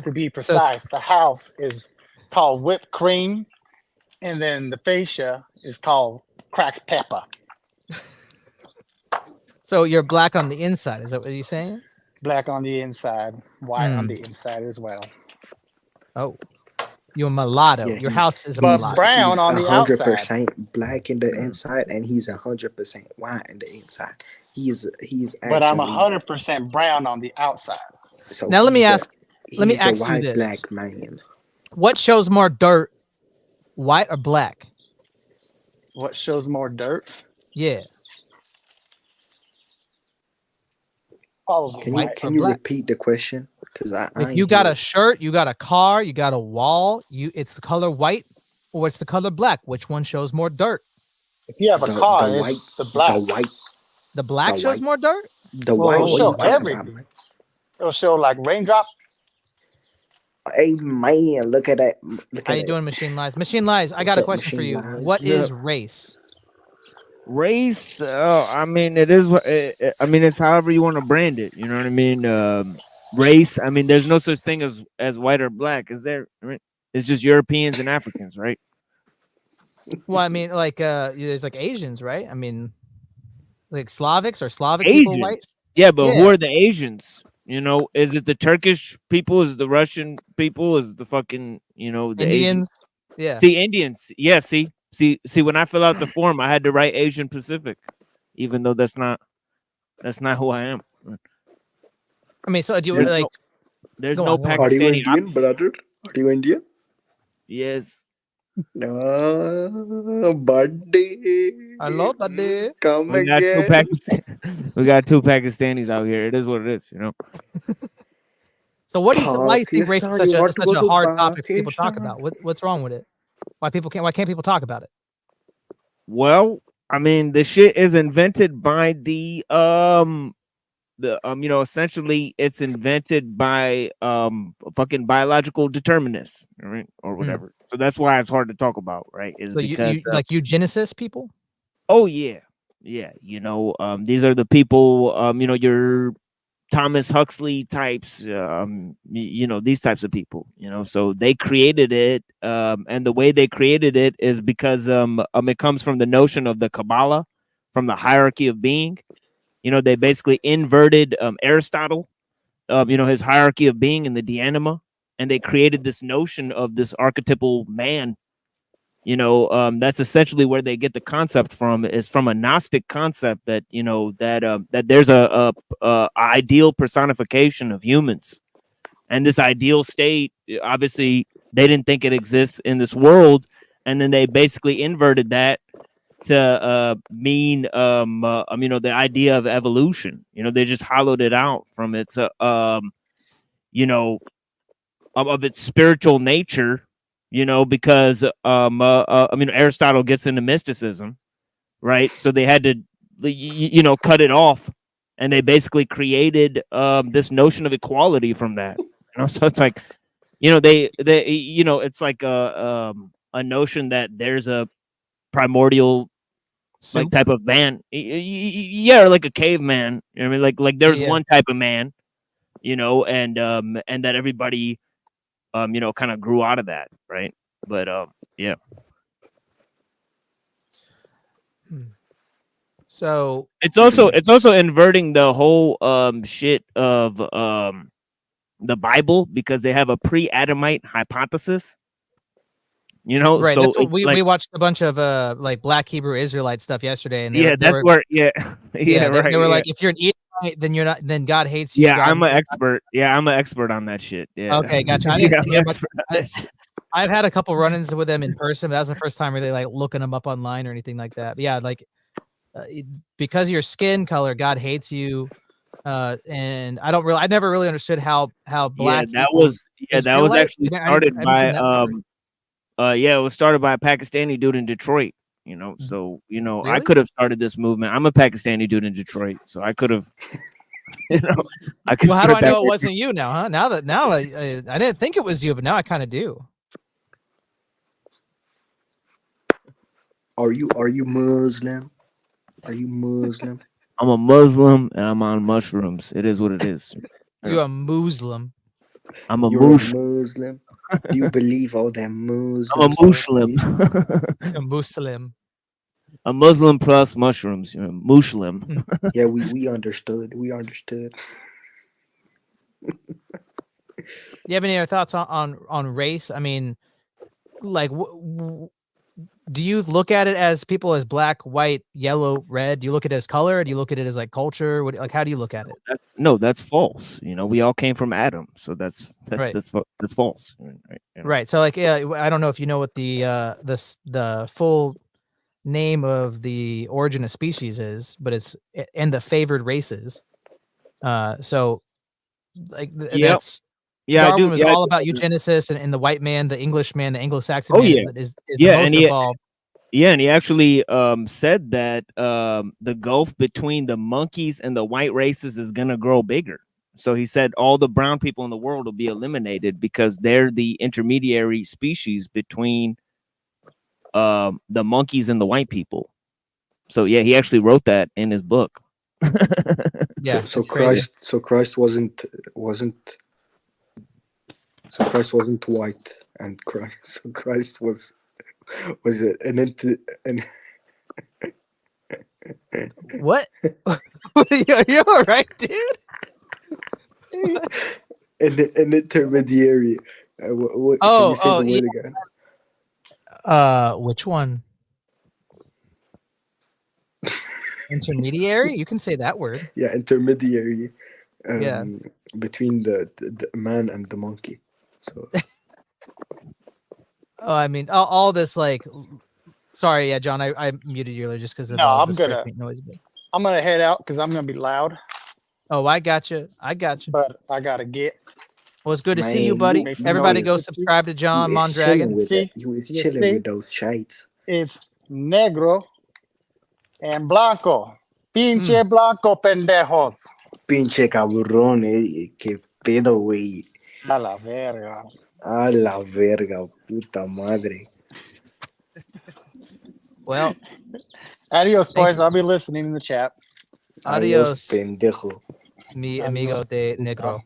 To be precise, the house is called whipped cream, and then the fascia is called cracked pepper. So you're black on the inside. Is that what you're saying? Black on the inside, white on Hmm. the inside as well. Oh, you're a mulatto. Yeah, Your he's house is a But mulatto. brown on the outside. 100% black in the inside, and he's 100% white in the inside. He's But I'm actually 100% brown on the outside. so Now let me he's the- ask. Let me he's the ask you white this: black man. what shows more dirt, white or black? What shows more dirt? Yeah, Probably Can white or you black. repeat the question? Because I If ain't you got hear a shirt, you got a car, you got a wall, it's the color white or it's the color black. Which one shows more dirt? if you have a the car, white it's the black. The black The shows white. more dirt. The Well, white. it'll What show you talking about, everything. man? It'll show like raindrop. Hey man, look at that. Look How at you that. doing, Machine Lies? Machine Lies, I What's got a up, question for Machine you. Lies? What Yeah. is race? Race, I mean, it is what I mean. It's however you want to brand it. You know what I mean? Race. I mean, there's no such thing as white or black, is there? I mean, it's just Europeans and Africans, right? Well, I mean, like, there's like Asians, right? I mean, like Slavics or Slavic people, white? Asians. Yeah, but who Yeah. are the Asians? You know, is it the Turkish people? Is it the Russian people? Is it the fucking, you know, the Asian? Indians. Yeah. See, Indians. Yeah, see. When I fill out the form, I had to write Asian Pacific, even though that's not who I am. I mean, so do you There's like? no, there's go no on, go on. Are you Pakistani. Indian, brother? Are you Indian? Yes. No, buddy. Hello, buddy. Come We got two again. we got two Pakistanis out here. It is what it is, you know. So what do you? Why do you think race is Pakistan, such you a want to go to hard topic for people to talk Pakistan? about? What's wrong with it? Why can't people talk about it? Well, I mean, the shit is invented by the you know, essentially it's invented by fucking biological determinists, right? Or whatever. So that's why it's hard to talk about, right? Is So because you like eugenicists people? oh yeah. Yeah, you know, these are the people you know, your Thomas Huxley types, you know, these types of people, you know, so they created it. And the way they created it is because it comes from the notion of the Kabbalah, from the hierarchy of being. You know, they basically inverted Aristotle, you know, his hierarchy of being in the De Anima, and they created this notion of this archetypal man. You know, that's essentially where they get the concept from, is from a Gnostic concept that, you know, that there's a ideal personification of humans, and this ideal state, obviously they didn't think it exists in this world, and then they basically inverted that to mean you know, the idea of evolution. You know, they just hollowed it out from its you know, of its spiritual nature. You know, because I mean, Aristotle gets into mysticism, right? So they had to, you know, cut it off, and they basically created this notion of equality from that. You know, so it's like, you know, they you know, it's like a notion that there's a primordial like Soup? type of man, yeah, or like a caveman. You know what I mean, like there's Yeah. one type of man, you know, and that everybody you know, kind of grew out of that, right? But yeah. So It's also inverting the whole shit of the Bible, because they have a pre-Adamite hypothesis. You know, right, so that's what it's we like, watched a bunch of like Black Hebrew Israelite stuff yesterday, and yeah, that's where yeah, yeah, they right. were Yeah. like, if you're an Edomite, then you're not, then God hates you. Yeah, God I'm an expert. Yeah, I'm an expert on that shit. Yeah. Okay, gotcha. I Yeah, didn't I'm hear an much. expert on that shit. I've had a couple run-ins with them in person, but that was the first time really like looking them up online or anything like that. But yeah, like because of your skin color, God hates you. And I never really understood how black that equals was that was Israelite. actually I started haven't seen by that before. yeah, it was started by a Pakistani dude in Detroit. You know, so you know, I Really? could have started this movement. I'm a Pakistani dude in Detroit, so I could have. You know, I could. Well, how do I start that know it wasn't you now, huh? Now I didn't think it was you, but now I kind of do. Are you Muslim? Are you Muslim? I'm a Muslim and I'm on mushrooms. It is what it is. You're a Muslim. I'm a You're a mush. Muslim. Do you believe all that Muslims? I'm a Muslim. A Muslim. A Muslim plus mushrooms, you know, Muslim. Yeah, we understood. We understood. You have any other thoughts on race? I mean, like, do you look at it as people as black, white, yellow, red? Do you look at it as color? Do you look at it as like culture? What, like, how do you look at it? That's false. You know, we all came from Adam, so that's Right. that's false. Right. You know? Right. So, like, yeah, I don't know if you know what the full name of the origin of species is, but it's in the favored races. So, like, Yep. that's Yeah, I Darwin do. was Yeah, I all do. about eugenicist and the white man, the English man, the Anglo-Saxon Oh man yeah, is the yeah, most and he evolved. yeah, and he actually said that the gulf between the monkeys and the white races is gonna grow bigger. So he said all the brown people in the world will be eliminated because they're the intermediary species between the monkeys and the white people. So yeah, he actually wrote that in his book. Yeah, So it's crazy. Christ wasn't white, and Christ was an What? You're all right, dude. an intermediary. What can Oh, you say the yeah. word again? Which one? Intermediary? You can say that word. Yeah, intermediary. Yeah. Between the man and the monkey. So Oh, I mean, all this, like, sorry, yeah, John, I muted you earlier just because of No, all I'm the gonna scraping noise. But I'm gonna head out because I'm gonna be loud, oh, I got you. but I gotta get. Well, it's good to see you, man, buddy. Make some Everybody go noise. subscribe to John he is Mondragon. chilling with See? that. He was You chilling see? with those shades. It's negro and blanco. Pinche blanco pendejos. Pinche cabrón, qué pedo, güey. A la verga. A la verga, puta madre. Well, Adios, Thanks. boys. I'll be listening in the chat. adios, pendejo. mi Adios, amigo de puta. negro.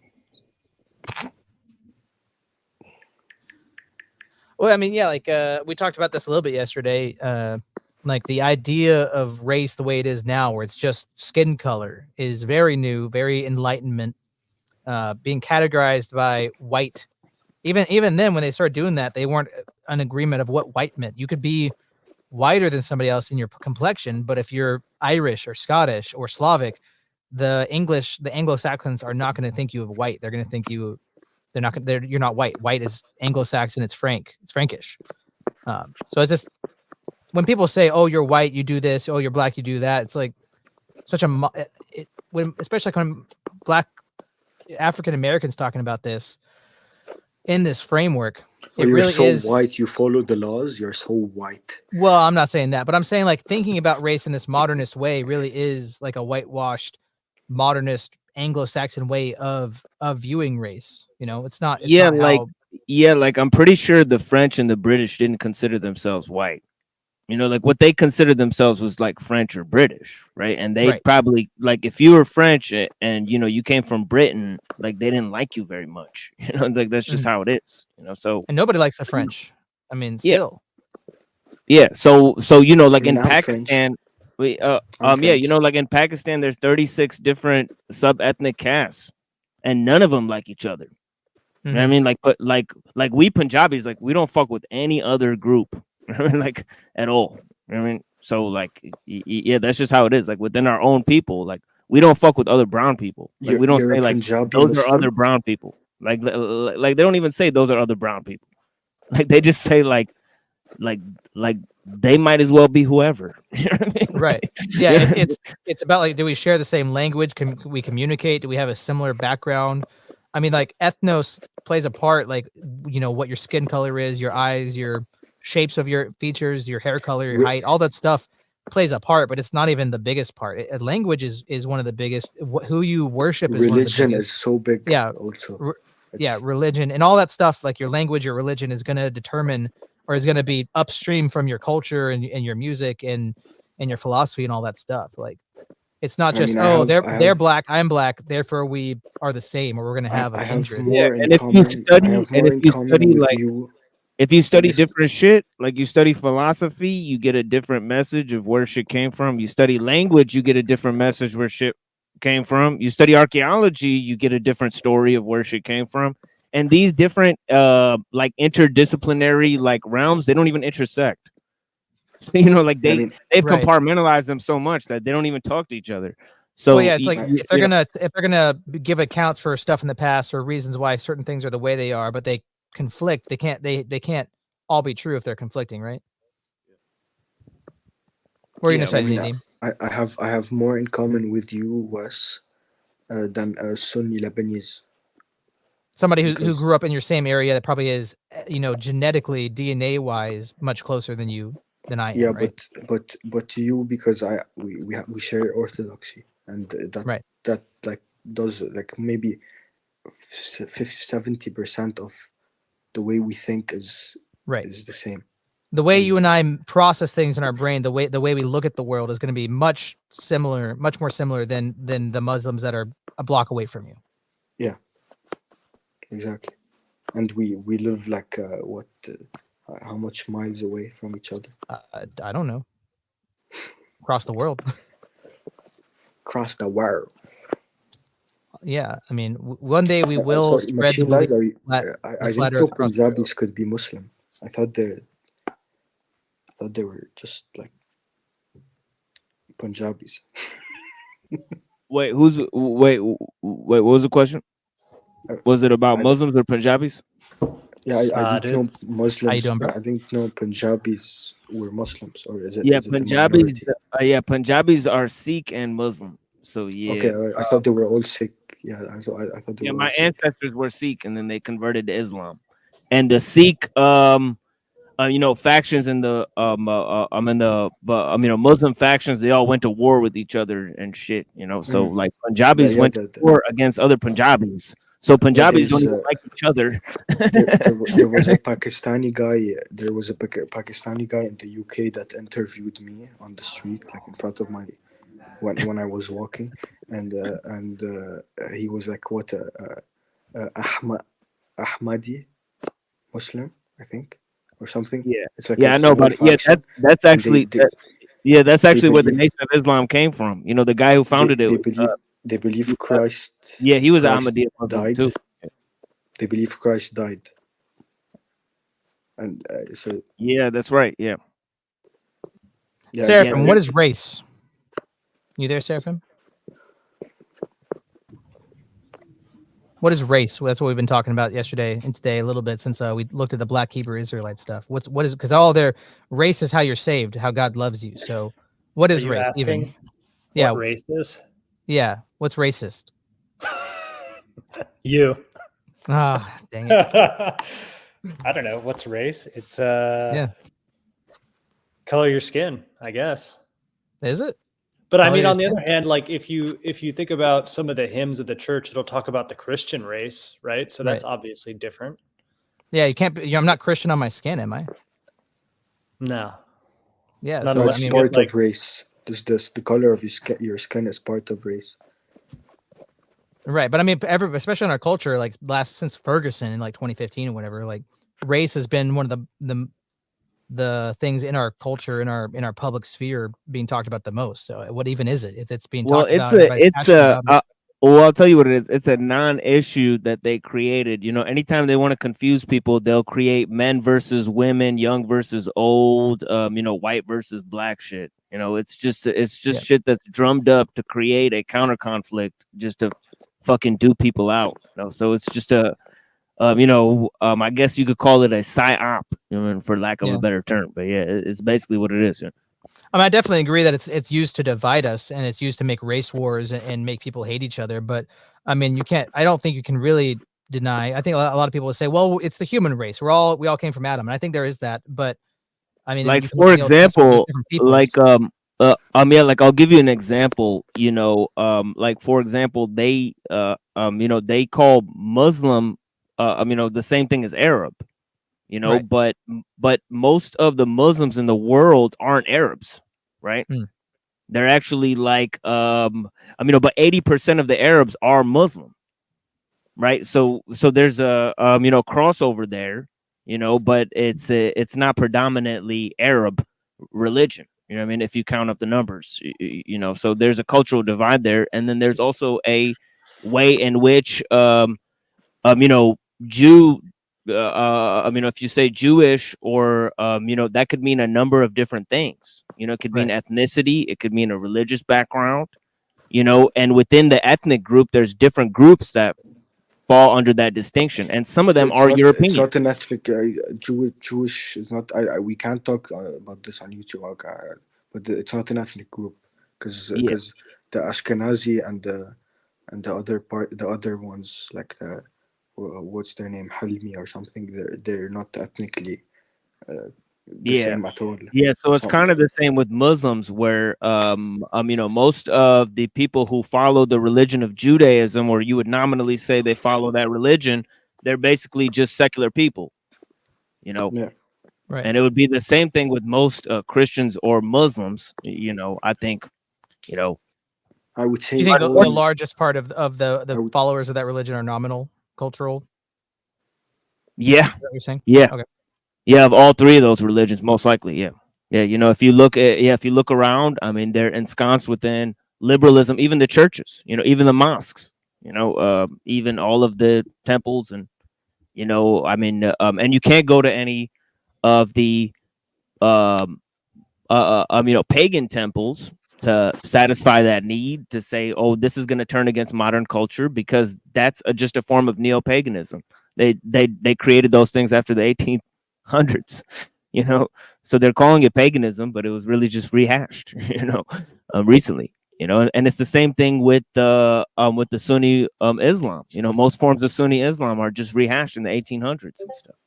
Well, I mean, yeah, like we talked about this a little bit yesterday. Like the idea of race the way it is now, where it's just skin color, is very new, very Enlightenment. Being categorized by white, even then when they started doing that, they weren't an agreement of what white meant. You could be whiter than somebody else in your complexion, but if you're Irish or Scottish or Slavic, the Anglo-Saxons are not going to think you of white. They're going to think you. They're not. You're not white. White is Anglo-Saxon. It's Frankish. So it's just when people say, "Oh, you're white, you do this. Oh, you're black, you do that." It's like such a especially when black African Americans talking about this in this framework. It You're really so is. white. You follow the laws. You're so white. Well, I'm not saying that, but I'm saying like thinking about race in this modernist way really is like a whitewashed modernist Anglo-Saxon way of viewing race. You know, it's not. Yeah, not like how, like I'm pretty sure the French and the British didn't consider themselves white. You know, like what they considered themselves was like French or British, right? And they Right. probably like if you were French and you know you came from Britain, like they didn't like you very much. You know, like that's just how it is. You know, so and nobody likes the French. I mean, Yeah. still. yeah, so you know, like I mean, in I'm Pakistan, we I'm yeah, you French. know, like in Pakistan, there's 36 different sub-ethnic castes, and none of them like each other. You know what I Mhm. mean? Like, but like we Punjabis, like we don't fuck with any other group, like at all. You know what I mean? So like, yeah, that's just how it is. Like within our own people, like we don't fuck with other brown people. Like we don't You're say a like Punjabi those are Muslim? other brown people. Like they don't even say those are other brown people. Like they just say like they might as well be whoever. You know what I mean? Right. Yeah. It's about like, do we share the same language? Can we communicate? Do we have a similar background? I mean, like ethnos plays a part, like, you know, what your skin color is, your eyes, your shapes of your features, your hair color, your Re- height, all that stuff plays a part, but it's not even the biggest part. Language is one of the biggest. Who you worship is one of the Religion biggest. is so big. Yeah. Also. Yeah, religion and all that stuff, like your language, your religion is going to determine or is going to be upstream from your culture and your music and your philosophy and all that stuff. Like it's not I just, mean, I they're have- black, I'm black, therefore we are the same, or we're going to have a I have kindred. more in and if common. you study, I have and more if in you common study with like you If you study it's- different shit, like you study philosophy, you get a different message of where shit came from. You study language, you get a different message where shit came from. You study archaeology, you get a different story of where shit came from. And these different like interdisciplinary like realms, they don't even intersect. So, like I they've mean, Right. compartmentalized them so much that they don't even talk to each other. So Well, yeah, it's like if they're you know, gonna give accounts for stuff in the past or reasons why certain things are the way they are, but they conflict. They can't all be true if they're conflicting, right? What are you Yeah, gonna say, I mean, Nadim? I have more in common with you, Wes, than Sunni Lebanese. Somebody who Because grew up in your same area that probably is, genetically DNA wise much closer than I yeah, am, right? but you, because we share orthodoxy, and Right, that like does like maybe 70% of the way we think right. is the same. The way And you and I process things in our brain, the way we look at the world is going to be much more similar than the Muslims that are a block away from you. yeah, exactly. And we live like how much miles away from each other? I don't know. Across the world. Across the world. Yeah, I mean, one day we will Sorry, spread the Machine Lies, belief are you, the I flat didn't know Earth across the world. Punjabis could be Muslim. I thought they were just like Punjabis. wait, what was the question? Was it about I- Muslims or Punjabis? Yeah, I didn't know Sadiq. Muslims. How you doing, bro? I didn't know Punjabis were Muslims, or Yeah, is it a Punjabis. minority? Punjabis are Sikh and Muslim. So Okay, yeah, I thought they were all Sikh. Yeah, I thought they yeah. were all My Sikh. ancestors were Sikh, and then they converted to Islam. And the Sikh, factions in the Muslim factions, they all went to war with each other and shit. So like Punjabis Yeah, went to war against other Punjabis. So Punjabis don't there's even like each other. there was a Pakistani guy. There was a Pakistani guy in the UK that interviewed me on the street, like in front of my when I was walking, and he was like, "What Ahmadi Muslim, I think, or something." Yeah, It's like yeah, a I know single about it. Yeah, faction, that's and actually that's they actually where the believe Nation of Islam came from. The guy who founded it. they believe Christ. Yeah, he was Christ Ahmadiyya Muslim died. too. They believe Christ died, and so Yeah, that's right. Yeah. yeah. Seraphim, yeah. what is race? You there, Seraphim? What is race? Well, that's what we've been talking about yesterday and today a little bit since we looked at the Black Hebrew Israelite stuff. What is, because all their race is how you're saved, how God loves you. So, what is Are you race? asking Even yeah, what race is? yeah. What's racist? You. Ah, dang it. I don't know. What's race? It's Yeah. color of your skin, I guess. Is it? But I Color mean, your on the skin? other hand, like if you think about some of the hymns of the church, it'll talk about the Christian race, right? So that's obviously different. Yeah, you can't. I'm not Christian on my skin, am I? No. Yeah. Not So unless I It's mean, you part get, like- of race. This the color of your skin is part of race. right. But I mean, especially in our culture, like since Ferguson in like 2015 or whatever, like race has been one of the things in our culture, in our public sphere being talked about the most. So what even is it? If it's being Well, talked it's about, everybody's passionate about it. well, I'll tell you what it is. It's a non-issue that they created. Anytime they want to confuse people, they'll create men versus women, young versus old, white versus black shit. It's just shit that's drummed up to create a counter conflict, just to fucking do people out. So it's just a I guess you could call it a psyop, for lack of a better term. But yeah, it's basically what it is. Yeah. I mean, I definitely agree that it's used to divide us and it's used to make race wars and make people hate each other. But I mean, I don't think you can really deny. I think a lot of people would say, well, it's the human race. We all came from Adam. And I think there is that. But I mean, Like you can look for at the Old Testament, there's example, different peoples. like I'll give you an example. Like for example, they they call Muslim the same thing as Arab. Right. But most of the Muslims in the world aren't Arabs, right? They're actually like but 80% of the Arabs are Muslim, right? So there's a crossover there, you know, but it's not predominantly Arab religion. You know what I mean? If you count up the numbers, you know, so there's a cultural divide there, and then there's also a way in which you know, Jew. I mean, if you say Jewish, or you know, that could mean a number of different things. You know, it could mean Right. ethnicity, it could mean a religious background. You know, and within the ethnic group, there's different groups that fall under that distinction, and some of So them are it's European. not an ethnic Jewish is not. We can't talk about this on YouTube, okay, but it's not an ethnic group because Yeah, the Ashkenazi and the other part, the other ones like the what's their name, Halmi or something. They're not ethnically the yeah. same at all. Yeah, so it's So kind of the same with Muslims, where you know, most of the people who follow the religion of Judaism, or you would nominally say they follow that religion, they're basically just secular people, you know. yeah, Right. And it would be the same thing with most Christians or Muslims, you know. I think, you know, I would say You think the all, largest part of I the would, followers of that religion are nominal cultural? yeah, Is that what you're saying? yeah, Okay. yeah, of all three of those religions, most likely, yeah, yeah. You know, if you look at, yeah, if you look around, I mean, they're ensconced within liberalism, even the churches, you know, even the mosques, you know, even all of the temples, and you know, I mean, and you can't go to any of the um you know, pagan temples to satisfy that need, to say, oh, this is going to turn against modern culture, because that's just a form of neo-paganism. They created those things after the 1800s, you know, so they're calling it paganism, but it was really just rehashed, you know, recently, you know. And it's the same thing with the Sunni Islam. You know, most forms of Sunni Islam are just rehashed in the 1800s and stuff,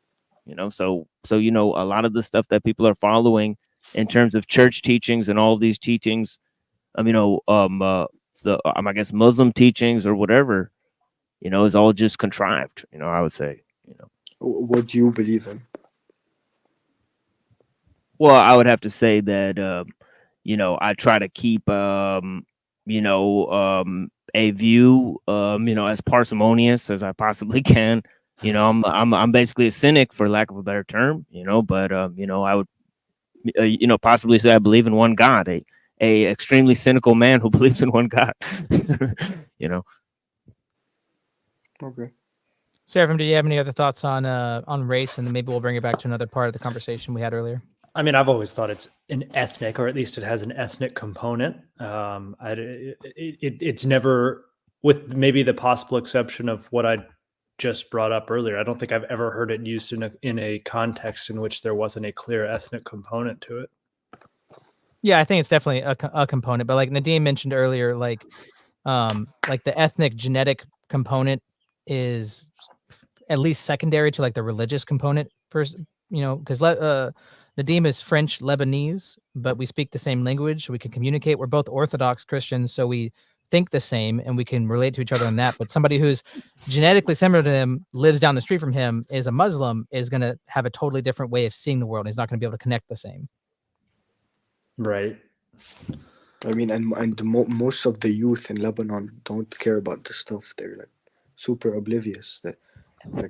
you know. So you know, a lot of the stuff that people are following in terms of church teachings and all of these teachings, you know, I guess Muslim teachings or whatever, you know, is all just contrived, you know, I would say, you know. what do you believe in? Well, I would have to say that you know, I try to keep you know, a view you know, as parsimonious as I possibly can. You know, I'm basically a cynic, for lack of a better term, you know, but you know, I would you know, possibly say I believe in one God, a extremely cynical man who believes in one God. You know. Okay. Seraphim, do you have any other thoughts on race, and then maybe we'll bring it back to another part of the conversation we had earlier? I mean, I've always thought it's an ethnic, or at least it has an ethnic component. It's never, with maybe the possible exception of what I just brought up earlier, I don't think I've ever heard it used in a context in which there wasn't a clear ethnic component to it. Yeah, I think it's definitely a component, but like Nadim mentioned earlier, like the ethnic genetic component is at least secondary to like the religious component first, you know, because Nadim is French Lebanese, but we speak the same language. We can communicate. We're both Orthodox Christians, so we think the same and we can relate to each other on that. But somebody who's genetically similar to him, lives down the street from him, is a Muslim, is going to have a totally different way of seeing the world. He's not going to be able to connect the same. Right. I mean, and most of the youth in Lebanon don't care about this stuff. They're like super oblivious.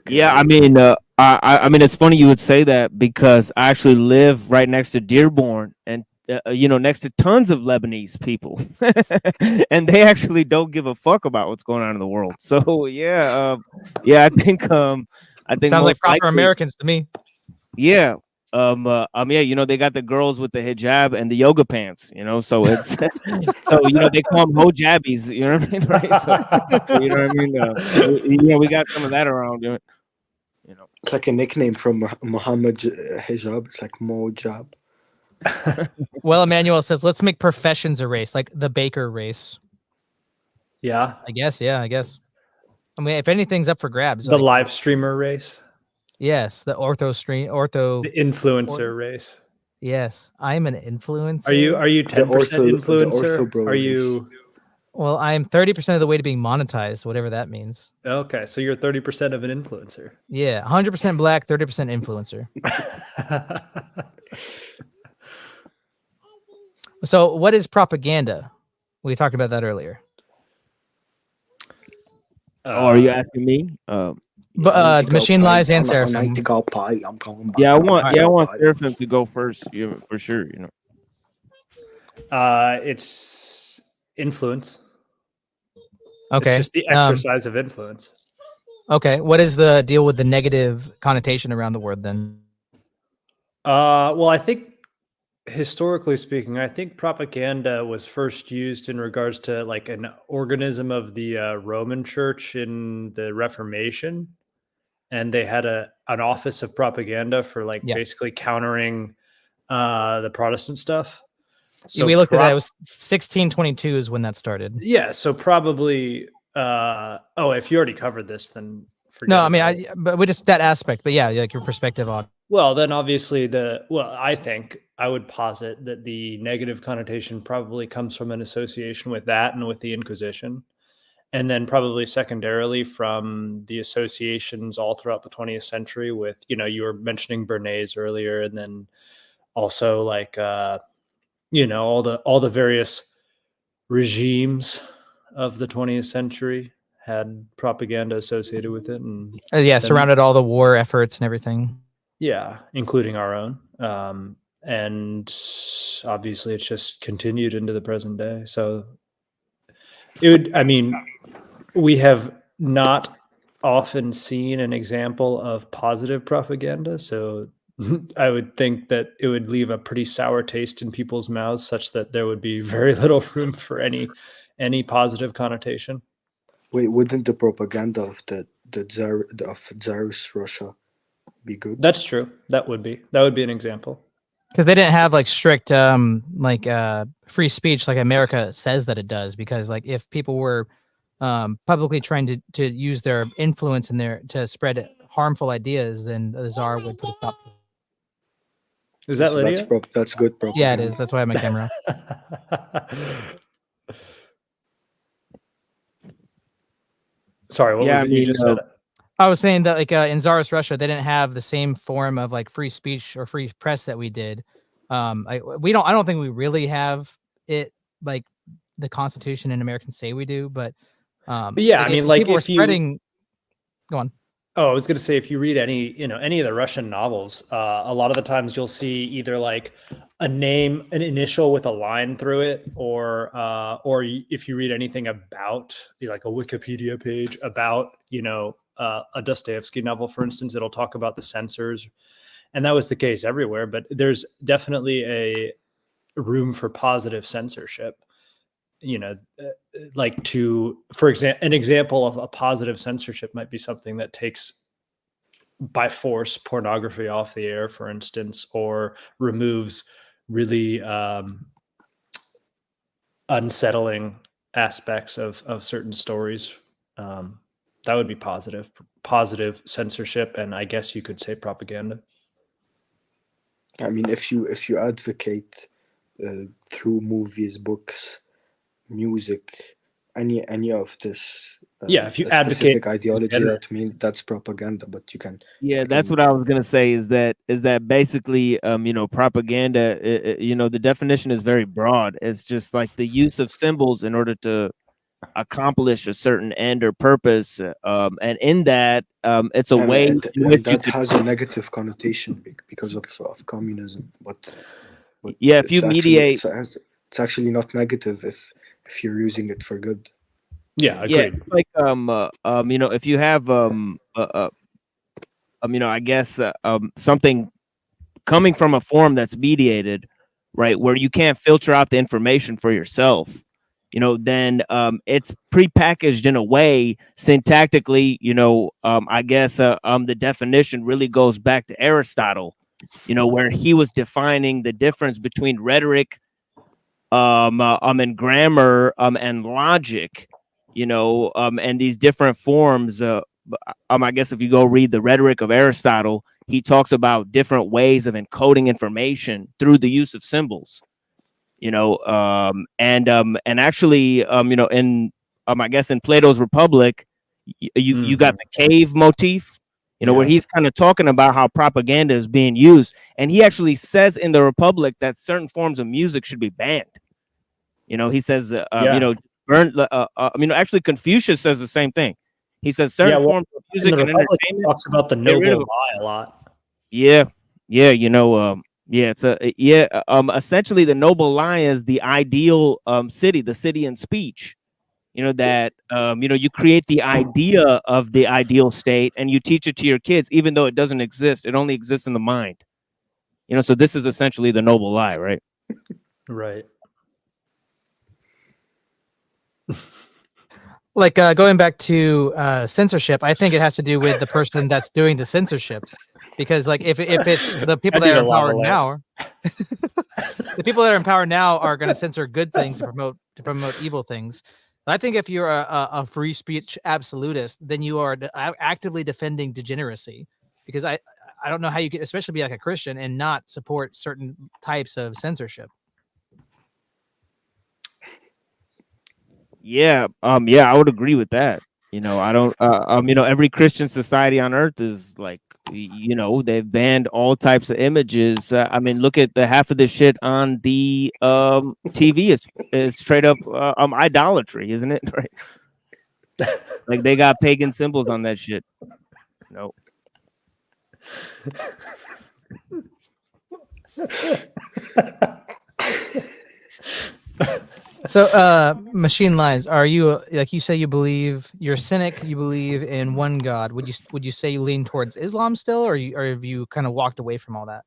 Yeah, I mean, I mean, it's funny you would say that, because I actually live right next to Dearborn, and you know, next to tons of Lebanese people, and they actually don't give a fuck about what's going on in the world. So yeah, yeah, I think Sounds like most proper likely, Americans to me. yeah. Yeah, you know, they got the girls with the hijab and the yoga pants, you know, so it's so, you know, they call them hojabis, you know what I mean, right? So you know what I mean, you know, we got some of that around, you know. It's like a nickname from Muhammad hijab. It's like Mojab. Well, Emmanuel says, let's make professions a race, like the baker race. Yeah. I guess. Yeah, I guess. I mean, if anything's up for grabs, The like, live streamer race. yes, the The influencer race. Yes, I'm an influencer. Are you 10% influencer? ortho bro Are you? Well, I'm 30% of the way to being monetized, whatever that means. Okay, so you're 30% of an influencer. Yeah, 100% black, 30% influencer. So, what is propaganda? We talked about that earlier. Oh, are you asking me? But Machine Lies and Seraphim. Nightingale Pie. I'm calling. Yeah, I want Nightingale Pie. Seraphim to go first, for sure. It's influence. Okay. It's just the exercise of influence. Okay. What is the deal with the negative connotation around the word then? Well, I think historically speaking, I think propaganda was first used in regards to like an organism of the Roman Church in the Reformation, and they had an office of propaganda for like basically countering the Protestant stuff. So we looked at that. It was 1622 is when that started. Yeah, so probably. If you already covered this, then forget. No, I mean, but we just that aspect. But yeah, like your perspective on. Well, then obviously I think I would posit that the negative connotation probably comes from an association with that and with the Inquisition. And then probably secondarily from the associations all throughout the 20th century with, you were mentioning Bernays earlier, and then also like, all the various regimes of the 20th century had propaganda associated with it. And surrounded all the war efforts and everything. Yeah, including our own. And obviously it's just continued into the present day. So we have not often seen an example of positive propaganda. So I would think that it would leave a pretty sour taste in people's mouths, such that there would be very little room for any positive connotation. Wait, wouldn't the propaganda of the Tsarist Russia be good? That's true. That would be an example. Because they didn't have like strict free speech like America says that it does. Because like if people were publicly trying to use their influence to spread harmful ideas, then the Tsar would put a stop to it. Is that Lydia? That's good propaganda. Yeah, it is. That's why I have my camera. Sorry, what was it you just said? I was saying that like in Tsarist Russia, they didn't have the same form of like free speech or free press that we did. I don't think we really have it like the Constitution and Americans say we do, but yeah, like, I mean, like people were spreading. Go on. Oh, I was going to say, if you read any of the Russian novels, a lot of the times you'll see either like a name, an initial with a line through it, or if you read anything about like a Wikipedia page about, a Dostoevsky novel, for instance, it'll talk about the censors, and that was the case everywhere. But there's definitely a room for positive censorship. For example, an example of a positive censorship might be something that takes by force pornography off the air, for instance, or removes really unsettling aspects of certain stories. That would be positive censorship, and I guess you could say propaganda. I mean, if you advocate through movies, books, music, any of this, if you advocate ideology, that means that's propaganda. But you can. That's what I was gonna say. Is that basically propaganda? The definition is very broad. It's just like the use of symbols in order to accomplish a certain end or purpose, and in that, it's a way in which that has a negative connotation because of communism. But if you mediate, it's actually not negative if you're using it for good. Yeah, agreed. It's like if you have I guess something coming from a form that's mediated, right, where you can't filter out the information for yourself, then it's prepackaged in a way syntactically. I guess the definition really goes back to Aristotle, where he was defining the difference between rhetoric, and grammar, and logic, and these different forms. I guess if you go read the Rhetoric of Aristotle, he talks about different ways of encoding information through the use of symbols. And actually, in I guess in Plato's Republic, you got the cave motif, where he's kind of talking about how propaganda is being used, and he actually says in the Republic that certain forms of music should be banned. He says, burn. Actually, Confucius says the same thing. He says certain Yeah, well, forms of in music the and Republic entertainment. talks about the Get rid of noble it. lie a lot. Yeah, yeah, yeah, it's a yeah. Essentially, the noble lie is the ideal city, the city in speech. That you create the idea of the ideal state and you teach it to your kids, even though it doesn't exist. It only exists in the mind. So this is essentially the noble lie, right? Right. Like going back to censorship, I think it has to do with the person that's doing the censorship, because like if it's the people that are in power now, the people that are in power now are going to censor good things to promote evil things. I think if you're a free speech absolutist, then you are actively defending degeneracy, because I don't know how you can, especially be like a Christian, and not support certain types of censorship. Yeah, yeah, I would agree with that. I don't every Christian society on earth is like, they've banned all types of images. I mean, look at the half of the shit on the TV is straight up idolatry, isn't it? Right? Like they got pagan symbols on that shit. No. So, Machine Lines, are you, like you say, you're a cynic, you believe in one God? Would you say you lean towards Islam still, or have you kind of walked away from all that?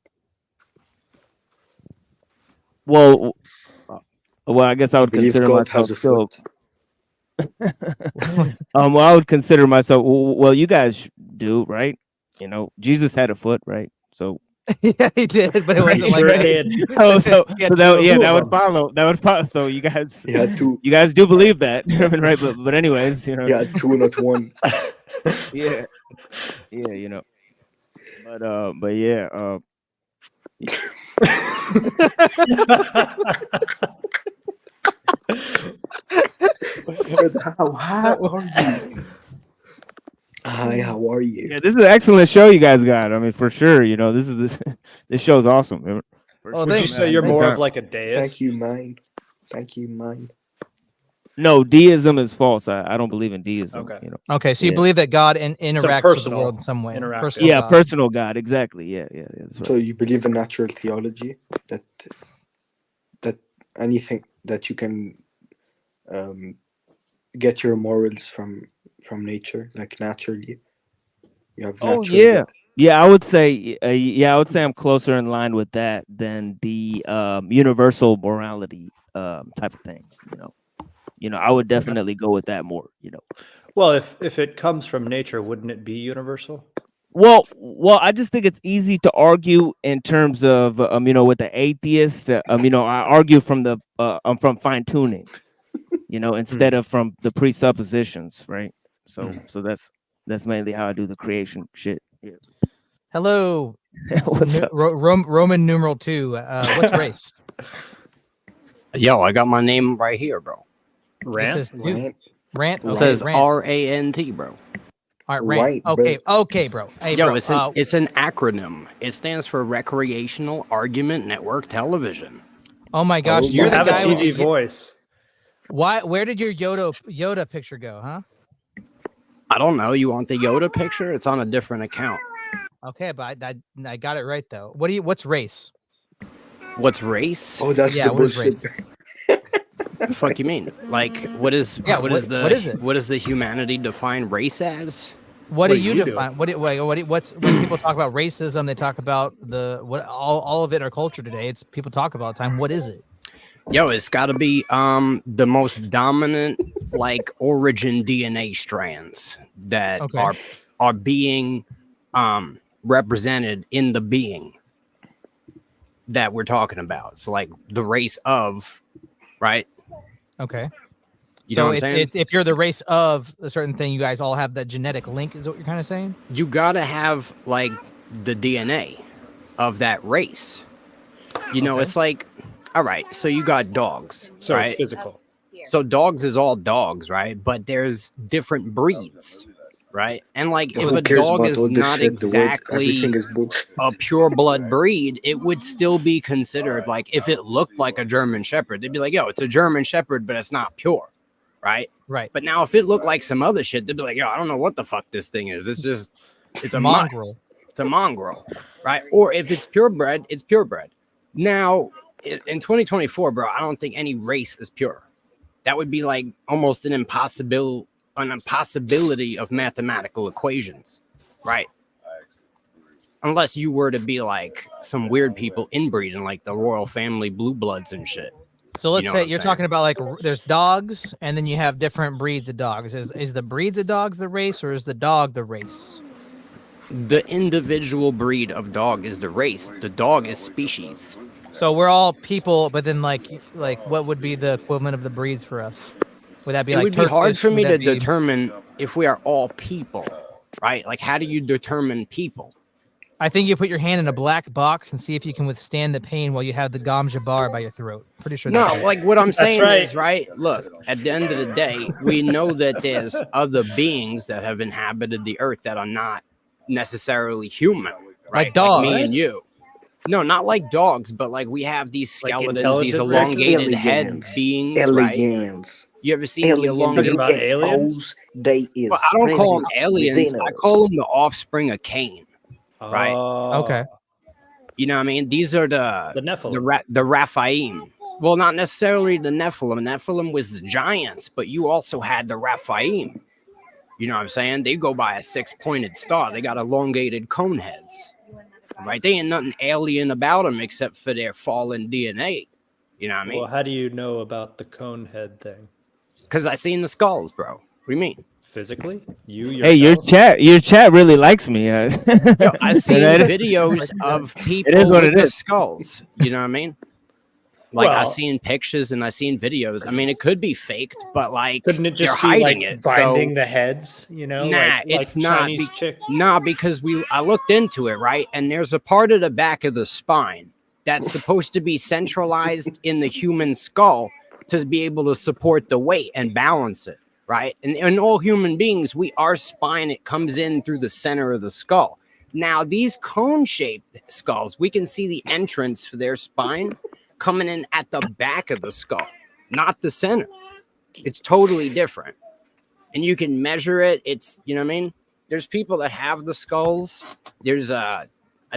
Well, I guess I would Believe consider God myself has a still. foot. Well, I would consider myself. Well, you guys do, right? Jesus had a foot, right? So Yeah, he did, but it wasn't like Sure that. did. so He had that, two yeah, of that them. would follow. That would follow. So you guys, He had two. you guys do believe that, right? But anyways, He had two, not one. yeah, yeah, but yeah, How are you? Hi, how are you? yeah, this is an excellent show you guys got. I mean, for sure, this show's awesome. For Oh, sure, Would you thanks, say man. you're more anytime. of like a deist? Thank you, man. Thank you, man. No, deism is false. I don't believe in deism. Okay. Okay, so you Yeah. believe that God interacts with the personal world in some way. interaction. Personal Yeah, God. personal God, exactly. Yeah, that's right. So you believe in natural theology, that anything that you can get your morals from nature, like naturally. You have Oh natural yeah, yeah. I would say, I'm closer in line with that than the universal morality type of thing. I would definitely go with that more. Well, if it comes from nature, wouldn't it be universal? Well, I just think it's easy to argue in terms of with the atheist. I argue from the from fine tuning, instead of from the presuppositions, right? So that's mainly how I do the creation shit. Yeah. Hello, What's up? Roman numeral 2. What's race? Yo, I got my name right here, bro. Rant? This is Rant. Rant. It Okay, says rant. RANT, bro. All right, rant. Right, Okay, bro. okay, bro. Hey, Yo, bro. it's an acronym. It stands for Recreational Argument Network Television. Oh my gosh, Oh you're You the have a guy with TV the voice. Why? Where did your Yoda picture go? Huh? I don't know. You want the Yoda picture? It's on a different account. Okay, but I got it right though. What's race? What's race? Oh, that's Yeah, the what is bullshit. The fuck you mean? Like, what is Yeah, what is the what is it? what does the humanity define race as? What do Wait, you you do. define? What's when people talk about racism? They talk about all of it our culture today. It's people talk about time. What is it? Yo, it's got to be the most dominant like origin DNA strands that Okay. are being represented in the being that we're talking about. So like the race of, right? Okay. You know So what I'm saying? it's if you're the race of a certain thing, you guys all have that genetic link. Is what you're kind of saying? You gotta have like the DNA of that race. You know, Okay. it's like, all right, so you got dogs, So right? it's physical. So dogs is all dogs, right? But there's different breeds, right? And like if Who a cares dog about is all this not shit? The word, exactly everything is bullshit. a pure blood breed, it would still be considered like if it looked like a German Shepherd, they'd be like, yo, it's a German Shepherd, but it's not pure, right? Right. But now if it looked like some other shit, they'd be like, yo, I don't know what the fuck this thing is. It's a mutt. Mongrel. It's a mongrel, right? Or if it's purebred, it's purebred. Now, in 2024, bro, I don't think any race is pure. That would be like almost an impossibility of mathematical equations, right? Unless you were to be like some weird people inbreeding, like the royal family blue bloods and shit. So let's know say what I'm you're saying? talking about like there's dogs, and then you have different breeds of dogs. Is the breeds of dogs the race, or is the dog the race? The individual breed of dog is the race. The dog is species. So we're all people, but then like what would be the equivalent of the breeds for us? Would that be It like would be hard Turkish? for Would me to that be- determine if we are all people, right? Like, how do you determine people? I think you put your hand in a black box and see if you can withstand the pain while you have the gom jabbar by your throat. Pretty sure. No, that's it. like what I'm That's saying right. is, right? Look, at the end of the day, we know that there's other beings that have inhabited the earth that are not necessarily human, right? Like dogs. me and you. No, not like dogs, but like we have these Like skeletons, these intelligent races? elongated head Aliens. beings, right? Aliens. You ever seen the Alien elongated? Talking about aliens? UFOs, they is Well, I don't call them present aliens. within I us. call them the offspring of Cain. Right. Oh, Okay. You know what I mean? These are The the Nephilim. the Raphaim. Well, not necessarily the Nephilim. Nephilim was the giants, but you also had the Raphaim. You know what I'm saying? They go by a 6-pointed star. They got elongated cone heads. Right? They ain't nothing alien about them except for their fallen DNA. You know what I mean? Well, how do you know about the cone head thing? Because I seen the skulls, bro. What do you mean? Physically? You Hey, yourself? your chat really likes me. Yo, I seen It is- videos of people what with it the is. skulls. You know what I mean? Like I Well- seen pictures and I seen videos. I mean, it could be faked, but like Couldn't it they're just be hiding like it. binding So the heads? You know, Nah, like it's not Chinese be- chick. nah, because I looked into it, right? And there's a part of the back of the spine that's supposed to be centralized in the human skull to be able to support the weight and balance it, right? And in all human beings, our spine, it comes in through the center of the skull. Now, these cone-shaped skulls, we can see the entrance for their spine coming in at the back of the skull, not the center. It's totally different. And you can measure it. It's, you know what I mean? There's people that have the skulls. There's I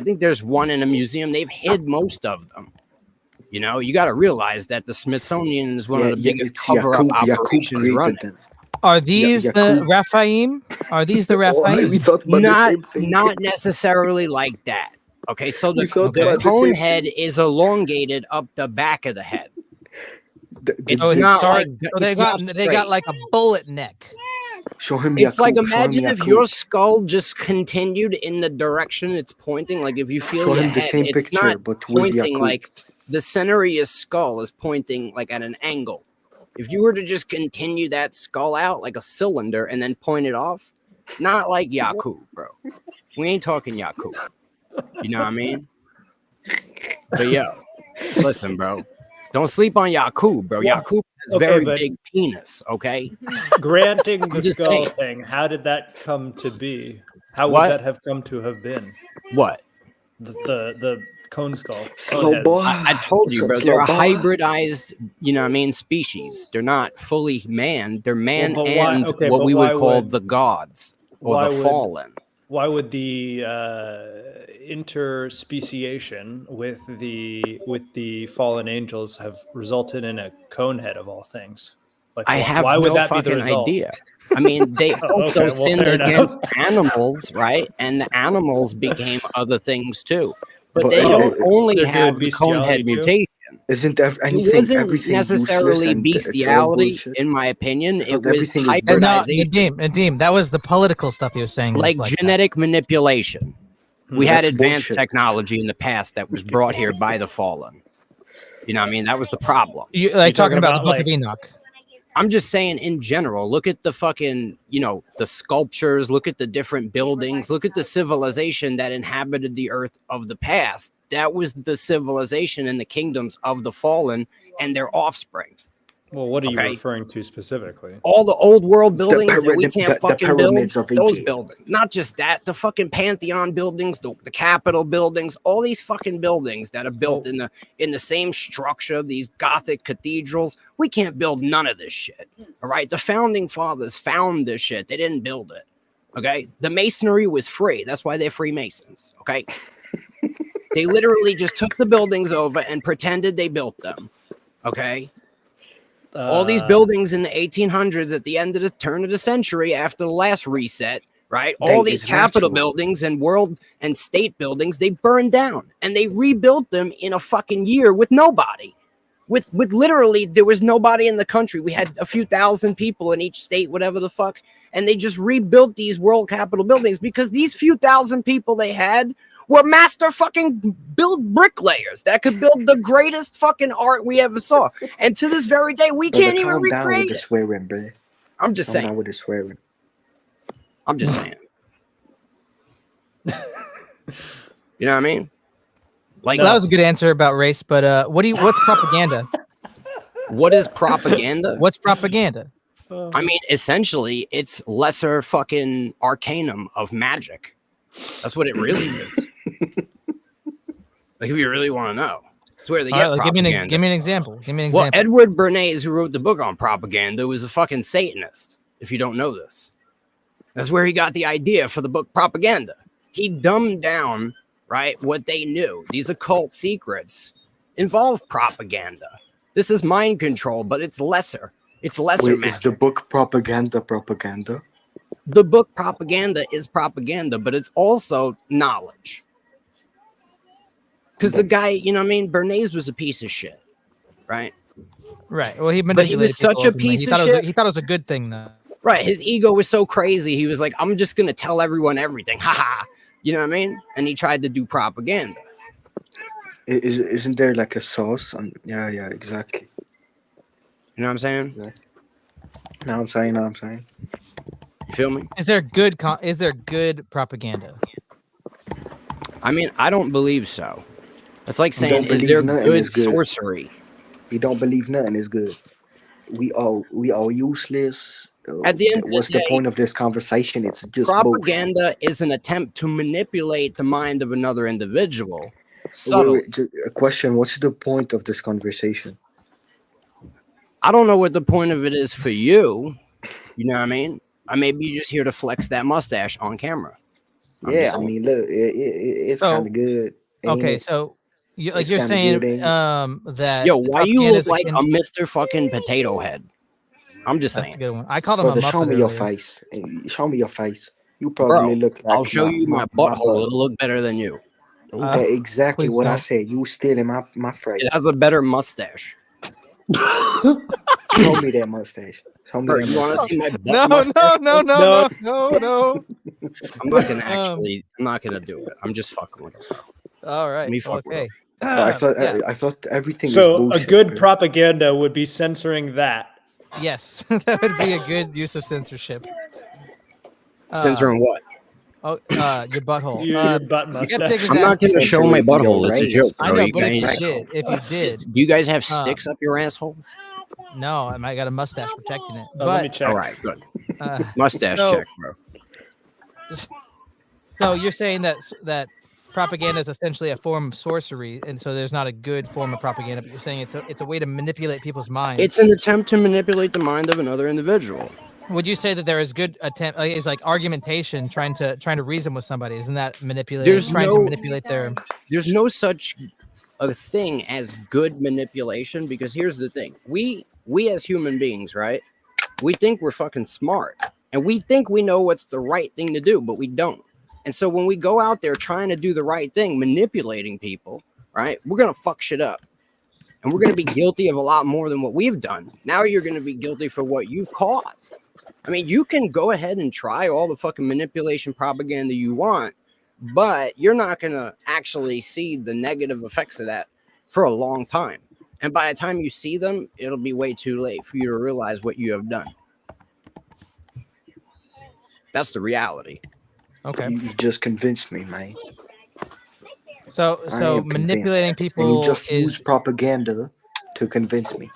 think there's one in a museum. They've hid most of them. You know, you got to realize that the Smithsonian is one of the biggest it's cover-up Yakub operations created running. them. Are these the Yakub. Raphaim? Are these the Oh, we Raphaim? thought about the Not same thing. not necessarily like that. Okay, so We thought the about the cone same head thing. is elongated up the back of the head. Did Oh, It's it's not start- like so they it's got not they got straight. like a bullet neck. show him It's like Yakub, show him imagine if Yakub. your skull just continued in the direction it's pointing. Like if you feel Show your him the head, same it's picture, not but with pointing Yakub. like the center of your skull is pointing like at an angle. If you were to just continue that skull out like a cylinder and then point it off, not like Yakub, bro. We ain't talking Yakub. You know what I mean? But yo, listen, bro. Don't sleep on Yakub, bro. Yakub has Okay, very but- big penis, okay? Granting the just skull saying. thing, how did that come to be? How would What? that have come to have been? What? The cone skull. Slow Cone head. boy. I told What's you, up, bro. slow They're a boy? hybridized, you know what I mean, species. They're not fully man. They're man but why- and okay, what but we why would call would- the gods or why the would- fallen. Why would the interspeciation with the fallen angels have resulted in a cone head of all things? Like, I have why would no that be the fucking result? idea. I mean, they also Okay, well, sinned fair enough. against animals, right? And the animals became other things too. But But, they oh, don't only they're have doing the cone head bestiality too? mutation. Isn't It anything wasn't everything necessarily useless and it's all bestiality, bullshit? in my opinion. I It thought was everything is And no, hybridization, Nadim, that was the political stuff he was saying. was like that. genetic manipulation. We had That's advanced bullshit. technology in the past that was brought here by the fallen. You know what I mean? That was the problem. You like You're talking about the talking Book about, of Enoch. I'm just saying in general, look at the fucking, you know, the sculptures, look at the different buildings, look at the civilization that inhabited the earth of the past. That was the civilization and the kingdoms of the fallen and their offspring. Well, what are you Okay. referring to specifically? All the old world buildings that we pyra- can't the fucking build, pyramids of those Egypt. buildings. Not just that, the fucking Pantheon buildings, the Capitol buildings, all these fucking buildings that are built in the same structure, these Gothic cathedrals. We can't build none of this shit. All right. The founding fathers found this shit. They didn't build it. Okay. The masonry was free. That's why they're Freemasons. Okay. They literally just took the buildings over and pretended they built them. Okay. All these buildings in the 1800s at the end of the turn of the century after the last reset, right? All these Capitol buildings and world and state buildings, they burned down and they rebuilt them in a fucking year with nobody. With literally, there was nobody in the country. We had a few thousand people in each state, whatever the fuck. And they just rebuilt these world Capitol buildings because these few thousand people they had were master fucking bricklayers that could build the greatest fucking art we ever saw. And to this very day, we can't even Calm down with recreate the it. swearing, bro. I'm just Calm saying. down with the swearing. I'm just saying. You know what I mean? Like Well, that was a good answer about race, but what's propaganda? what is propaganda? What's propaganda? I mean, essentially, it's lesser fucking arcanum of magic. That's what it really is. Like, if you really want to know, it's where they All get right, like, propaganda. give me an example. Give me an Well, example. Edward Bernays, who wrote the book on propaganda, was a fucking Satanist, if you don't know this. That's where he got the idea for the book Propaganda. He dumbed down, right, what they knew. These occult secrets involve propaganda. This is mind control, but it's lesser. It's lesser Wait, magic. is the book propaganda? The book Propaganda is propaganda, but it's also knowledge. Because the guy, you know what I mean? Bernays was a piece of shit, right? Right. Well, he But he manipulated was such people a ultimately. piece He of thought it was shit. he thought it was a good thing though. Right. His ego was so crazy. He was like, I'm just going to tell everyone everything. Ha ha. You know what I mean? And he tried to do propaganda. Isn't there like a sauce? Yeah, exactly. You know what I'm saying? Know what I'm saying? You feel me? Is there good propaganda? I mean, I don't believe so. That's like You saying, don't is believe there nothing good is good. sorcery? You don't believe nothing is good. We all useless. At the end of What's the the day, point of this conversation? It's just bullshit. propaganda is an attempt to manipulate the mind of another individual. Subtly. A question. What's the point of this conversation? I don't know what the point of it is for you. You know what I mean? Or maybe you're just here to flex that mustache on camera. Yeah, I mean, look, it's So- kind of good. ain't Okay, it? so It's you're kinda saying good, ain't it? that Yo, why you propaganda look is like akin- a Mr. fucking Potato Head? I'm just That's a saying. good one. I called him Brother, a show Muppet me your earlier. face. Show me your face. You probably Bro, look like I'll show you my butt. butthole. It'll look better than you. Exactly please what I don't. said. You stealing my phrase. It has a better mustache. Show me that mustache. Show me Bro, that you want to mustache. see my butt No, mustache? no. I'm not gonna actually. I'm not gonna do it. I'm just fucking with it. All right. Me fuck with Okay. I thought Yeah. I thought everything So is bullshit. a good bro. propaganda would be censoring that. Yes, that would be a good use of censorship. Censoring what? Oh, your butthole. Your butt you mustache. gotta take his I'm not ass- gonna show my Censoring your butthole. It's a race. joke, I bro. know, You but if you guys- did, Do you guys have Uh, sticks up your assholes? no, I might got a mustache protecting it. Let me But check. All right, good. uh, Mustache So- check, bro. so you're saying that propaganda is essentially a form of sorcery, and so there's not a good form of propaganda. But you're saying it's a way to manipulate people's minds. It's an attempt to manipulate the mind of another individual. Would you say that there is good attempt is like argumentation, trying to reason with somebody? Isn't that manipulating? There's Trying no- to manipulate their. There's no such a thing as good manipulation, because here's the thing: we as human beings, right? We think we're fucking smart, and we think we know what's the right thing to do, but we don't. And so when we go out there trying to do the right thing, manipulating people, right, we're gonna fuck shit up, and we're gonna be guilty of a lot more than what we've done. Now you're gonna be guilty for what you've caused. I mean, you can go ahead and try all the fucking manipulation propaganda you want, but you're not going to actually see the negative effects of that for a long time. And by the time you see them, it'll be way too late for you to realize what you have done. That's the reality. Okay. You just convinced me, man. So I am convinced. manipulating And people you just is use propaganda to convince me.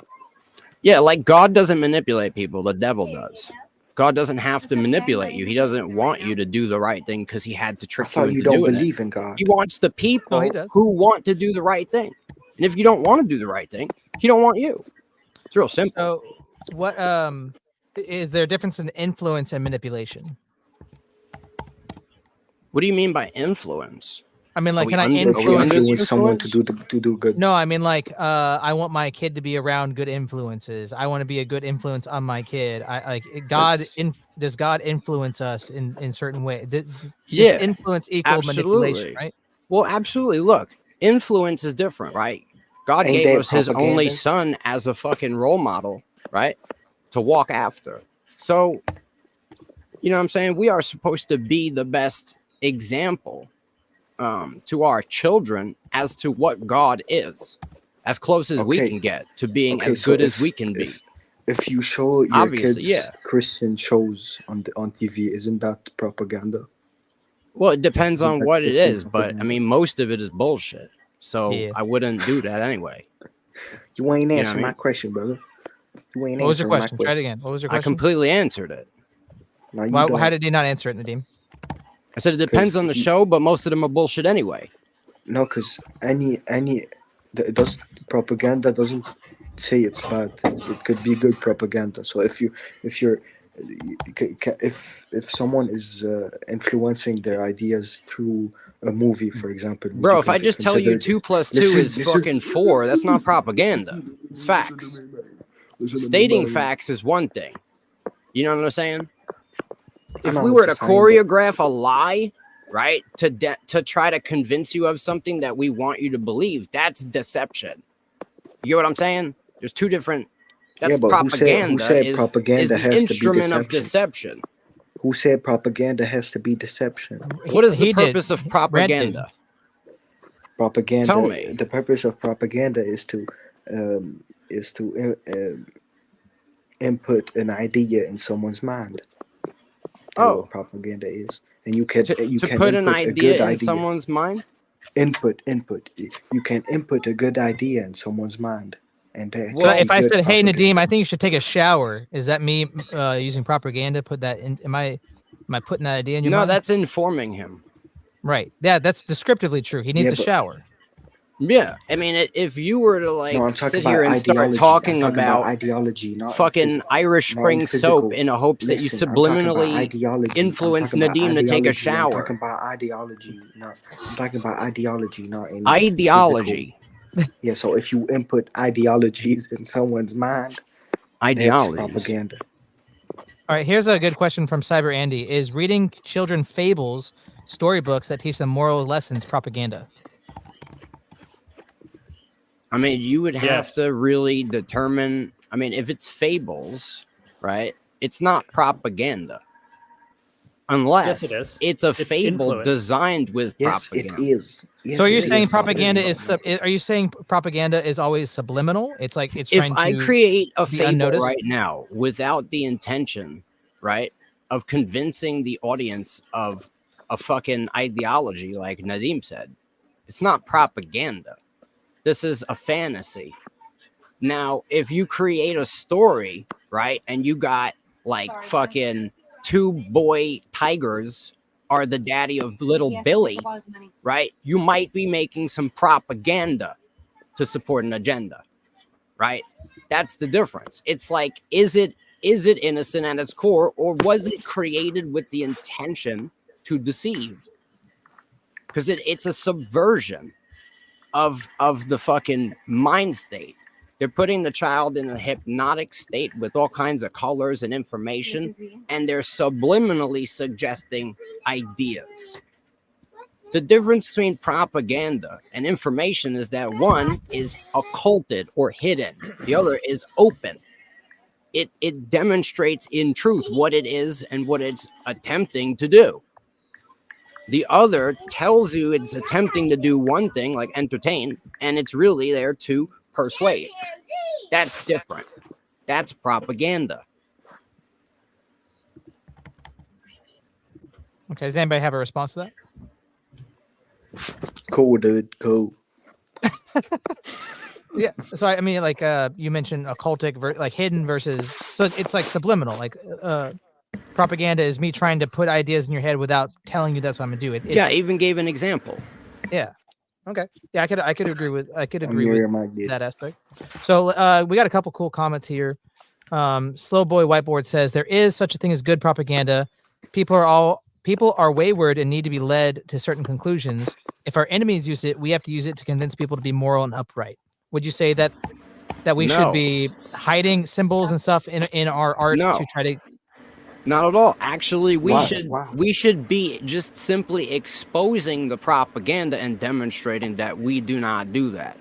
Yeah, like God doesn't manipulate people, the devil does. God doesn't have to manipulate you. He doesn't want you to do the right thing because he had to I trick you thought into you don't doing it. believe in God. He wants the people he does. who want to do the right thing. And if you don't want to do the right thing, he don't want you. It's real simple. So, what is there a difference in influence and manipulation? What do you mean by influence? I mean, like, we can I under- are we influence? under- Influence someone to influence? do good. No, I mean, like, I want my kid to be around good influences. I want to be a good influence on my kid. God. That's- Does God influence us in certain way? Does Yeah, influence equal manipulation? absolutely. Right. Well, absolutely. Look, influence is different, right? God Ain't gave that us his only propaganda? son as a fucking role model, right? To walk after. So, you know what I'm saying? We are supposed to be the best example to our children as to what God is, as close as we Okay. can get to being Okay, as so good as we can be. If you show your Obviously, kids yeah. Christian shows on TV, isn't that propaganda? Well, it depends Isn't on that what it Christian is, but I propaganda? mean, most of it is bullshit. So Yeah. I wouldn't do that anyway. You ain't know what I answering my mean? question, brother. You ain't What was your answering my question? Try it again. What was your I question? completely answered it. No, you How don't. did he not answer it, Nadim? I said it depends 'Cause on the he- show, but most of them are bullshit anyway. No, because propaganda doesn't say it's bad. It could be good propaganda. So if someone is influencing their ideas through a movie, for example, would Bro, you if I just tell you consider 2 plus 2 Listen, is listen. fucking 4, that's not propaganda. It's facts. Stating facts is one thing. You know what I'm saying? I If know we what were to you're saying, but- choreograph a lie, right, to try to convince you of something that we want you to believe, that's deception. You get what I'm saying? There's two different. That's Yeah, but propaganda. who said is propaganda the has to be instrument of deception? deception. Who said propaganda has to be deception? What is the He did. purpose of Brent did. propaganda? Propaganda. Tell me. The purpose of propaganda is to input an idea in someone's mind. That's Oh. what propaganda is, and you can To can put an input a idea good in idea. someone's mind? Input. You can input a good idea in someone's mind, and that So can if be I good said, "Hey, propaganda. Nadim, I think you should take a shower," is that me using propaganda? Put that in? Am I putting that idea in your No, mind? that's informing him. Right. Yeah, that's descriptively true. He needs Yeah, a but- shower. Yeah, I mean, if you were to like No, I'm talking sit about here and start ideology. talking I'm talking about ideology, not fucking physical. Irish not Spring physical. soap in a hopes that you Listen, I'm talking about subliminally ideology. influence I'm talking about Nadim to take a ideology. I'm shower. talking about ideology. I'm talking about ideology, not in Ideology. physical. Yeah, so if you input ideologies in someone's mind, that's Ideologies. propaganda. All right, here's a good question from Cyber Andy: is reading children fables, storybooks that teach them moral lessons, propaganda? I mean, you would have Yes. to really determine. I mean, if it's fables, right? It's not propaganda. Unless Yes, it is. it's a It's fable influence. designed with Yes, propaganda. it is. Yes, So are it you is saying propaganda propaganda. is? Are you saying propaganda is always subliminal? It's like it's If trying I to create a be fable unnoticed? right now without the intention, right, of convincing the audience of a fucking ideology, like Nadim said, it's not propaganda. This is a fantasy. Now, if you create a story, right, and you got like fucking two boy tigers are the daddy of little Billy, right? You might be making some propaganda to support an agenda, right? That's the difference. It's like, is it innocent at its core, or was it created with the intention to deceive? Because it's a subversion of the fucking mind state. They're putting the child in a hypnotic state with all kinds of colors and information, and they're subliminally suggesting ideas. The difference between propaganda and information is that one is occulted or hidden, the other is open. It demonstrates in truth what it is and what it's attempting to do. The other tells you it's attempting to do one thing, like entertain, and it's really there to persuade. That's different. That's propaganda. Okay, does anybody have a response to that? Cool, dude. Cool. Yeah. So I mean, like you mentioned occultic, like hidden versus. So it's like subliminal. Like propaganda is me trying to put ideas in your head without telling you that's what I'm gonna do. It's, Yeah, I even gave an example. Yeah. Okay. Yeah, I could agree with I'm your mic, dude. that aspect. So we got a couple cool comments here. Slow Boy Whiteboard says there is such a thing as good propaganda. People are wayward and need to be led to certain conclusions. If our enemies use it, we have to use it to convince people to be moral and upright. Would you say that we should No. be hiding symbols and stuff in our art No. to try to? Not at all. Actually, Why? we should be just simply exposing the propaganda and demonstrating that we do not do that.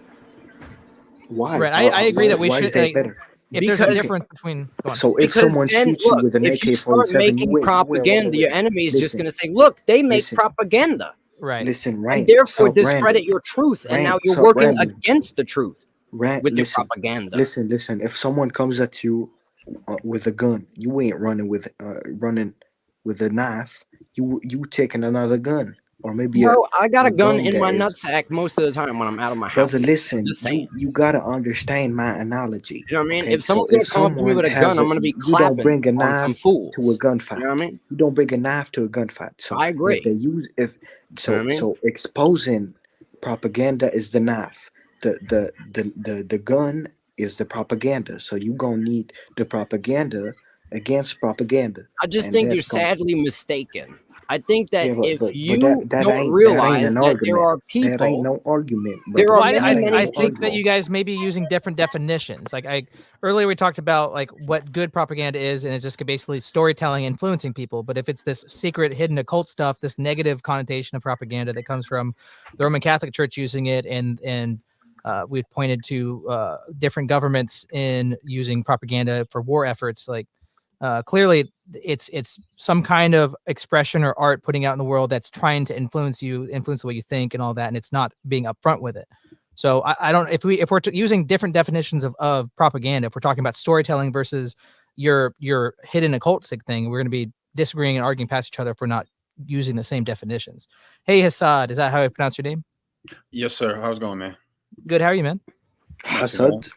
Why? Right. I agree that we why should. Is that Like, better? if there's a Because- difference between. Go on. So if Because someone then, shoots you look, with an if you AK-47, start making win, propaganda, your enemy is just Listen. going to say, "Look, they make Listen. propaganda," Right. Listen, right? and therefore so discredit Brandon, your truth. And now Rand, you're so working Brandon, against the truth with your listen, propaganda. listen. If someone comes at you with a gun, you ain't running with a knife. You taking another gun, or maybe Bro, I got a gun gun in that my is- nutsack most of the time when I'm out of my house. Brother, listen, Just saying. you gotta understand my analogy. You know what I mean? Okay? If someone's So gonna come up to me with a gun, I'm gonna be you don't clapping bring a on some knife fools. to a gunfight. You know what I mean? You don't bring a knife to a gunfight. So I agree. If they use You know what I mean? so exposing propaganda is the knife. The gun is the propaganda. So you gonna need the propaganda against propaganda. I just And think you're that's gonna- sadly mistaken. I think that Yeah, but- if but you that don't ain't realize an that argument. there are That ain't people, no argument. there brother. are Well, That many, ain't I no think that argument. you guys may be using different definitions. Like earlier we talked about like what good propaganda is, and it's just basically storytelling, influencing people. But if it's this secret, hidden, occult stuff, this negative connotation of propaganda that comes from the Roman Catholic Church using it, and we've pointed to different governments in using propaganda for war efforts, like. Clearly, it's some kind of expression or art putting out in the world that's trying to influence the way you think and all that, and it's not being upfront with it. So I don't if we're using different definitions of propaganda, if we're talking about storytelling versus your hidden occultic thing, we're going to be disagreeing and arguing past each other if we're not using the same definitions. Hey Hassad, is that how I pronounce your name? Yes, sir. How's it going, man? Good. How are you, man? Assad?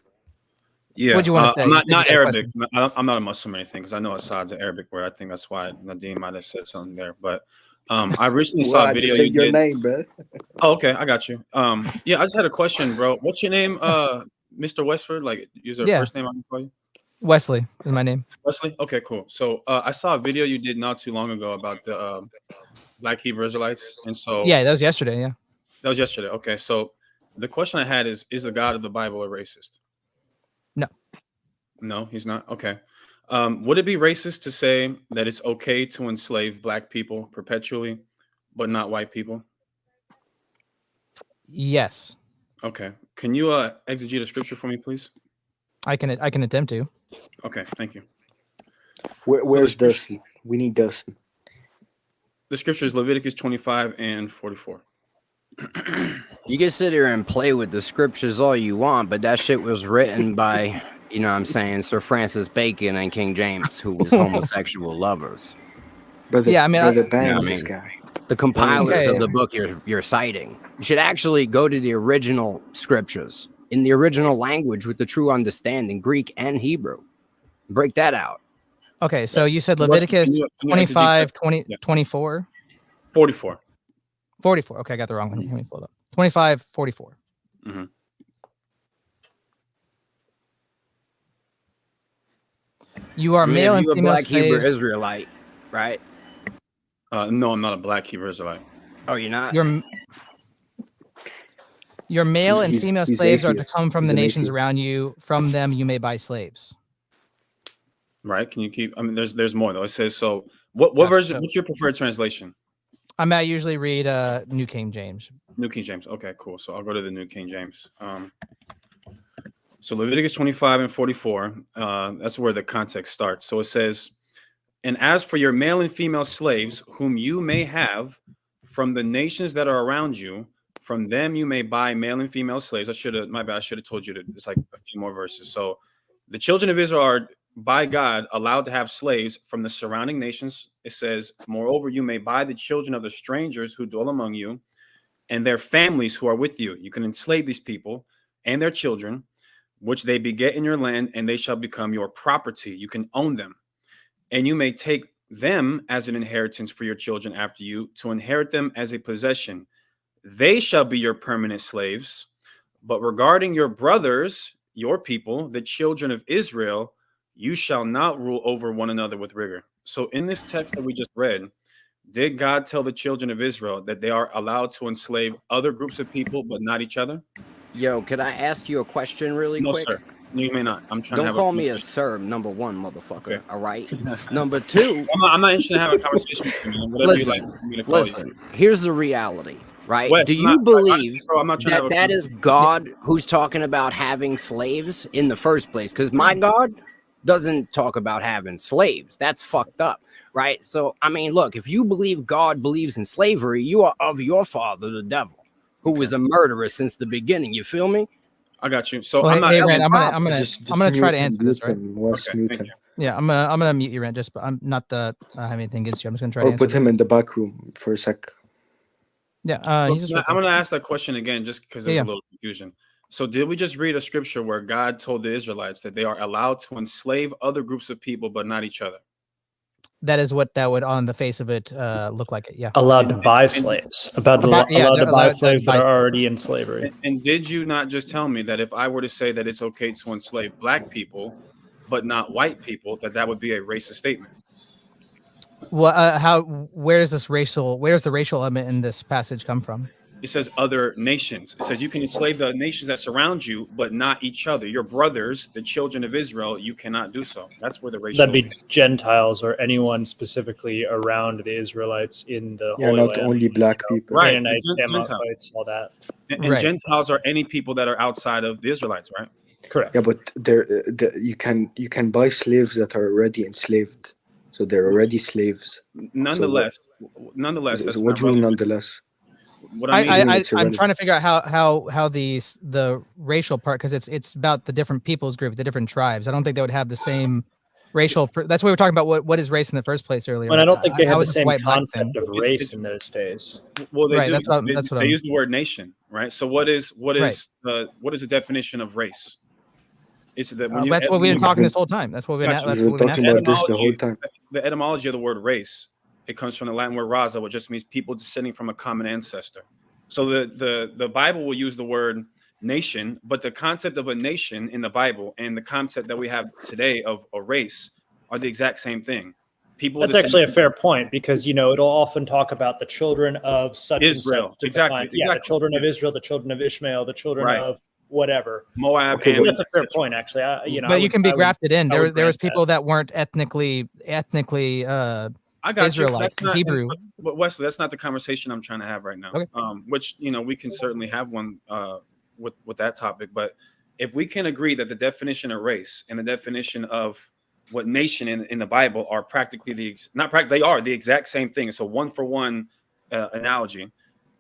Yeah. What'd you want to say? I'm You not, said you not got a Arabic. question. I'm not a Muslim or anything because I know Assad's an Arabic word. I think that's why Nadeem might have said something there. But I recently Well, saw I a video just said you your did. name, bro. Oh, okay. I got you. Yeah, I just had a question, bro. What's your name, Mr. Westford? Like, use their Yeah. first name I can call you? Wesley is my name. Wesley? Okay, cool. So I saw a video you did not too long ago about the Black Hebrew Israelites. And so Yeah, that was yesterday. Yeah. that was yesterday. Okay, so the question I had is the God of the Bible a racist? No. No, he's not. Okay. Would it be racist to say that it's okay to enslave Black people perpetually, but not white people? Yes, Okay. Can you exegete a scripture for me, please? I can attempt to. Okay, thank you. Where's Dustin? We need Dustin. The scripture is Leviticus 25 and 44. You can sit here and play with the scriptures all you want, but that shit was written by, you know what I'm saying, Sir Francis Bacon and King James, who was homosexual lovers. Brother, Yeah, I mean, brother You know Bang, what I this mean? guy. The compilers Okay. of the book you're citing. You should actually go to the original scriptures in the original language with the true understanding, Greek and Hebrew. Break that out. Okay, so you said What- Leviticus can you exegete 25, that? 20, Yeah. 24, 44. 44. Okay, I got the wrong one. Let me pull it up. 25, 44. Mm-hmm. You are I mean, male if and you a female black Hebrew slaves. Israelite, right? No, I'm not a Black Hebrew Israelite. Oh, you're not? Your male and He's- female he's slaves are to atheist. come from He's the an nations atheist. around you. From them you may buy slaves. Right? Can you keep? I mean, there's more though. It says so. What Gotcha. version? So- What's your preferred translation? I usually read New King James. New King James. Okay, cool. So I'll go to the New King James. So Leviticus 25 and 44. That's where the context starts. So it says, "And as for your male and female slaves, whom you may have from the nations that are around you, from them you may buy male and female slaves." My bad. I should have told you to. It's like a few more verses. So the children of Israel are by God allowed to have slaves from the surrounding nations. It says, "Moreover, you may buy the children of the strangers who dwell among you, and their families who are with you." You can enslave these people, and their children, which they beget in your land, and they shall become your property. You can own them, and you may take them as an inheritance for your children after you, to inherit them as a possession. They shall be your permanent slaves. But regarding your brothers, your people, the children of Israel, you shall not rule over one another with rigor. So in this text that we just read, did God tell the children of Israel that they are allowed to enslave other groups of people, but not each other? Yo, could I ask you a question really No, quick? sir. You may not. I'm trying to Don't have call a me a conversation. sir, number one, motherfucker. Okay. All right. Number two, I'm not interested in having a conversation with you, man. Whatever you like me to call you. listen, here's the reality, right? Wes, Do I'm you not- believe honestly, bro, I'm not trying to have that a that is God who's talking about having slaves in the first place? Because my God doesn't talk about having slaves. That's fucked up, right? So, I mean, look, if you believe God believes in slavery, you are of your father, the devil, who was a murderer since the beginning. You feel me? I got you. So Well, I'm not. hey, that's Rand, a I'm gonna problem. try to answer this, right? Okay, thank you. Yeah, I'm gonna mute you, Rand. Just, I'm not that I have anything against you. I'm just gonna try to Or answer. put him in the back room for a sec. Yeah, So he's just right I'm there. going to ask that question again, just because there's Yeah. a little confusion. So did we just read a scripture where God told the Israelites that they are allowed to enslave other groups of people, but not each other? That is what that would, on the face of it, look like it. Yeah. Allowed to buy slaves. Allowed yeah, to they're buy allowed to slaves that buy are slaves. already in slavery. And did you not just tell me that if I were to say that it's okay to enslave black people, but not white people, that would be a racist statement? Well, where's the racial element in this passage come from? It says other nations. It says you can enslave the nations that surround you, but not each other. Your brothers, the children of Israel, you cannot do so. That's where the racial. That'd be Gentiles or anyone specifically around the Israelites in the Yeah, Holy not Land. only black people. Right. Canaanites, Gentiles. Amalekites, all that. And Gentiles are any people that are outside of the Israelites, right? Correct. Yeah, but you can buy slaves that are already enslaved, so they're already slaves. Nonetheless, So that's what not do you mean, relevant. nonetheless? What I mean, I'm trying to figure out how the racial part, because it's about the different peoples group, the different tribes. I don't think they would have the same racial. That's what we were talking about. What is race in the first place earlier? And I don't think they had How the is this same white black concept thing? of race in those days. well, they Right, do. that's what They I'm- use the word nation, right? So what is Right. the definition of race? It's that when That's what we've been talking this whole time. That's what we've been. Gotcha. That's We've what been we've been talking asking. about this the whole time. The etymology of the word race, it comes from the Latin word raza, which just means people descending from a common ancestor. So the Bible will use the word nation, but the concept of a nation in the Bible and the concept that we have today of a race are the exact same thing. People. That's actually a fair point, because it'll often talk about the children of such Israel. and such. to Exactly, define- Yeah, the children of Israel, the children of Ishmael, the children Right. of whatever. Moab. Okay, Ammon, That's a fair etc. point, actually. But you can be grafted in. I would There was grant that. people that weren't ethnically I got Israelites, you. That's not Hebrew. But Wesley, that's not the conversation I'm trying to have right now. Okay. Which we can certainly have one with that topic. But if we can agree that the definition of race and the definition of what nation in the Bible are practically they are the exact same thing. It's a one for one analogy.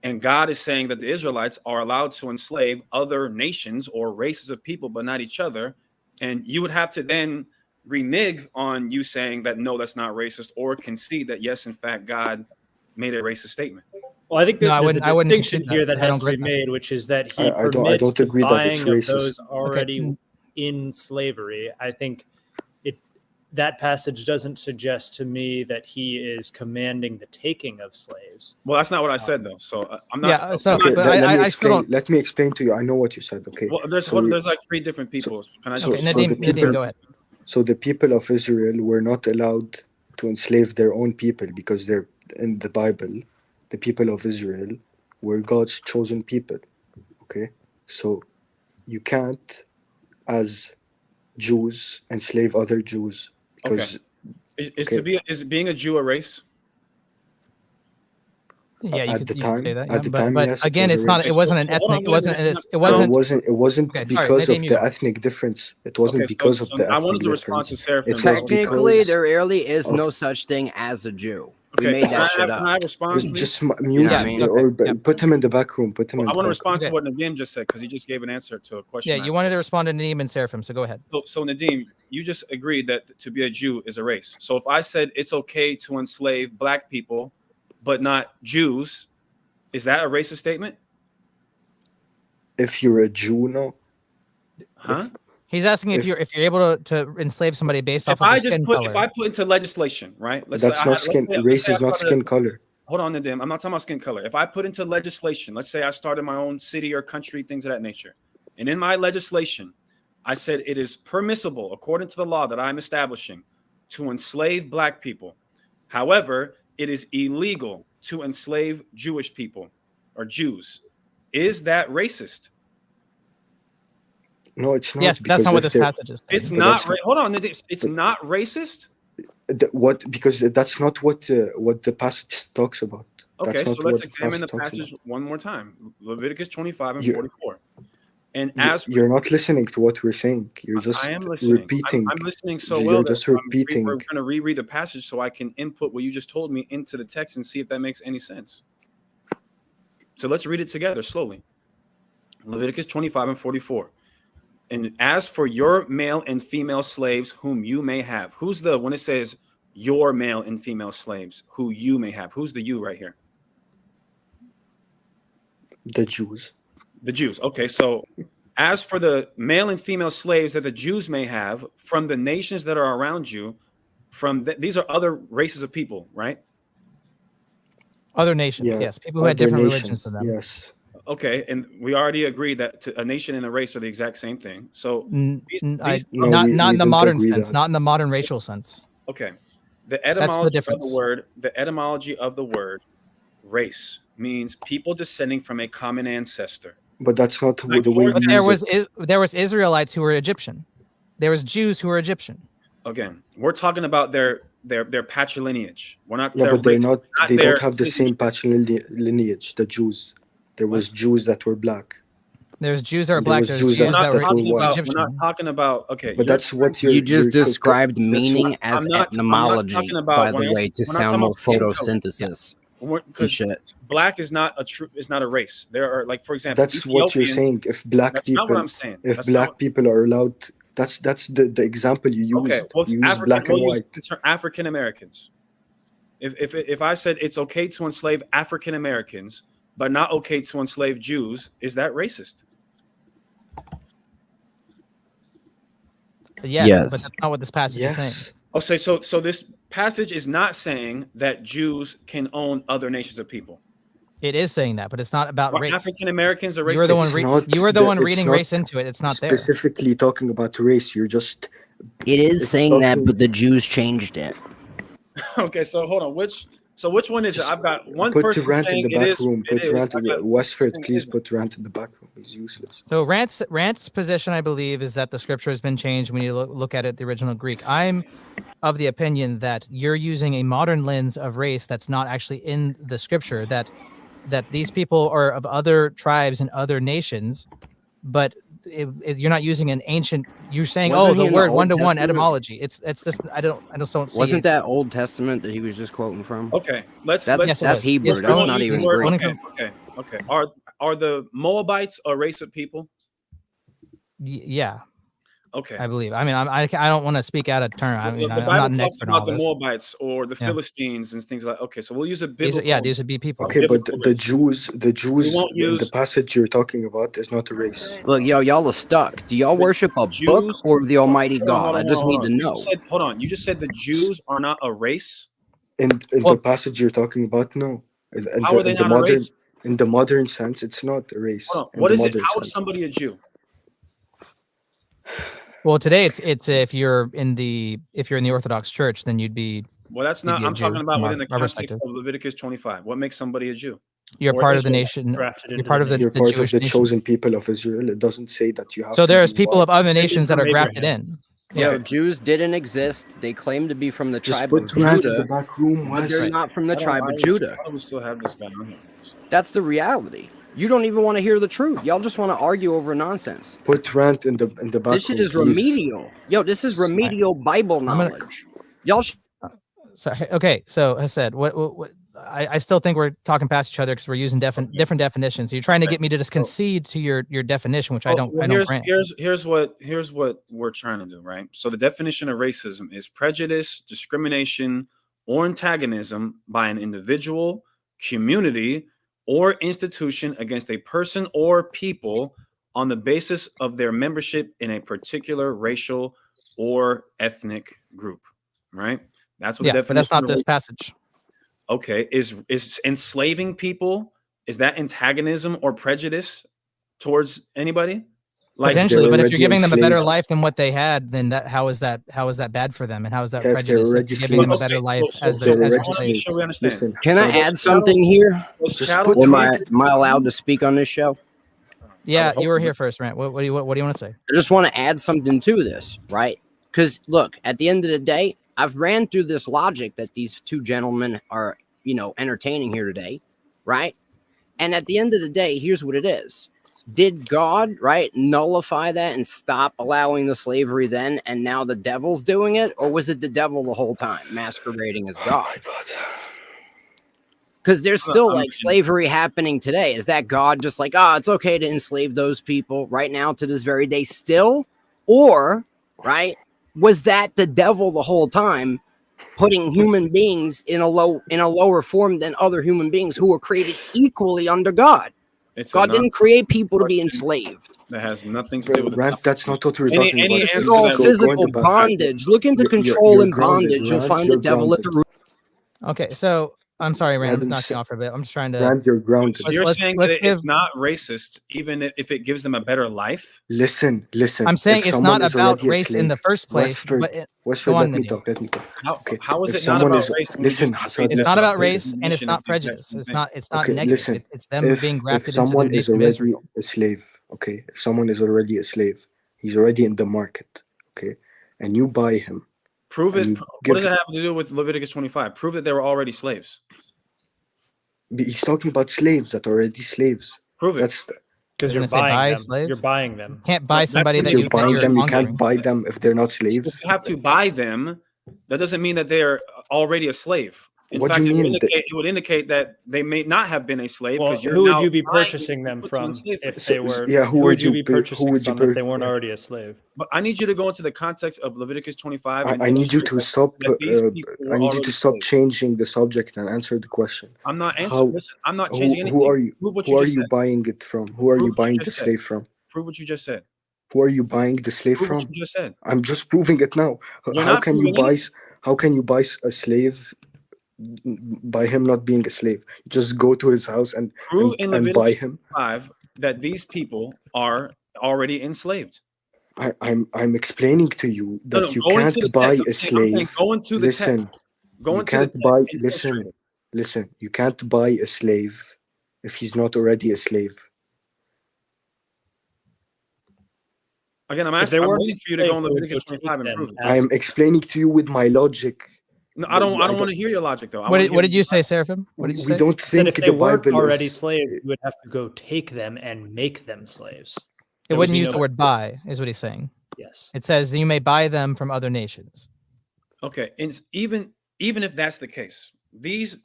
And God is saying that the Israelites are allowed to enslave other nations or races of people, but not each other. And you would have to then renege on you saying that no, that's not racist, or concede that yes, in fact, God made a racist statement. Well, I think No, I there's a wouldn't distinction concede that. here that I has don't to be agree with that. made, which is that he I don't permits the agree that it's buying of racist. those already Okay. in slavery. I think that passage doesn't suggest to me that he is commanding the taking of slaves. Well, that's not what I said though. So I'm not. Yeah, so- I'm not but saying- I still don't- Let me explain to you. I know what you said. Okay. well, there's So you- like three different people. Can I so- Okay, so Nadim, the Nadim, people- go ahead. So the people of Israel were not allowed to enslave their own people because they're in the Bible. The people of Israel were God's chosen people. Okay, so you can't, as Jews, enslave other Jews because Is being a Jew a race? Yeah, you at could, the you time- could say that. at Yeah, the but time, but yes, it again, was it's a not. race. It wasn't an So hold on, ethnic. It wait a wasn't. minute. It No, wasn't. it wasn't Okay, sorry, because Nadim, of you the go. ethnic difference. It wasn't Okay, because of so the I wanted ethnic to respond difference. to Seraphim. It was Technically, because there really is of- no such thing as a Jew. We Okay, made can I that shit have- up. can I respond, please? just mute what I mean? or Okay, yeah. put him in the back room. Put him in I the want to back respond to Okay. what Nadim just said because he just gave an answer to a question. Yeah, I you wanted to posed. respond to Nadim and Seraphim, so go ahead. So Nadim, you just agreed that to be a Jew is a race. So if I said it's okay to enslave black people, but not Jews, is that a racist statement? If you're a Jew, no. Huh? He's asking if you're able to enslave somebody based off If of I their just skin put color. if I put into legislation, right? That's not skin. Race is not skin color. Hold on, Nadim. I'm not talking about skin color. If I put into legislation, let's say I started my own city or country, things of that nature, and in my legislation, I said it is permissible, according to the law that I'm establishing, to enslave black people. However, it is illegal to enslave Jewish people or Jews. Is that racist? No, it's not. Yes, but that's not what this passage is saying. It's not. Hold on. It's not racist. What? Because that's not what the passage talks about. Okay, That's so not let's what examine the talks passage about. one more time. Leviticus 25 and You- 44. And as for, You're not listening to what we're saying. You're just I am listening. repeating. I'm listening so You're well that just repeating. we're going to reread the passage so I can input what you just told me into the text and see if that makes any sense. So let's read it together slowly. Leviticus 25 and 44. And as for your male and female slaves whom you may have, who's the, when it says your male and female slaves who you may have, who's the you right here? The Jews. The Jews. Okay, so as for the male and female slaves that the Jews may have from the nations that are around you, these are other races of people, right? Other nations, Yeah, yes. People who had other different nations, religions than them. Yes. Okay, and we already agreed that a nation and a race are the exact same thing. So No, not we in the don't modern agree sense, that. not in the modern racial sense. okay, the etymology of the difference. word, race means people descending from a common ancestor. But that's not Like, the way for we But use it. there was Israelites who were Egyptian. There was Jews who were Egyptian. Again, we're talking about their patrilineage. We're not. Yeah, their but they're race, not. not They their don't have the same lineage. The Jews. There was Jews that were black. There's Jews that were There black. was There's Jews Jews that that were were white. Egyptian. We're not talking about. Okay, But that's what You just you're described that's meaning what- as I'm not etymology, talking about by when the I way, s- to we're not talking sound more about skin color. photosynthesis. and Because shit. black is not a race. There are, like, for example, That's what you're Ethiopians- saying. If black That's people, not what I'm saying. if That's black not people are allowed, that's the example you used. okay. Well, You use black and white. African Americans. If I said it's okay to enslave African Americans, but not okay to enslave Jews, is that racist? Yes, but that's not what this passage is saying. Yes. Okay, so this passage is not saying that Jews can own other nations of people. It is saying that, but it's not about Well, race. African Americans are racist. You were the one. It's Re- not you were the one it's reading not race into it. It's not there. Specifically talking about race. You're just. It is It's saying that, talking- but the Jews changed it. Okay, so hold on. Which one is it? I've got one Put person Durant in saying the it back is. room. it Put is. Durant I in got the one Westford. saying it Please isn't. put Durant in the back room. He's useless. So Rant's position, I believe, is that the scripture has been changed. We need to look at it the original Greek. I'm of the opinion that you're using a modern lens of race that's not actually in the scripture. That these people are of other tribes and other nations, but you're not using an ancient. You're saying, Wasn't he the in the word Old one-to-one Testament? etymology. It's just I just don't see Wasn't it. that Old Testament that he was just quoting from? Okay, let's. That's Yes, it that's was. Hebrew. Yes, That's only- not even use the word- Greek. Okay. Are the Moabites a race of people? Yeah, Okay. I believe. I mean, I don't want to speak out of turn. I mean, the I'm Bible not an talks expert on about all the this. Moabites or the Yeah. Philistines and things like. Okay, so we'll use a These biblical. these would be people. Okay, but biblical the race. Jews won't in the use- passage you're talking about is not a race. Look, y'all are stuck. Do y'all The worship a Jews- book or the Almighty Hold on, God? hold I on, just hold need on. to know. Hold on. You just said the Jews are not a race. In Well- the passage you're talking about, no. In How are they not a race? In the modern sense, it's not a race. Hold on. In What the is it? modern How is sense. somebody a Jew? Well, today it's if you're in the Orthodox Church, then you'd be Well, that's You'd not. be a I'm talking Jew about from within the our context perspective. of Leviticus 25. What makes somebody a Jew? you're Or part of the Israelite. nation. Drafted You're into part the of the, You're the part Jewish of the nation. chosen people of Israel. It doesn't say that you have So to there's be people white. of other nations that are from grafted Abraham. in. Yo, Okay. Jews didn't exist. They claim to be from the Just tribe put of Durant in the Judah, back room, but Wes. they're not from the tribe of Judah. Why do we still have this guy on here? That's the reality. You don't even want to hear the truth. Y'all just want to argue over nonsense. Put Durant in the back This shit room, is please. remedial. Yo, this is remedial Bible gonna- knowledge. Y'all So okay, so Hased, what I still think we're talking past each other because we're using different definitions. You're trying to get me to just concede to your definition, which I don't grant. Here's what we're trying to do, right? So the definition of racism is prejudice, discrimination, or antagonism by an individual, community, or institution against a person or people on the basis of their membership in a particular racial or ethnic group, right? That's what the Yeah, definition but that's not of this race- passage. Okay, is enslaving people, is that antagonism or prejudice towards anybody? Like, Potentially, but if already you're giving them a better enslaved. life than what they had, then how is that bad for them, and how is that Yeah, if they're prejudice? If already you're giving them a slaves. better life so as They're their I already want to make slaves. sure we understand. Listen, Can I so add something here? Was Just chattel put- Am I slavery- am I allowed to speak on this show? Yeah, hope you were you- here first, Rant. What do you want to say? I just want to add something to this, right? Because look, at the end of the day, I've ran through this logic that these two gentlemen are, entertaining here today, right? And at the end of the day, here's what it is. Did God, right, nullify that and stop allowing the slavery then, and now the devil's doing it? Or was it the devil the whole time, masquerading as God? Because there's still like slavery happening today. Is that God just like, it's okay to enslave those people right now to this very day still? Or, right, was that the devil the whole time putting human beings in a lower form than other human beings who were created equally under God? It's a God didn't nonsense create people to be question enslaved. that has nothing to do with Rant, that's not what we're Any- talking any about. This answer is to all that- physical about- bondage. Look into You're- control you're and grounded, bondage. You'll Rant, find you're the devil at the root. Okay, so I'm sorry, Rand. I'm Adam knocking said- you off for a bit. I'm just trying to. Rant, you're grounded. So you're let's- saying let's that it's give- not racist, even if it gives them a better life? Listen. I'm saying If it's someone not is about already a race in the slave- first place. Westford, But Westford, go on, let me Nadim. talk. Let me talk. Okay. How is If it not someone about is- race? when we listen, just Hassan, made it's this not about up? race This and it's mission not is the exact prejudice. same It's thing. not. It's not Okay, negative. listen, It's them being grafted into the someone is nation of already Israel. a slave, okay, if someone is already a slave, he's already in the market, okay, and you buy him. Prove it. and you What give- does it have to do with Leviticus 25? Prove that they were already slaves. He's talking about slaves that are already slaves. Prove it. That's Because you're Doesn't it say buy buying them. slaves? You're buying them. Can't buy that's somebody what that you're you that buying you're them. You conquering. can't buy them if they're not If slaves. you have to buy them, that doesn't mean that they're already a slave. In What do fact, you mean? it would indicate that they may not have been a slave Well, because you're who would now you be buying purchasing them put them in from slavery. if So- they were? yeah, who would you be purchasing would you from if pur- they weren't already a slave? But I need you to go into the context of Leviticus 25. and I need you to demonstrate stop. that these people were I need you already to stop slaves. changing the subject and answer the question. I'm not How- answering. Listen, I'm not changing anything. Who are you? Prove what Who you are just you said. buying it from? Who are Prove you what you buying the just said. slave from? Prove what you just said. Who are you buying the slave Prove from? what you just said. I'm just proving it now. You're How not can you proving buy? How can you buy a slave by him not being a slave? You just go to his house and Prove in and buy Leviticus him. 5 that these people are already enslaved. I'm explaining to you that No, you go into the can't buy text. a I'm saying slave. go into the Listen, text. Go you into the can't text buy. and illustrate it. Listen. You can't buy a slave if he's not already a slave. Again, I'm If they asking. I'm weren't waiting for you to go in enslaved, Leviticus they would 25 and take prove them it. as- I'm explaining to you with my logic. No, I don't I want to hear your logic though. I What wanna did, hear what did you say, Seraphim? What did you We say? don't Said think if they the weren't Bible already is. slaves, you would have to go take them and make them slaves. It There was wouldn't use no- the word buy, is what he's saying. Yes. It says you may buy them from other nations. Okay, and even if that's the case, these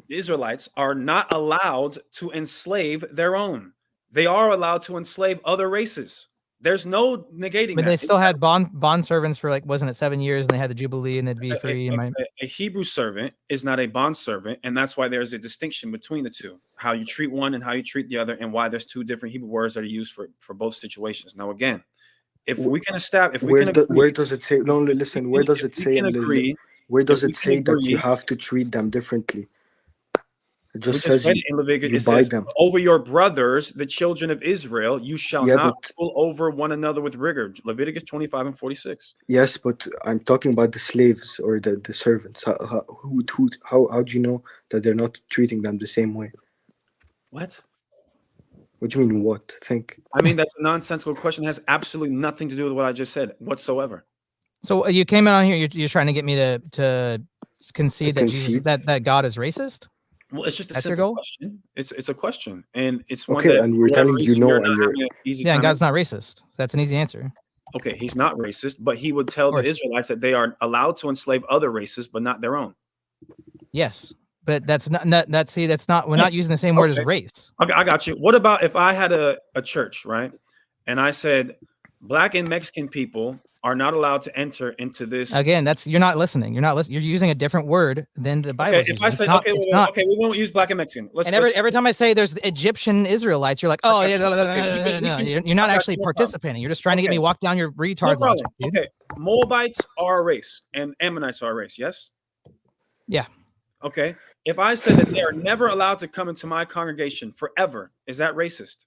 Israelites are not allowed to enslave their own. They are allowed to enslave other races. There's no negating But that. they still had bond servants for like, wasn't it 7 years, and they had the Jubilee, and they'd be free. A Hebrew servant is not a bond servant, and that's why there's a distinction between the two: how you treat one and how you treat the other, and why there's two different Hebrew words that are used for both situations. Now, again, if we can establish, if we can agree, Where does it say? No, listen. Where does it if we say? can agree, Where does if we it can say that you agree- have to treat them differently? It we just just says read you, it in Leviticus. you It buy says, them. "Over your brothers, the children of Israel, you shall Yeah, not but- rule over one another with rigor." Leviticus 25 and 46. Yes, but I'm talking about the slaves or the servants. How do you know that they're not treating them the same way? What? What do you mean? What? Think. I mean, that's a nonsensical question. It has absolutely nothing to do with what I just said whatsoever. So you came in on here. You're trying to get me to concede that Jesus, concede? that God is racist. Well, it's just a That's your simple goal? question. It's a question, and it's one Okay, that and we're for whatever telling you reason, no, you're and not you're- having an easy Yeah, and time. God's not racist. So that's an easy answer. Okay, he's not racist, but he would tell the course. Israelites that they are allowed to enslave other races, but not their own. Yes, but that's not that's not. We're not using the same word as Okay. race. Okay, I got you. What about if I had a church, right? And I said, Black and Mexican people are not allowed to enter into this. Again, that's you're not listening. You're not listening. You're using a different word than the Bible. Okay, if I say okay, okay, we won't use black and Mexican. Let's, and every time I say there's Egyptian Israelites, you're like, oh yeah, no, you're not actually participating. You're just trying to get me walk down your retard logic, dude. Okay, Moabites are a race and Ammonites are a race. Yes. Yeah. Okay. If I said that they are never allowed to come into my congregation forever, is that racist?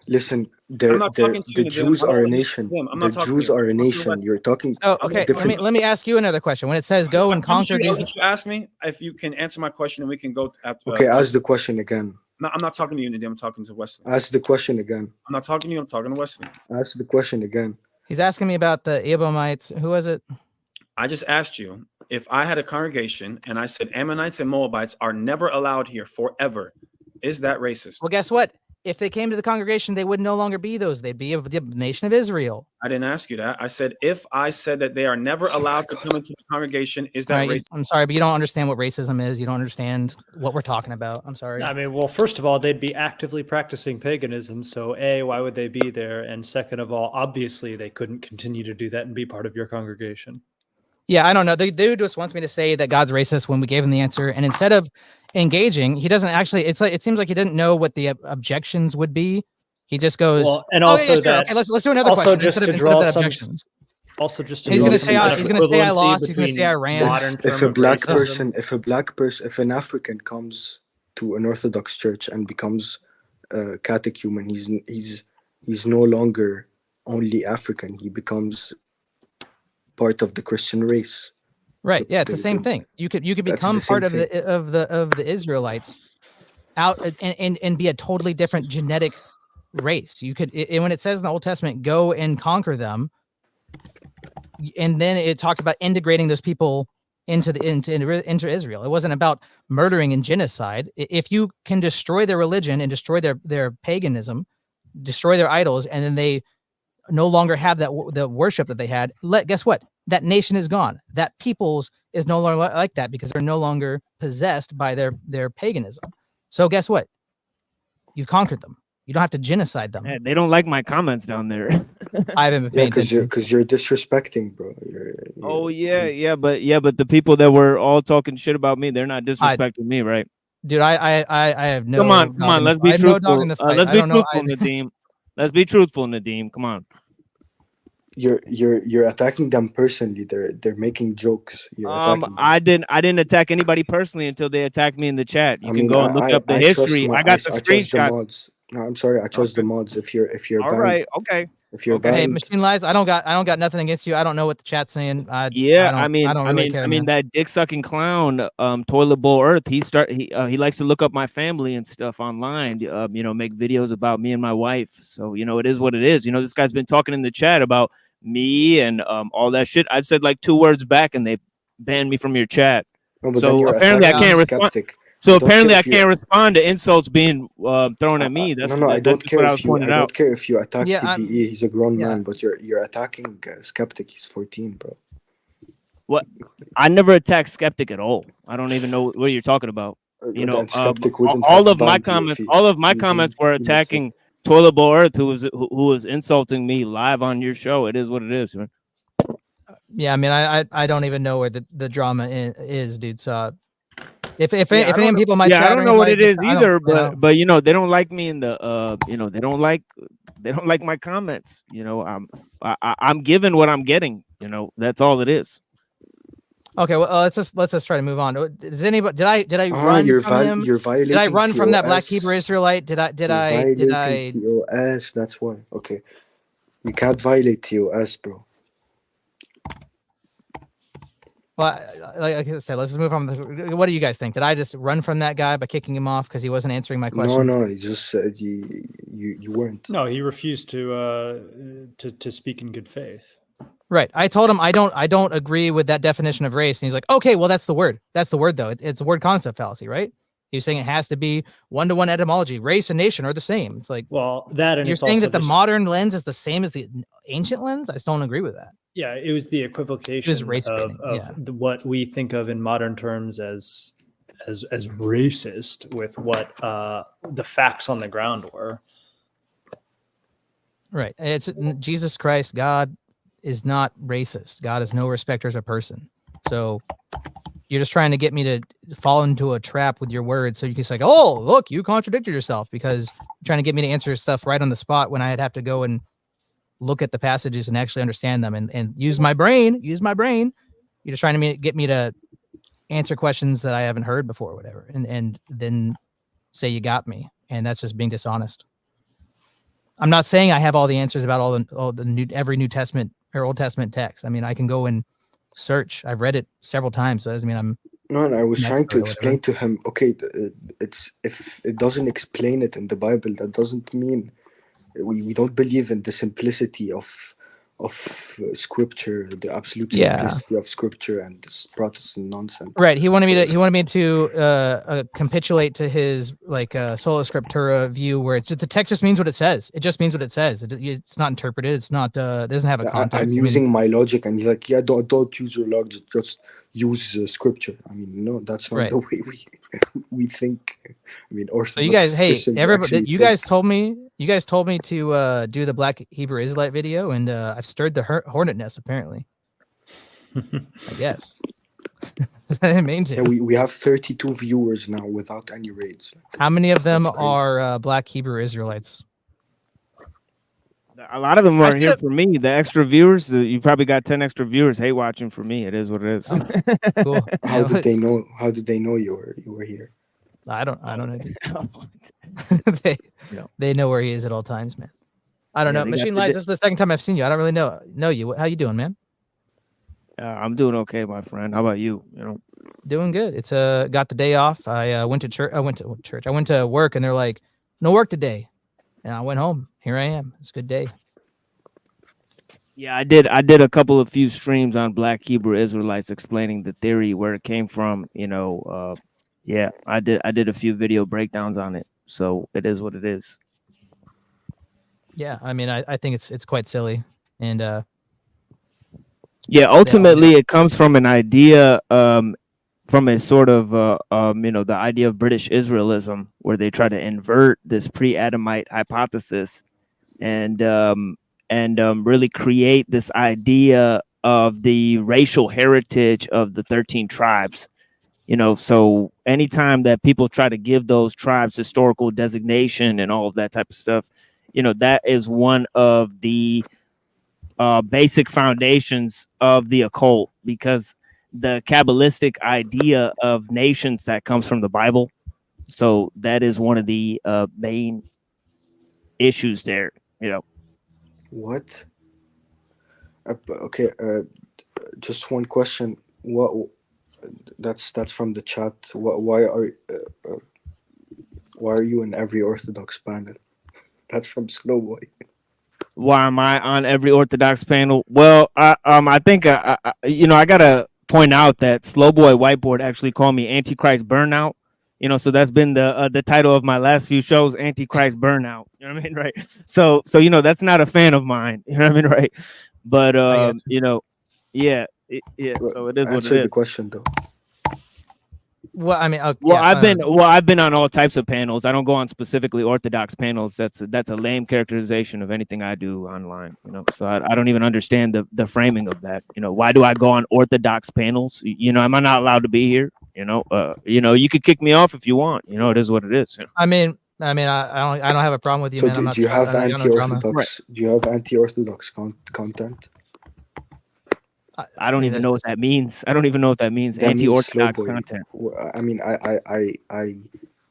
Listen, the Jews are a nation. The Jews are a nation. You're talking. Oh, okay. Let me ask you another question. When it says go and conquer these, you ask me if you can answer my question, and we can go after. Okay, ask the question again. No, I'm not talking to you, Nadim. I'm talking to Wesley. Ask the question again. I'm not talking to you. I'm talking to Wesley. Ask the question again. He's asking me about the Edomites. Who was it? I just asked you if I had a congregation and I said Ammonites and Moabites are never allowed here forever. Is that racist? Well, guess what? If they came to the congregation, they would no longer be those. They'd be of the nation of Israel. I didn't ask you that. I said if I said that they are never allowed to come into the congregation, is that racist? I'm sorry, but you don't understand what racism is. You don't understand what we're talking about. I'm sorry. I mean, well, first of all, they'd be actively practicing paganism. So, A, why would they be there? And second of all, obviously, they couldn't continue to do that and be part of your congregation. Yeah, I don't know. The dude just wants me to say that God's racist when we gave him the answer, and instead of engaging, he doesn't actually. It's like it seems like he didn't know what the objections would be. He just goes, well, and also that. Okay, let's do another also question. Just to draw some. Also, just to he's going to say he's going to say I lost. He's going to say I ran. If an African comes to an Orthodox church and becomes a catechumen, he's no longer only African. He becomes part of the Christian race. Right. Yeah, it's the same thing. You could become part of the Israelites out and be a totally different genetic race. You could, and when it says in the Old Testament, go and conquer them, and then it talked about integrating those people into Israel. It wasn't about murdering and genocide. If you can destroy their religion and destroy their paganism, destroy their idols, and then they no longer have the worship that they had, guess what? That nation is gone. That people's is no longer like that because they're no longer possessed by their paganism. So guess what? You've conquered them. You don't have to genocide them. Yeah, they don't like my comments down there. I haven't been because you're disrespecting, bro. Oh yeah, but the people that were all talking shit about me, they're not disrespecting me, right? Dude, I have no. Come on, let's be truthful. Let's be truthful, Nadim. Let's be truthful, Nadim. Come on. You're attacking them personally. They're making jokes. I didn't attack anybody personally until they attacked me in the chat. You can go and look up the history. I got the screenshot. No, I'm sorry. I chose the mods. If you're all right, okay. If you're hey, Machine Lies, I don't got nothing against you. I don't know what the chat's saying. I mean that dick sucking clown, Toilet Bowl Earth. He likes to look up my family and stuff online. Make videos about me and my wife. So it is what it is. This guy's been talking in the chat about me and all that shit. I've said like 2 words back and they banned me from your chat. So apparently I can't respond. So apparently I can't respond to insults being thrown at me. That's I don't care if you attack TBE. He's a grown man, but you're attacking Skeptic. He's 14, bro. What? I never attacked Skeptic at all. I don't even know what you're talking about. All of my comments were attacking Toilet Bowl Earth, who was insulting me live on your show. It is what it is, man. Yeah, I mean, I don't even know where the drama is, dude. So. If any people might, I don't know what it is either, but they don't like me in the they don't like my comments. I'm given what I'm getting. That's all it is. Okay, well let's just try to move on. Does anybody did I run from him? You're violating. Did I run from that Black TOS. Hebrew Israelite? Did I TOS? That's why. Okay, you can't violate TOS, bro. Well, like I said, let's just move on. What do you guys think? Did I just run from that guy by kicking him off because he wasn't answering my questions? No, he just said you weren't. No, he refused to speak in good faith. Right. I told him I don't agree with that definition of race, and he's like, okay, well that's the word. That's the word though. It's a word concept fallacy, right? He was saying it has to be one-to-one etymology. Race and nation are the same. It's like, well, that and you're saying that the modern lens is the same as the ancient lens. I just don't agree with that. Yeah, it was the equivocation of what we think of in modern terms as racist with what the facts on the ground were. Right. It's Jesus Christ, God, is not racist. God is no respecter of person. So you're just trying to get me to fall into a trap with your words. So you can say, oh, look, you contradicted yourself, because you're trying to get me to answer stuff right on the spot when I'd have to go and look at the passages and actually understand them and use my brain. You're just trying to get me to answer questions that I haven't heard before or whatever. And then say you got me. And that's just being dishonest. I'm not saying I have all the answers about every New Testament or Old Testament text. I mean, I can go and search. I've read it several times. So that doesn't mean I'm No, and I was an trying expert to or whatever. explain to him, okay, it's if it doesn't explain it in the Bible, that doesn't mean we don't believe in the simplicity of scripture, the absolute Yeah. simplicity of scripture, and this Protestant nonsense. Right. He wanted me to capitulate to his sola scriptura view, where the text just means what it says. It just means what it says. It's not interpreted. It's not. It doesn't have a context. I'm using my logic, and he's like, yeah, don't use your logic, just use scripture. I mean, no, that's not Right. the way we think. I mean, Orthodox. So you guys, hey, Christians everybody, actually you think. guys told me to do the Black Hebrew Israelite video, and I've stirred the hornet nest apparently. I guess. I didn't mean to. Yeah, we have 32 viewers now without any raids. How many of them That's crazy. are Black Hebrew Israelites? A lot of them I are here should've- for me. The extra viewers, you probably got 10 extra viewers hate watching for me. It is what it is. Cool. How did they know? How did they know you were here? I don't know. They know where he is at all times, man. I don't Yeah, know. they got Machine the Lies, di- this is the second time I've seen you. I don't really know you. How you doing, man? I'm doing okay, my friend. How about you? You know, Doing good. It's got the day off. I went to church. I went to work, and they're like, no work today. And I went home. Here I am. It's a good day. yeah, I did a couple of few streams on Black Hebrew Israelites explaining the theory, where it came from. You know, yeah, I did a few video breakdowns on it. So it is what it is. Yeah, I mean, I think it's quite silly, and Yeah, ultimately it comes from an idea, from a sort of the idea of British Israelism, where they try to invert this pre-Adamite hypothesis and really create this idea of the racial heritage of the 13 tribes. You know, so anytime that people try to give those tribes historical designation and all of that type of stuff, you know, that is one of the basic foundations of the occult, because the Kabbalistic idea of nations that comes from the Bible. So that is one of the main issues there, you know. What? Okay, just one question. What? That's from the chat. Why are you in every Orthodox panel? That's from Slowboy. Why am I on every Orthodox panel? Well, I think I gotta point out that Slowboy Whiteboard actually called me Antichrist Burnout. You know, so that's been the title of my last few shows, Antichrist Burnout. You know what I mean, right? So you know, that's not a fan of mine. You know what I mean, right? But you know, yeah. So it is what Answer it the is. question though. well, I mean, Well, yeah, I've been on all types of panels. I don't go on specifically Orthodox panels. That's a lame characterization of anything I do online. You know, so I don't even understand the framing of that. You know, why do I go on Orthodox panels? You know, am I not allowed to be here? You know, you could kick me off if you want. You know, it is what it is. You know? I mean, I don't have a problem with you, So man. I'm do not. you have I got no drama. anti-Orthodox? Do you have anti-Orthodox content? I don't even know what that means. I don't even know what that means. That means Anti-Orthodox Slowboy. content. I mean, I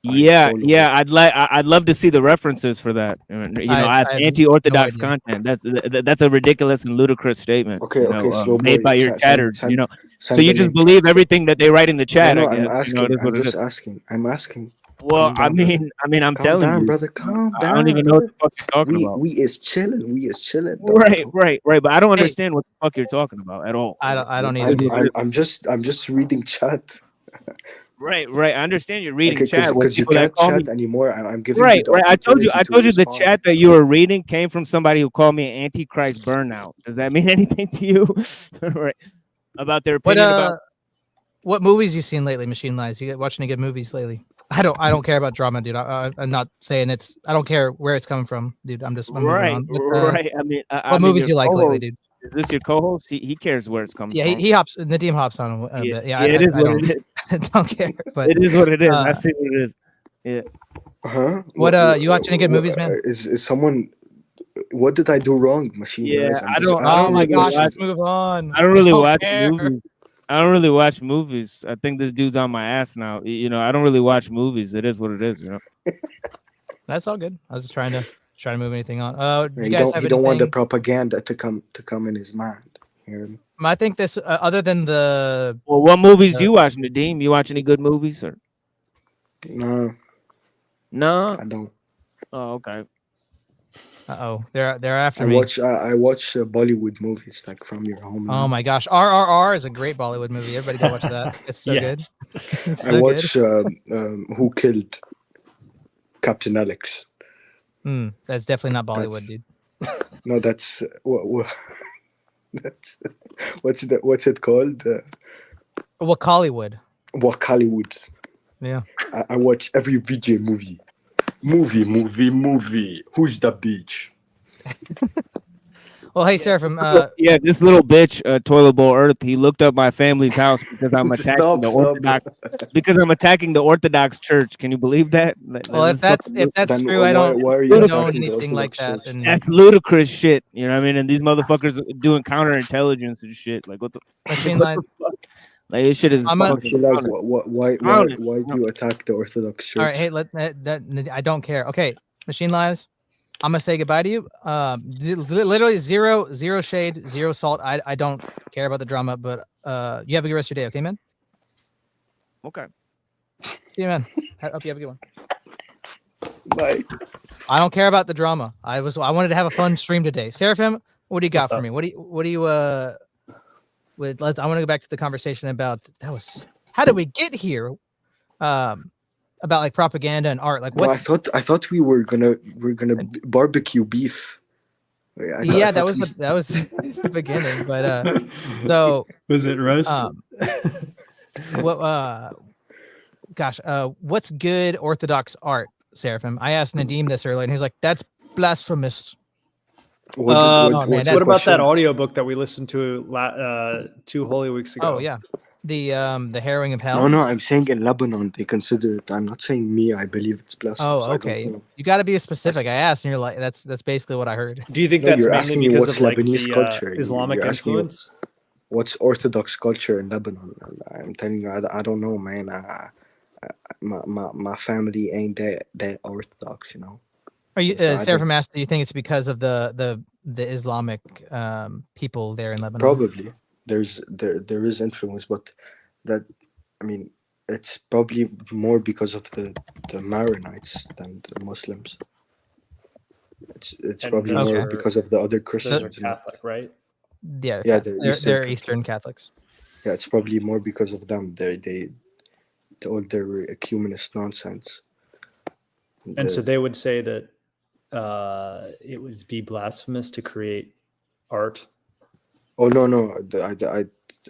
Yeah, follow yeah. I'd love to see the references for that. You know, I have I have anti-Orthodox no idea. content. That's a ridiculous and ludicrous statement. Okay, you know, okay, Slowboy, made by your send- chatters. send- You know, send so you the just link. believe everything that they write in the chat. No, I guess. I'm asking. You know, it is I'm what it just is. asking. I'm asking. Well, Calm down, I'm Calm telling down, you, brother. Calm I down. don't even know what the brother. fuck you're talking about. We is chilling. We is chilling. Dog. Right. But I don't Hey. understand what the fuck you're talking about at all. I don't either, dude. I'm just reading chat. Right. I understand you're reading Okay, chat. When because you people that can't call chat me, anymore. I'm giving right. you the I told you opportunity to the respond. chat that you were reading came from somebody who called me Antichrist Burnout. Does that mean anything to you? Right. About their What opinion about what movies you seen lately? Machine Lies. You watching any good movies lately? I don't care about drama, dude. I'm not saying I don't care where it's coming from, dude. I'm moving right. on. Right. I mean, What movies you like lately, dude? Is this your co-host? He cares where it's coming Yeah, from. he hops. Nadeem hops on a bit. Yeah, it is I what don't, it is. don't care. But It is what it is. I uh, see what it is. Yeah. Huh? what you watch any good movies, man? Is someone? What did I do wrong, Machine Yeah, Guys? I'm I just don't. I asking Oh don't my you really gosh, watch. let's move on. I don't I really don't watch care. movies. I don't really watch movies. I think this dude's on my ass now. You know, I don't really watch movies. It is what it is. You know. That's all good. I was just trying to move anything on. Do you He guys don't. have He don't want the anything? propaganda to come in his mind. Hear me? I think this other than the Well, what movies do you watch, Nadeem? You watch any good movies or No, no? I don't. Oh, okay. they're after I me. watch. I watch Bollywood movies like From Your Home. Oh my gosh, RRR is a great Bollywood movie. Everybody go watch that. It's so Yes. good. It's I so watch good. Who Killed Captain Alex. That's definitely not Bollywood, That's- dude. No, that's that's what's it called? What Hollywood? What Hollywood? Yeah. I watch every VJ movie. Movie. Who's the bitch? Well, hey, Seraphim. Yeah, this little bitch, Toilet Bowl Earth. He looked up my family's house because I'm attacking Stop, the stop. Orthodox. Because I'm attacking the Orthodox Church. Can you believe that? Well, if that's Then true, I don't why are you condone attacking the anything like Orthodox that. Church? And that's ludicrous shit. You know what I mean? And these motherfuckers are doing counterintelligence and shit. Like what the Machine what Lies. the fuck? Like this shit is I'm a- fucking Realize counter- why Honest. do you attack the Orthodox Church? All right, hey, that I don't care. Okay, Machine Lies. I'm gonna say goodbye to you. Literally zero shade, zero salt. I don't care about the drama, but you have a good rest of your day, okay, man? Okay. See you, man. Hope you have a good one. Bye. I don't care about the drama. I wanted to have a fun stream today. Seraphim, what do you got What's for up? me? What do you I want to go back to the conversation about how did we get here? About like propaganda and art. Like No, what's I thought we were gonna barbecue beef. yeah, that was the beginning. But so Was it roast? what what's good Orthodox art, Seraphim? I asked Nadeem this earlier and he's like, that's blasphemous. What man, that's- about that audiobook that we listened to 2 Holy Weeks ago? Oh yeah. The harrowing of hell. No, I'm saying in Lebanon they consider it. I'm not saying me. I believe it's blasphemous. Oh, I okay. don't know. You got to be specific. I asked, and you're like, that's basically what I heard. Do you think No, that's you're mainly asking me because what's of like Lebanese the culture. Islamic You're asking me influence? What's Orthodox culture in Lebanon? I'm telling you, I don't know, man. My family ain't that Orthodox, you know. Are you, So I Seraphim asked, do you think it's because of the Islamic people there in Lebanon? Probably there is influence, but that I mean it's probably more because of the Maronites than the Muslims. It's And probably those more are- because of the other Those Christians. are Catholic, right? Yeah, Yeah, they're Eastern Catholics. Yeah, it's probably more because of them. They all their ecumenist nonsense. And so they would say that it would be blasphemous to create art. Oh no!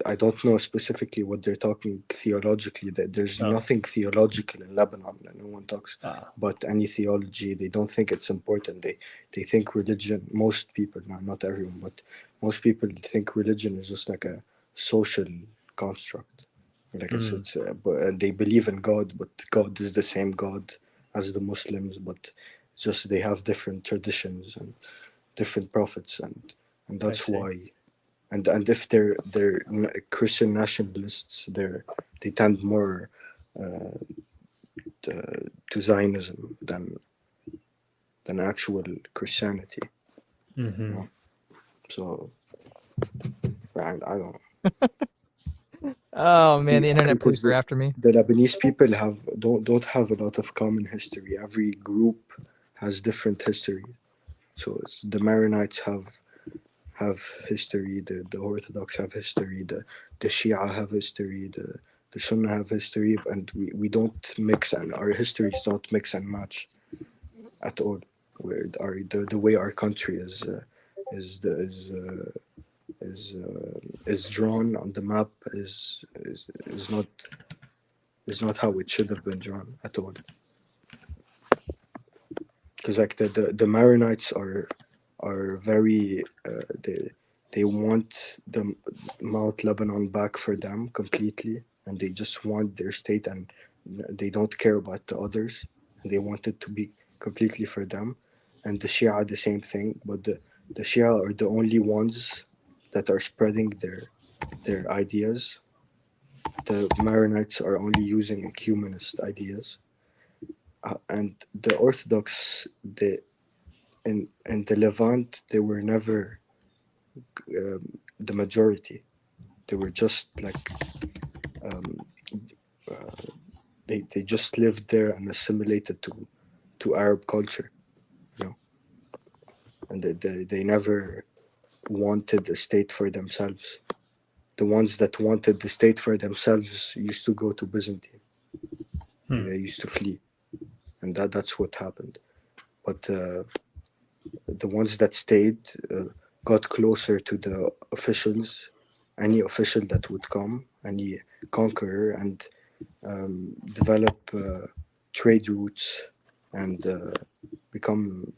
I don't know specifically what they're talking theologically. There's Oh. nothing theological in Lebanon. No one talks Ah. about any theology. They don't think it's important. They think religion. Most people, not everyone, but most people think religion is just like a social construct. Like it's but they believe in God, but God is the same God as the Muslims, but it's just they have different traditions and different prophets, and that's see. why. And if they're Christian nationalists, they tend more to Zionism than actual Christianity. Mm-hmm. So I don't. Oh man, the internet Because police are after me. The Lebanese people don't have a lot of common history. Every group has different history. So the Maronites have history, the Orthodox have history, the Shia have history, the Sunnah have history, and we don't mix, and our histories don't mix and match at all. Where the way our country is drawn on the map is not how it should have been drawn at all. Because like the Maronites are very they want the Mount Lebanon back for them completely, and they just want their state, and they don't care about the others. They want it to be completely for them. And the Shia the same thing, but the Shia are the only ones that are spreading their ideas. The Maronites are only using humanist ideas, and the Orthodox, in the Levant, they were never the majority. They were just like they just lived there and assimilated to Arab culture, you know. And they never wanted a state for themselves. The ones that wanted the state for themselves used to go to Byzantine. They used to flee, and that's what happened. But the ones that stayed got closer to the officials, any official that would come, any conqueror, and develop trade routes and become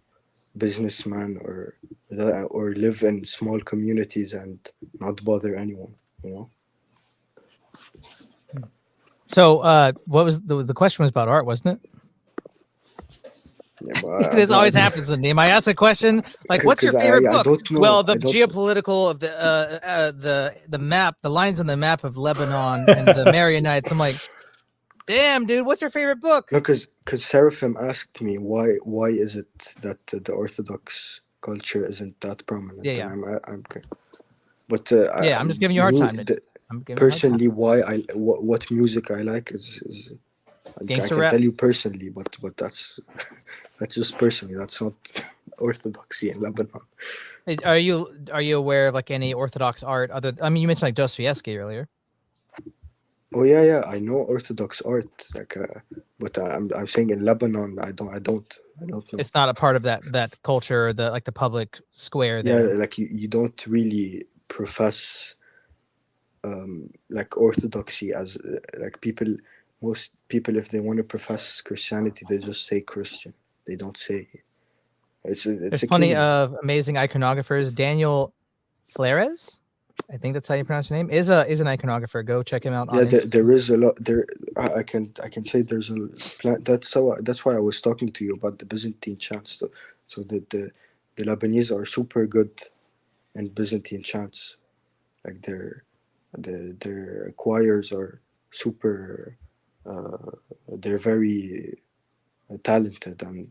businessman or live in small communities and not bother anyone, you know. So, what was the question was about art, wasn't it? Yeah, but This always happens to me. I ask a question like, "What's your 'cause favorite I book?" don't know. Well, the I don't- geopolitical of the map, the lines on the map of Lebanon and the Maronites. I'm like, damn, dude, what's your favorite book? No, because Seraphim asked me why is it that the Orthodox culture isn't that prominent? Yeah, yeah. And I'm okay. But Yeah, I'm just giving you a hard time. I'm giving you a hard time. personally, what music I like is I Gangster can rap? tell you personally, but that's that's just personally. That's not orthodoxy in Lebanon. Are you aware of like any Orthodox art? I mean, you mentioned like Dostoevsky earlier. Oh yeah, I know Orthodox art, like, but I'm saying in Lebanon, I don't know. It's not a part of that culture, the public square Yeah, there. like you don't really profess like orthodoxy as like most people, if they want to profess Christianity, they just say Christian. They don't say it's There's a plenty kingdom. of amazing iconographers. Daniel Flores, I think that's how you pronounce your name, is an iconographer. Go check him out on Yeah, Instagram. there is a lot there. I can say there's a plan. That's why I was talking to you about the Byzantine chants. So the Lebanese are super good in Byzantine chants. Like their choirs are super. They're very talented, and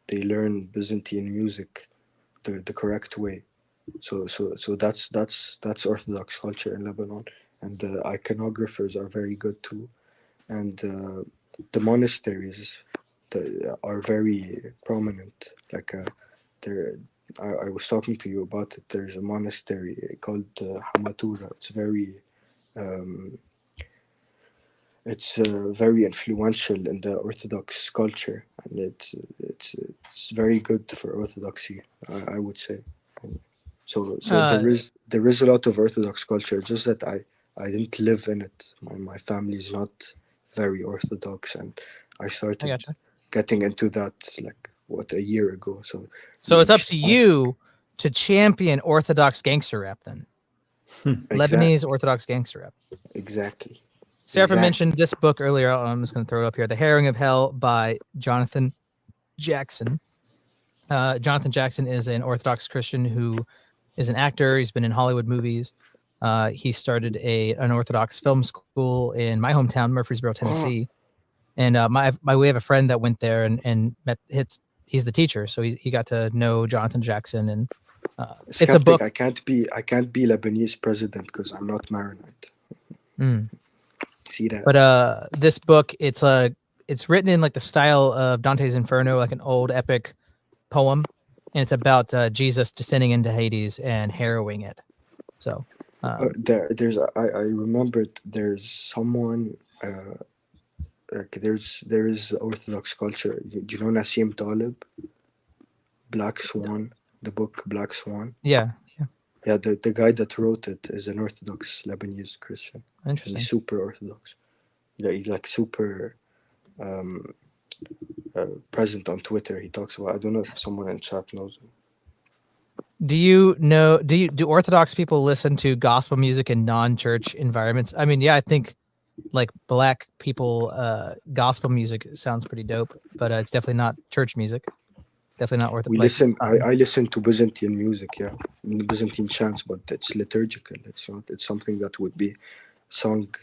they learn Byzantine music the correct way. So that's Orthodox culture in Lebanon, and the iconographers are very good too, and the monasteries are very prominent. Like there, I was talking to you about it. There's a monastery called Hamatura. It's very influential in the Orthodox culture, and it's very good for Orthodoxy, I would say. So there is a lot of Orthodox culture, just that I didn't live in it. My family is not very Orthodox, and I started gotcha. getting into that a year ago. So it's up to you to champion Orthodox gangster rap then. Lebanese Orthodox gangster rap. Exactly. Sarah mentioned this book earlier. I'm just going to throw it up here. The Harrowing of Hell by Jonathan Jackson. Jonathan Jackson is an Orthodox Christian who is an actor. He's been in Hollywood movies. He started an Orthodox film school in my hometown, Murfreesboro, Tennessee. And we have a friend that went there and met. He's the teacher, so he got to know Jonathan Jackson. And it's a book. I can't be Lebanese president because I'm not Maronite. See that? But this book, it's written in like the style of Dante's Inferno, like an old epic poem, and it's about Jesus descending into Hades and harrowing it. So I remembered there's someone there is Orthodox culture. Do you know Nassim Taleb? Black Swan, the book Black Swan. Yeah. The guy that wrote it is an Orthodox Lebanese Christian. Interesting. He's super Orthodox. Yeah, he's like super present on Twitter. He talks about. I don't know if someone in chat knows him. Do you know? Do Orthodox people listen to gospel music in non-church environments? I mean, yeah, I think like black people, gospel music sounds pretty dope, but it's definitely not church music. Definitely not We Orthodox. listen. I listen to Byzantine music, yeah, Byzantine chants, but it's liturgical. It's not. It's something that would be sung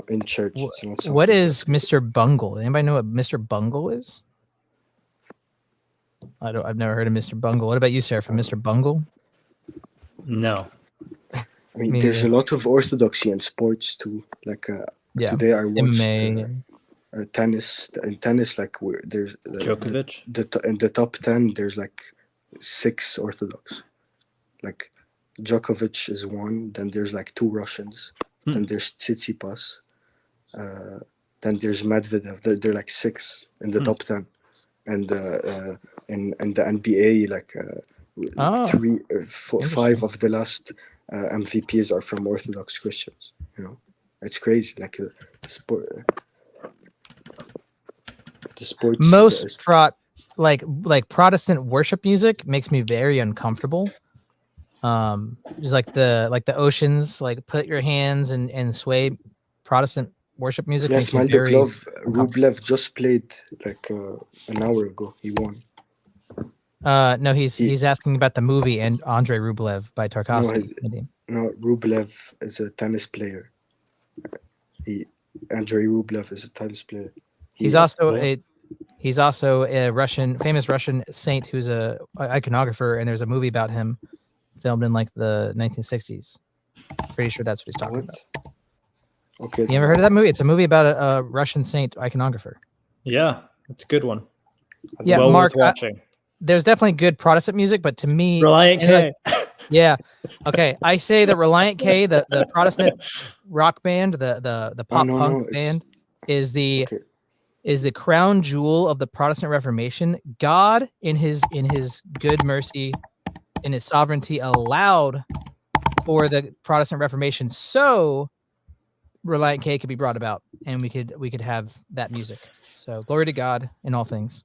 in church. It's not something What is that- Mr. Bungle? Anybody know what Mr. Bungle is? I've never heard of Mr. Bungle. What about you, Sarah? From Mr. Bungle? No. I mean, Me there's a neither. lot of orthodoxy in sports too. Like Yeah. today, I watched MMA. tennis. In tennis, like there's Djokovic. in the top 10, there's like 6 Orthodox. Like Djokovic is one. Then there's like 2 Russians. Then there's Tsitsipas. Then there's Medvedev. They're like 6 in the top 10. And in the NBA, like Oh, 5 of the last MVPs are from Orthodox Christians. You know, it's crazy. Like the sports. Most like Protestant worship music makes me very uncomfortable. Just like the oceans, like put your hands and sway. Protestant worship music Yes, makes me very Rublev just played like an hour ago. He won. no, he's asking about the movie and Andrei Rublev by Tarkovsky. No, Rublev is a tennis player. Andrei Rublev is a tennis player. He's also a famous Russian saint who's a iconographer, and there's a movie about him filmed in like the 1960s. Pretty sure that's what he's talking about. Okay. You ever heard of that movie? It's a movie about a Russian saint iconographer. Yeah, it's a good one. Yeah, well Mark, worth watching. There's definitely good Protestant music, but to me, Reliant K. Yeah. Okay. I say that Reliant K, the Protestant rock band, the pop punk band, is the crown jewel of the Protestant Reformation. God, in his good mercy, in his sovereignty, allowed for the Protestant Reformation, so Reliant K could be brought about, and we could have that music. So glory to God in all things.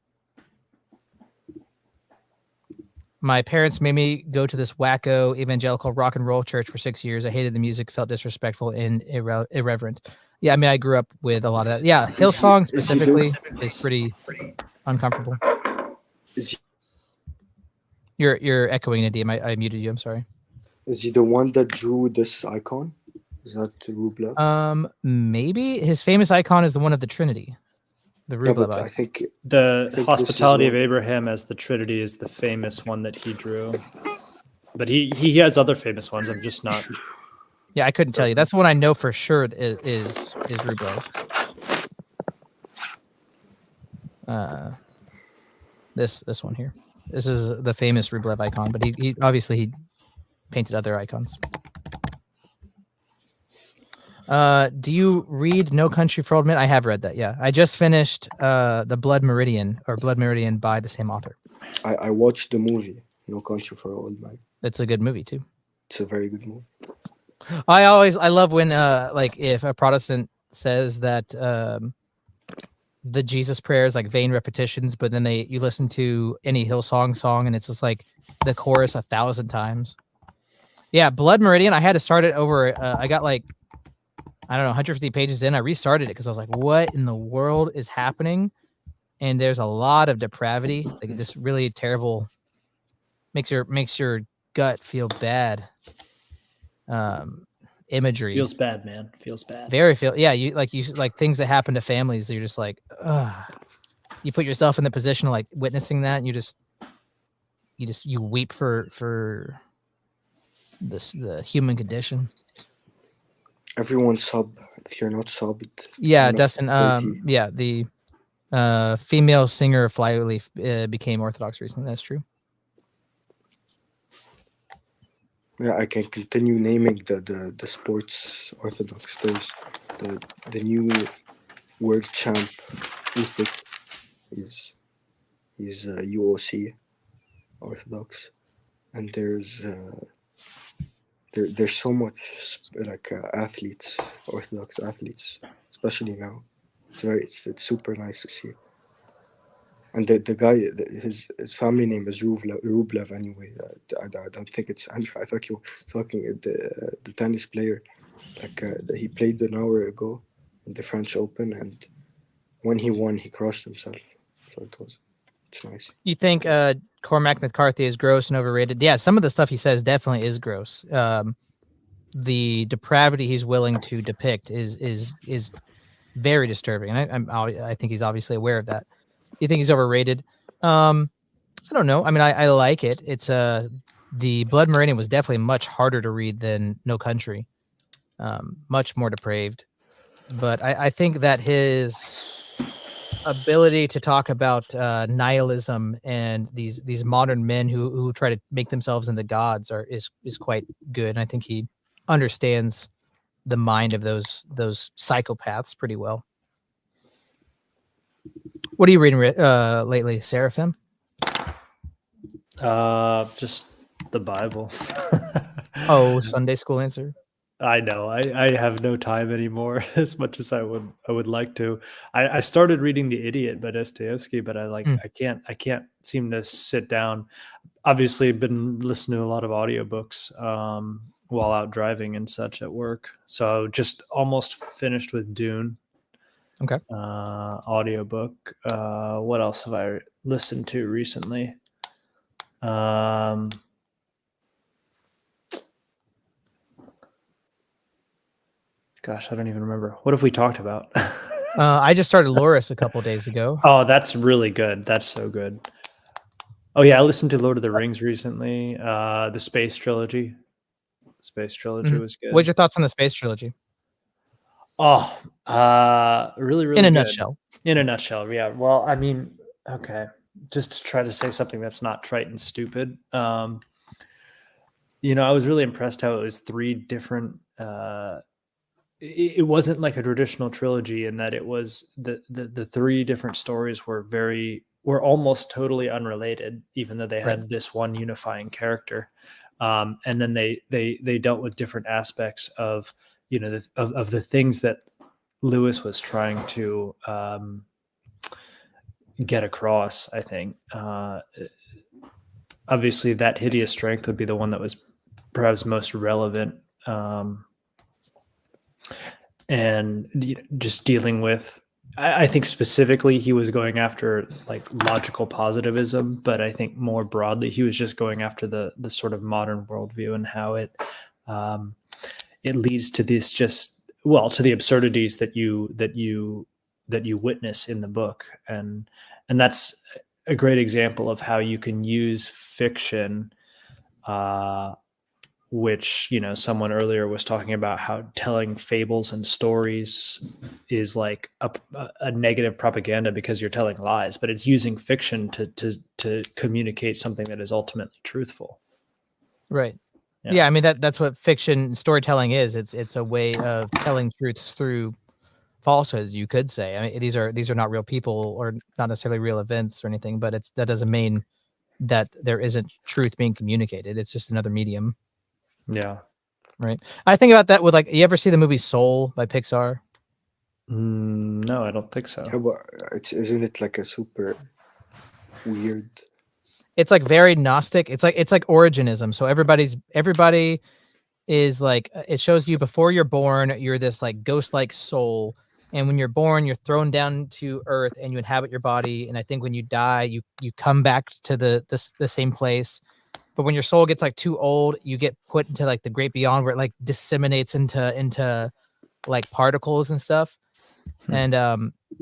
My parents made me go to this wacko evangelical rock and roll church for 6 years. I hated the music, felt disrespectful and irreverent. Yeah, I mean, I grew up with a lot of that. Yeah, Hillsong specifically is pretty uncomfortable. You're echoing, Nadim. I muted you. I'm sorry. Is he the one that drew this icon? Is that Rublev? Maybe his famous icon is the one of the Trinity. The Rublev icon. I think The Hospitality of Abraham as the Trinity is the famous one that he drew. But he has other famous ones. I'm just not. Yeah, I couldn't tell you. That's the one I know for sure is Rublev. This one here. This is the famous Rublev icon, but he obviously painted other icons. Do you read No Country for Old Men? I have read that. Yeah, I just finished the Blood Meridian by the same author. I watched the movie No Country for Old Men. That's a good movie too. It's a very good movie. I love when like if a Protestant says that the Jesus prayer is like vain repetitions, but then you listen to any Hillsong song and it's just like the chorus 1,000 times. Yeah, Blood Meridian. I had to start it over. I got like, I don't know, 150 pages in. I restarted it because I was like, what in the world is happening? And there's a lot of depravity, like this really terrible, makes your gut feel bad. Imagery Feels bad, man. Feels bad. Yeah, you like things that happen to families. You're just like, ugh. You put yourself in the position of like witnessing that, and you weep for the human condition. Everyone sub. If you're not subbed. Yeah, Dustin. Yeah, the female singer of Flyleaf became Orthodox recently. That's true. Yeah, I can continue naming the sports Orthodox. There's the new world champ Ufit. He's UOC Orthodox, and there's so much like athletes, Orthodox athletes, especially now. It's super nice to see. And the guy, his family name is Rublev anyway. I don't think it's Andrew. I thought you were talking the tennis player, like he played an hour ago in the French Open, and when he won, he crushed himself. So it's nice. You think Cormac McCarthy is gross and overrated? Yeah, some of the stuff he says definitely is gross. The depravity he's willing to depict is very disturbing, and I think he's obviously aware of that. You think he's overrated? I don't know. I mean, I like it. It's the Blood Meridian was definitely much harder to read than No Country, much more depraved. But I think that his ability to talk about nihilism and these modern men who try to make themselves into gods is quite good. And I think he understands the mind of those psychopaths pretty well. What are you reading lately, Seraphim? Just the Bible. Oh, Sunday school answer. I know. I have no time anymore as much as I would like to. I started reading The Idiot by Dostoevsky, but I can't seem to sit down. Obviously, I've been listening to a lot of audiobooks while out driving and such at work. So just almost finished with Dune. Okay. Audiobook. What else have I listened to recently? Gosh, I don't even remember. What have we talked about? I just started Loris a couple days ago. Oh, that's really good. That's so good. Oh yeah, I listened to Lord of the Rings recently. The Space Trilogy. Space Trilogy was good. What's your thoughts on the Space Trilogy? Oh, really, really in a good. nutshell. In a nutshell, yeah. Well, I mean, okay. Just to try to say something that's not trite and stupid. I was really impressed how it was three different. It wasn't like a traditional trilogy in that it was the three different stories were almost totally unrelated, even though they had this one unifying character. And then they dealt with different aspects of the things that Lewis was trying to get across. I think obviously that hideous strength would be the one that was perhaps most relevant, and just dealing with. I think specifically he was going after like logical positivism, but I think more broadly he was just going after the sort of modern worldview and how it leads to this to the absurdities that you witness in the book, and that's a great example of how you can use fiction, which someone earlier was talking about how telling fables and stories is like a negative propaganda because you're telling lies, but it's using fiction to communicate something that is ultimately truthful. Right. Yeah, I mean that's what fiction storytelling is. It's a way of telling truths through falsehoods, you could say. I mean, these are not real people or not necessarily real events or anything, but that doesn't mean that there isn't truth being communicated. It's just another medium. Yeah. Right. I think about that with you ever see the movie Soul by Pixar? No, I don't think so. Yeah, but isn't it like a super weird? It's like very Gnostic. It's like Origenism. So everybody is like, it shows you before you're born, you're this like ghost-like soul. And when you're born, you're thrown down to earth and you inhabit your body. And I think when you die, you come back to the same place. But when your soul gets like too old, you get put into like the great beyond where it like disseminates into like particles and stuff. And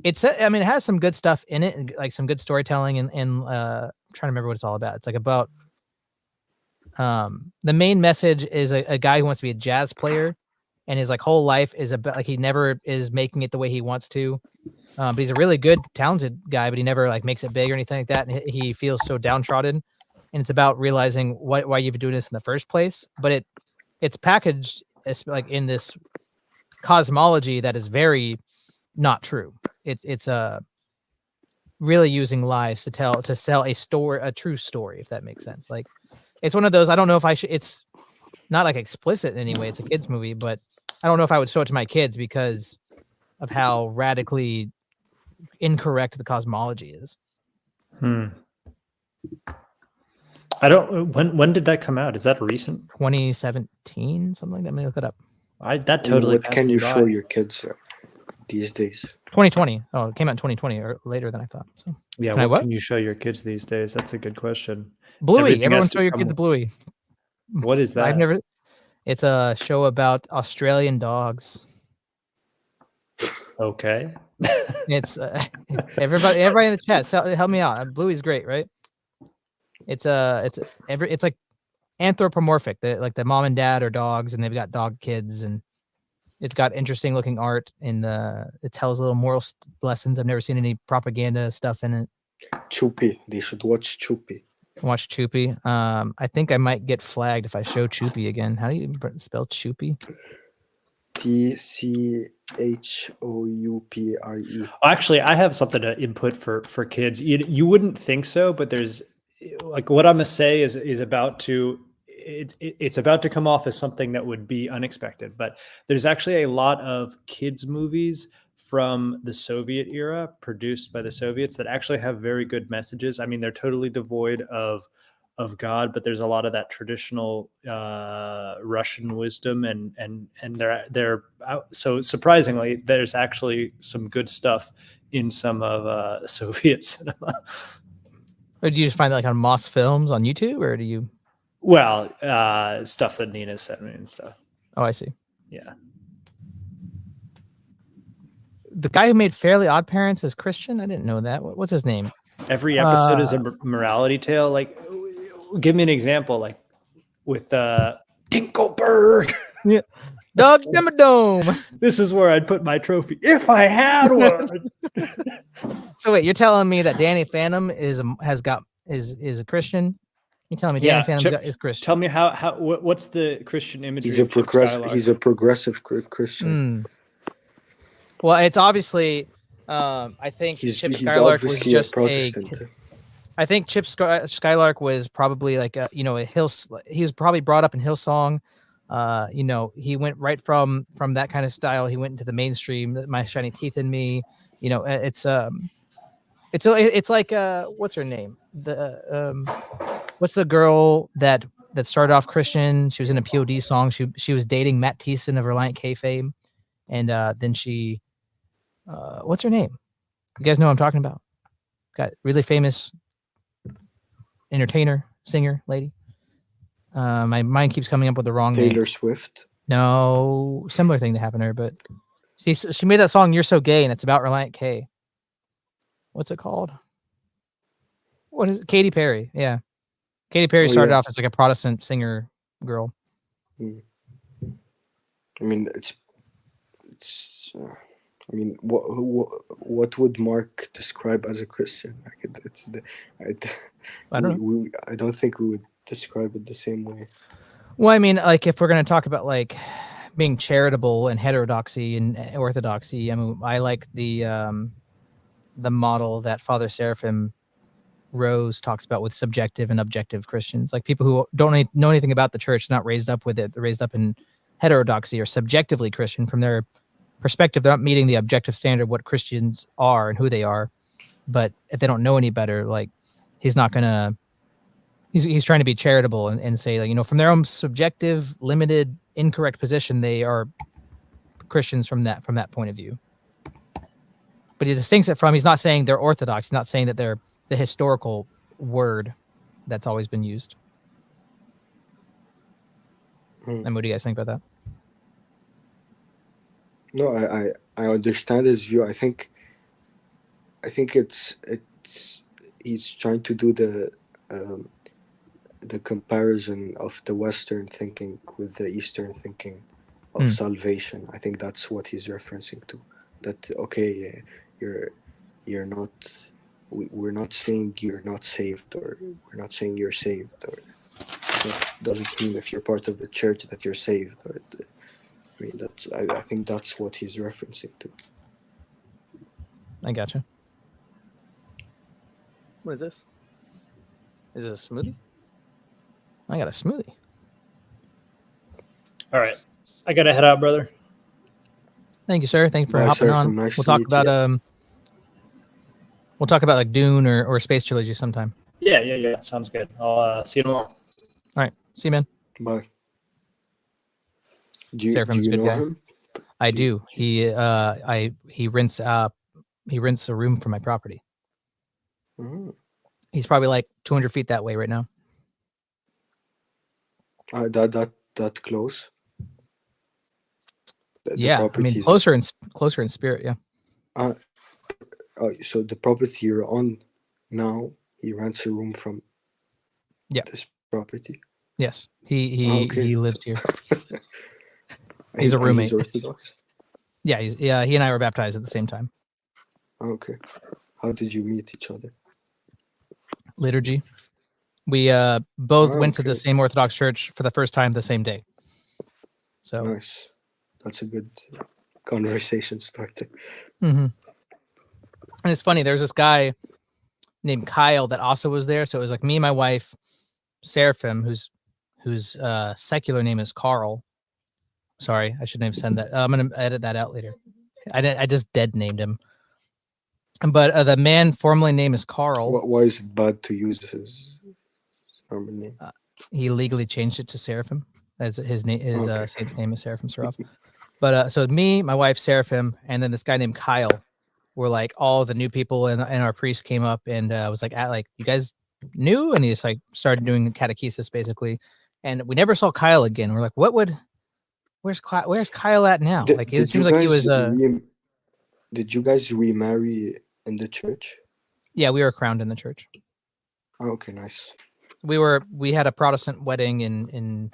it has some good stuff in it, and like some good storytelling and I'm trying to remember what it's all about. It's like about the main message is a guy who wants to be a jazz player, and his like whole life is about like he never is making it the way he wants to. But he's a really good, talented guy, but he never like makes it big or anything like that. And he feels so downtrodden. And it's about realizing why you've been doing this in the first place. But it's packaged as like in this cosmology that is very not true. It's really using lies to sell a true story, if that makes sense. Like it's one of those, I don't know if I should, it's not like explicit in any way. It's a kid's movie, but I don't know if I would show it to my kids because of how radically incorrect the cosmology is. Hmm. I don't. When did that come out? Is that recent? 2017, something like that. Let me look it up. That And totally what passed can me you by. show your kids these days? 2020. Oh, it came out in 2020 or later than I thought. So Yeah, Can I what what? can you show your kids these days? That's a good question. Bluey. Everything Everyone has to show your come kids with- Bluey. What is that? I've never. It's a show about Australian dogs. Okay. It's everybody in the chat. Help me out. Bluey's great, right? It's like anthropomorphic. Like the mom and dad are dogs, and they've got dog kids, and it's got interesting looking art, and it tells little moral lessons. I've never seen any propaganda stuff in it. Choopy. They should watch Choopy. Watch Choopy. I think I might get flagged if I show Choopy again. How do you spell Choopy? TCHOUPRE. Actually, I have something to input for kids. You wouldn't think so, but there's like what I'm gonna say is about to it's about to come off as something that would be unexpected. But there's actually a lot of kids movies from the Soviet era produced by the Soviets that actually have very good messages. I mean, they're totally devoid of God, but there's a lot of that traditional Russian wisdom, and they're so surprisingly, there's actually some good stuff in some of Soviet cinema. Or do you just find it like on Moss Films on YouTube, or do you? Well, stuff that Nina sent me and stuff. Oh, I see. Yeah. The guy who made Fairly Odd Parents is Christian. I didn't know that. What's his name? Every episode is a morality tale. Like, give me an example. Like with Dinkelberg. Yeah. Dog Dome. This is where I'd put my trophy if I had one. So wait, you're telling me that Danny Phantom is a Christian? You're telling me Danny Phantom is Christian? Tell me what's the Christian imagery? He's a progressive Christian. Mm. Well, it's obviously. I think Chip Skylark was just I think Chip Skylark was probably like a He was probably brought up in Hillsong. He went right from that kind of style. He went into the mainstream. My Shiny Teeth in Me. It's like what's her name? What's the girl that started off Christian? She was in a POD song. She was dating Matt Thiessen of Reliant K fame, and then she. What's her name? You guys know what I'm talking about? Got really famous entertainer, singer, lady. My mind keeps coming up with the wrong name. Taylor Swift. No, similar thing that happened to her, but she made that song "You're So Gay" and it's about Reliant K. What's it called? What is it? Katy Perry? Yeah, Katy Perry started off as like a Protestant singer girl. I mean, I mean, what would Mark describe as a Christian? I don't know. I don't think we would describe it the same way. Well, I mean, like if we're going to talk about like being charitable and heterodoxy and orthodoxy, I mean, I like the model that Father Seraphim Rose talks about with subjective and objective Christians, like people who don't know anything about the church, not raised up with it, they're raised up in heterodoxy or subjectively Christian from their perspective. They're not meeting the objective standard of what Christians are and who they are. But if they don't know any better, like he's not gonna. He's trying to be charitable and say, like, from their own subjective, limited, incorrect position, they are Christians from that point of view. But he distinguishes it from. He's not saying they're orthodox. He's not saying that they're the historical word that's always been used. And what do you guys think about that? No, I understand his view. I think it's he's trying to do the comparison of the Western thinking with the Eastern thinking of salvation. I think that's what he's referencing to. That you're not. We're not saying you're not saved, or we're not saying you're saved, or that doesn't mean if you're part of the church that you're saved. Or I mean, I think that's what he's referencing to. I gotcha. What is this? Is it a smoothie? I got a smoothie. All right, I gotta head out, brother. Thank you, sir. Thank you for Bye, hopping sir. on. Nice We'll to talk meet about you. We'll talk about like Dune or Space Trilogy sometime. Yeah. Sounds good. I'll see you tomorrow. All right. See you, man. Bye. Do you Seraphim's a good know guy. him? I do. He rents a room for my property. Oh. He's probably like 200 feet that way right now. That close? The Yeah, I mean properties- closer in spirit. Yeah. So the property you're on now, he rents a room from this property. Yes. He Okay. he lives here. He's a And roommate. He's Orthodox. Yeah. He and I were baptized at the same time. Okay. How did you meet each other? Liturgy. We both Oh, went to the okay. same Orthodox church for the first time the same day. So. Nice. That's a good conversation starter. Mm-hmm. And it's funny. There's this guy named Kyle that also was there. So it was like me, my wife, Seraphim, whose secular name is Carl. Sorry, I shouldn't have said that. I'm gonna edit that out later. I just dead named him. But the man formerly name is Carl. Why is it bad to use his normal name? He legally changed it to Seraphim. As his name, his Okay. saint's name is Seraphim Seraph. But so me, my wife, Seraphim, and then this guy named Kyle were like all the new people, and our priest came up and was like, you guys new? And he just like started doing catechesis basically. And we never saw Kyle again. We're like, where's Kyle at now? Like it seems like he was Did you guys remarry in the church? Yeah, we were crowned in the church. Oh, okay, nice. We had a Protestant wedding in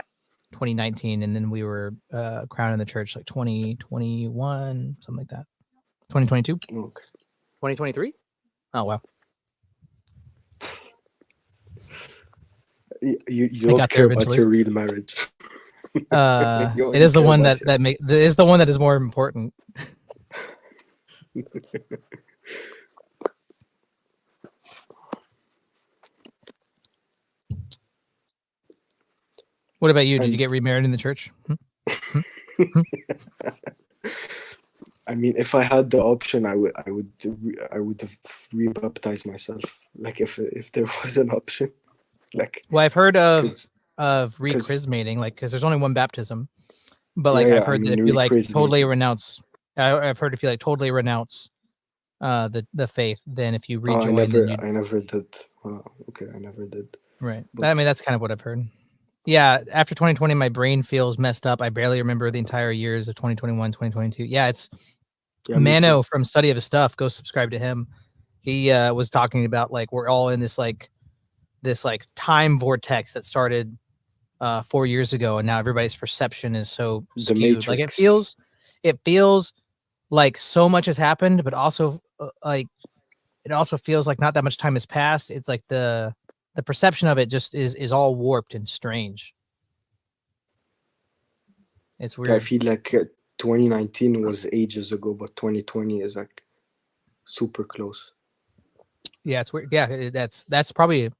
2019, and then we were crowned in the church like 2021, something like that. 2022? Okay. 2023? Oh wow. You I don't got care there about eventually. your real marriage. You It only is the care one about that is the one that is more important. What about you? Did you get remarried in the church? I mean, if I had the option, I would have rebaptized myself. Like if there was an option, like. Well, I've heard of 'cause- rechrismating, like because there's only one baptism, but Yeah, like yeah, I've I heard that mean, if you like totally rechrismating. renounce, I've heard if you like totally renounce, the faith, then if you Oh, rejoin, then you I never did. Okay, I never did. right. I But- mean, that's kind of what I've heard. Yeah, after 2020, my brain feels messed up. I barely remember the entire years of 2021, 2022. Yeah, it's Yeah, me Mano too. from Study of His Stuff. Go subscribe to him. He was talking about like we're all in this time vortex that started 4 years ago, and now everybody's perception is so The skewed. Like it Matrix. feels like so much has happened, but also like it also feels like not that much time has passed. It's like the perception of it just is all warped and strange. It's I weird. feel like 2019 was ages ago, but 2020 is like super close. Yeah, it's weird. Yeah, that's probably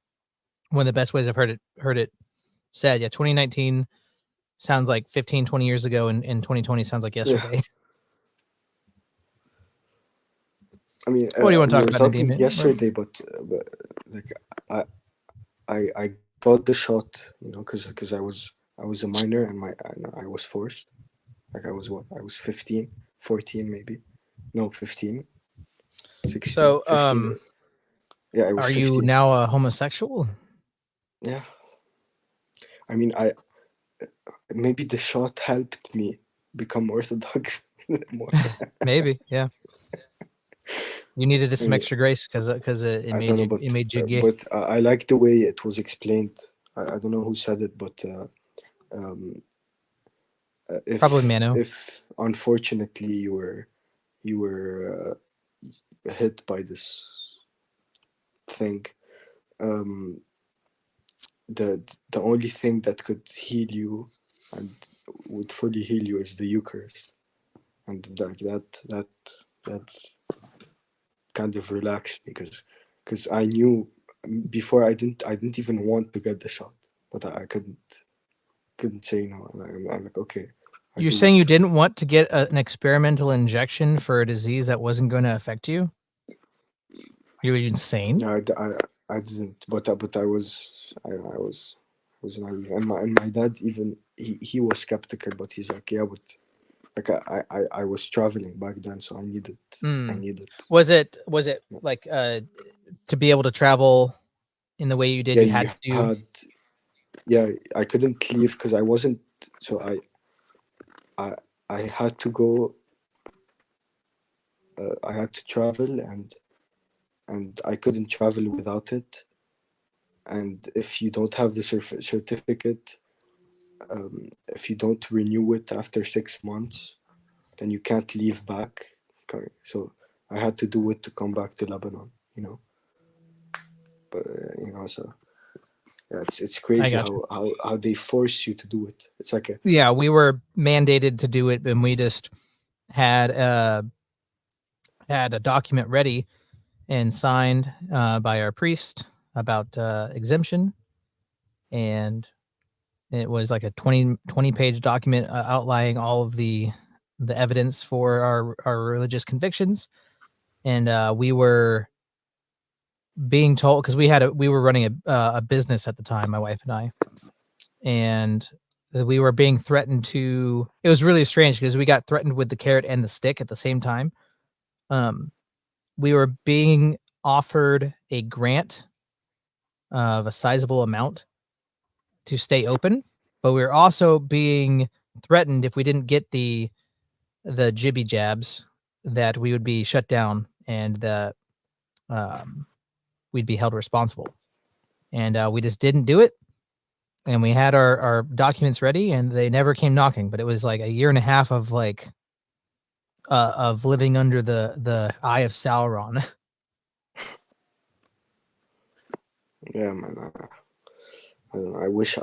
one of the best ways I've heard it said. Yeah, 2019 sounds like 15, 20 years ago, and 2020 sounds like yesterday. I mean, What do you want to we talk were about, talking Nadim? yesterday, but like I got the shot, because I was a minor and I was forced. Like I was 15, 14 maybe, no 15, 16. So, 15. Yeah, I was are you 15. now a homosexual? Yeah. I mean, maybe the shot helped me become Orthodox more. Maybe, yeah. You needed some Yeah. extra grace because it I made don't know, you but, it made you gay. But I like the way it was explained. I don't know who said it, but Probably Mano. If unfortunately you were hit by this thing, the only thing that could heal you and would fully heal you is the Eucharist, and that kind of relaxed me because I knew before I didn't even want to get the shot, but I couldn't say no. And I'm like, okay. I You're do saying it. you didn't want to get an experimental injection for a disease that wasn't going to affect you? Are you insane? No, I didn't, but I was naive, and my dad even he was skeptical, but he's like, yeah, but like I was traveling back then, so I Mm. needed. Was it like to be able to travel in the way you did? Yeah, You had to. Yeah, I couldn't leave because I wasn't. So I had to go. I had to travel, and I couldn't travel without it. And if you don't have the certificate, if you don't renew it after 6 months, then you can't leave back. Okay, so I had to do it to come back to Lebanon, you know. But so yeah, it's crazy got you. how they force you to do it. It's like a Yeah, we were mandated to do it, and we just had a document ready and signed by our priest about exemption, and it was like a 20 page document outlining all of the evidence for our religious convictions, and we were being told, because we were running a business at the time, my wife and I, and we were being threatened to. It was really strange because we got threatened with the carrot and the stick at the same time. We were being offered a grant of a sizable amount to stay open, but we were also being threatened if we didn't get the jibby jabs that we would be shut down and that we'd be held responsible. And we just didn't do it. And we had our documents ready, and they never came knocking. But it was like a year and a half of of living under the eye of Sauron. yeah, man. I don't know. I wish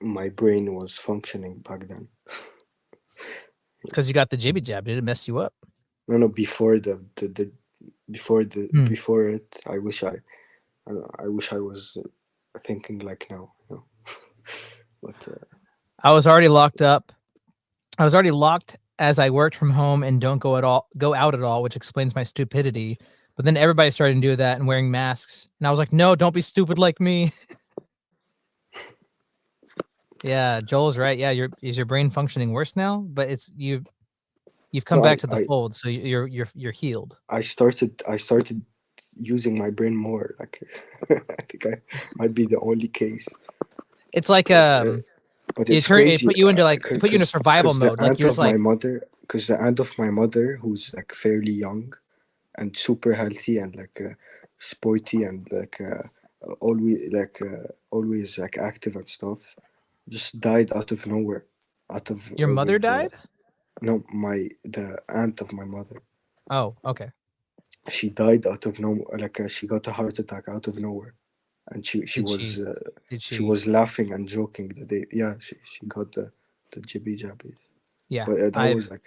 my brain was functioning back then. It's because you got the jibby jab. Did it mess you up? No, before before it. I wish I was thinking like now. You know, but I was already locked up. I was already locked as I worked from home and don't go out at all, which explains my stupidity. But then everybody started to do that and wearing masks, and I was like, no, don't be stupid like me. Yeah, Joel's right. Yeah, is your brain functioning worse now? But it's you've come no, back to the fold, so you're healed. I started using my brain more. Like I think I might be the only case. It's like but it's it crazy. put you into survival mode. Like you're just like because the aunt of my mother, who's like fairly young and super healthy and like sporty and like always like active and stuff, just died out of nowhere. Your mother died? No, the aunt of my mother. Oh, okay. She died out of nowhere. Like she got a heart attack out of nowhere, and she was laughing and joking the day. Yeah, she got the jibby jabbies. Yeah, but that was like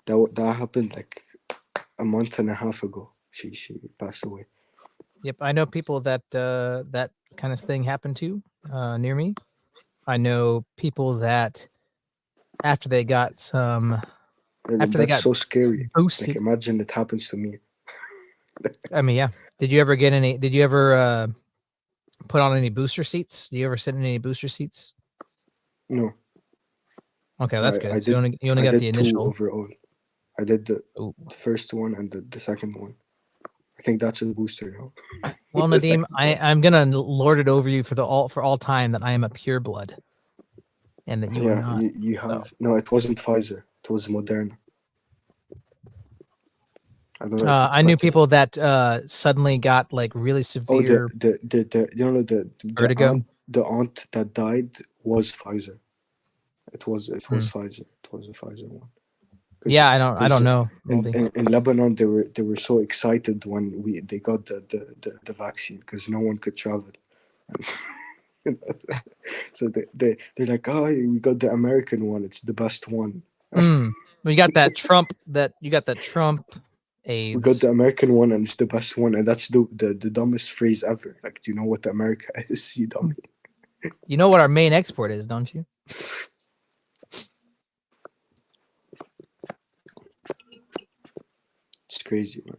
that happened like a month and a half ago. She passed away. Yep, I know people that that kind of thing happened to near me. I know people that after they got some, That's so scary. boosted. Like imagine it happens to me. I mean, yeah. Did you ever put on any booster seats? Do you ever sit in any booster seats? No. Okay, that's good. You only got the initial. Two overall. I did the first one and the second one. I think that's a booster now. Well, Nadim, I'm gonna lord it over you for all time that I am a pure blood, and that you are not. You have no. It wasn't Pfizer. It was Moderna. I don't know. I knew people that suddenly got like really severe. The vertigo. The aunt that died was Pfizer. It was Pfizer. It was a Pfizer one. Yeah, I don't know. In Lebanon, they were so excited when they got the vaccine because no one could travel. So they're like, oh, we got the American one. It's the best one. We got that Trump. AIDS. We got the American one, and it's the best one, and that's the dumbest phrase ever. Like, do you know what America is, you dummy? You know what our main export is, don't you? It's crazy, man.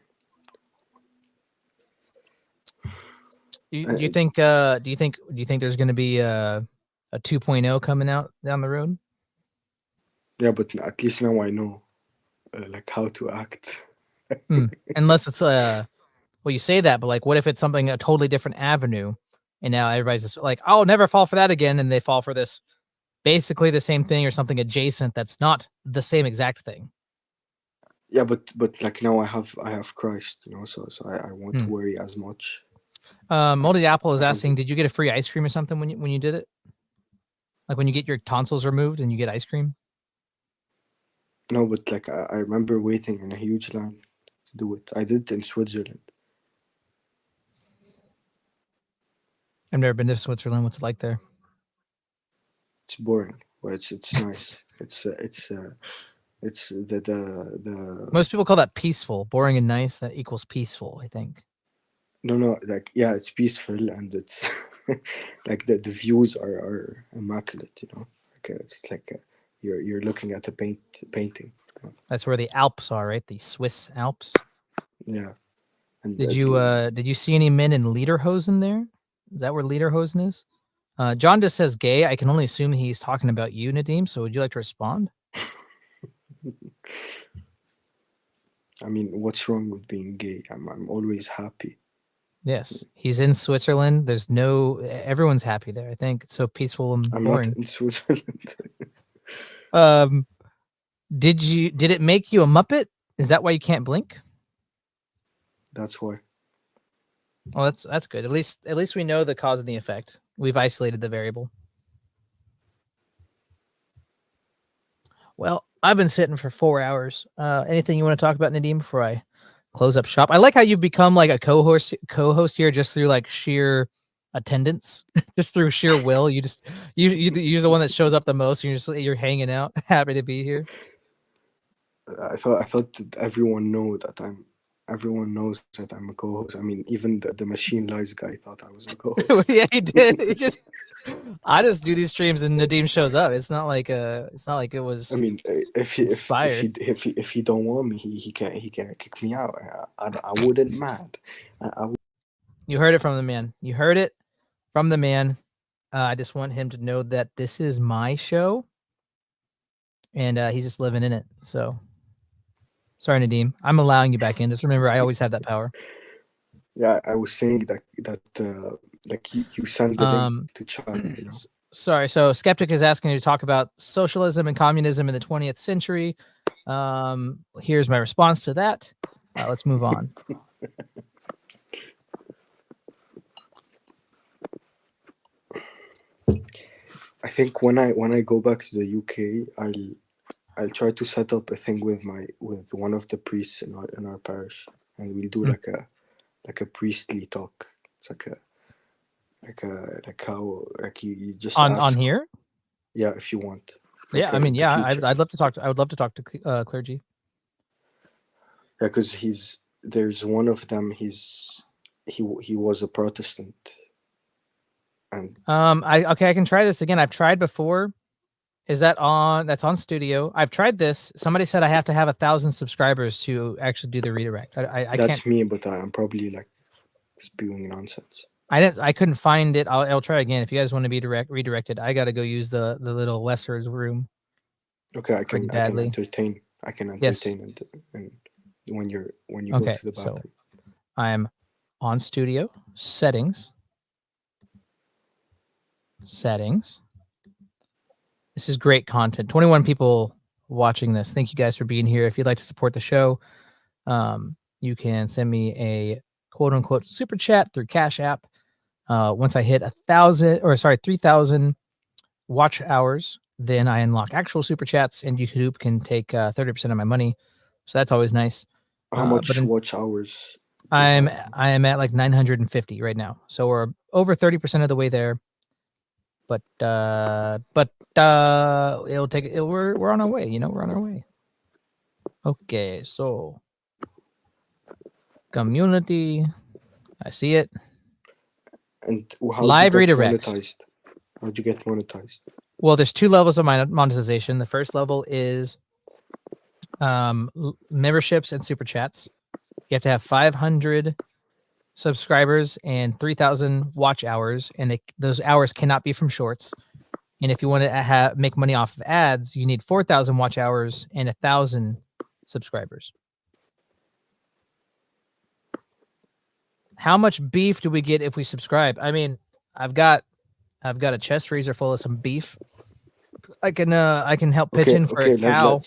Do you think there's going to be a 2.0 coming out down the road? Yeah, but at least now I know like how to act. Unless it's well, you say that, but like, what if it's something a totally different avenue, and now everybody's just like, "I'll never fall for that again," and they fall for this, basically the same thing or something adjacent that's not the same exact thing. Yeah, but like now I have Christ, you know, so I won't worry as much. Moldy Apple is asking, did you get a free ice cream or something when you did it? Like when you get your tonsils removed and you get ice cream? No, but like I remember waiting in a huge line to do it. I did it in Switzerland. I've never been to Switzerland. What's it like there? It's boring, but it's nice. It's the Most people call that peaceful. Boring and nice, that equals peaceful, I think. no, like yeah, it's peaceful and it's like the views are immaculate, you know. Like it's like you're looking at a painting. You know? That's where the Alps are, right? The Swiss Alps. Yeah. And Did you see any men in lederhosen there? Is that where lederhosen is? John just says gay. I can only assume he's talking about you, Nadim. So would you like to respond? I mean, what's wrong with being gay? I'm always happy. Yes, he's in Switzerland. There's everyone's happy there. I think it's so peaceful and I'm boring. not in Switzerland. Did it make you a Muppet? Is that why you can't blink? That's why. Well, that's good. At least we know the cause and the effect. We've isolated the variable. Well, I've been sitting for 4 hours. Anything you want to talk about, Nadim, before I close up shop? I like how you've become like a co-host here just through like sheer attendance, just through sheer will. You're the one that shows up the most, and you're hanging out, happy to be here. I thought that everyone knows that I'm a co-host. I mean, even the Machine Lies guy thought I was a co-host. Yeah, he did. I just do these streams and Nadim shows up. It's not like it was. I mean, if he don't want me, he can kick me out. I wouldn't mad. You heard it from the man. You heard it from the man. I just want him to know that this is my show, and he's just living in it. So, sorry, Nadim. I'm allowing you back in. Just remember, I always have that power. Yeah, I was saying that like you send the link to chat. You know? Sorry. So, Skeptic is asking you to talk about socialism and communism in the 20th century. Here's my response to that. Let's move on. I think when I go back to the UK, I'll try to set up a thing with one of the priests in our parish, and we'll do like a priestly talk. It's like you just on ask, here. Yeah, if you want. Yeah, I mean, yeah, I'd love to talk to. I would love to talk to clergy. Yeah, because there's one of them. He was a Protestant. And I can try this again. I've tried before. Is that on? That's on Studio. I've tried this. Somebody said I have to have 1,000 subscribers to actually do the redirect. I that's can't. me, but I'm probably like spewing nonsense. I couldn't find it. I'll try again. If you guys want to be redirected, I got to go use the little Wesser's room. Okay, I can entertain. Yes. And when you go to the bathroom. So I am on Studio settings. This is great content. 21 people watching this. Thank you guys for being here. If you'd like to support the show, you can send me a quote unquote super chat through Cash App. Once I hit 3,000 watch hours, then I unlock actual super chats, and YouTube can take 30% of my money. So that's always nice. How much watch hours? I am at like 950 right now. So we're over 30% of the way there. But it'll take it. We're on our way. You know, we're on our way. Okay, so community, I see it. And live redirects. How'd you get monetized? Well, there's 2 levels of monetization. The first level is memberships and super chats. You have to have 500 subscribers and 3,000 watch hours, and those hours cannot be from shorts. And if you want to make money off of ads, you need 4,000 watch hours and 1,000 subscribers. How much beef do we get if we subscribe? I mean, I've got a chest freezer full of some beef. I can help pitch in for a cow.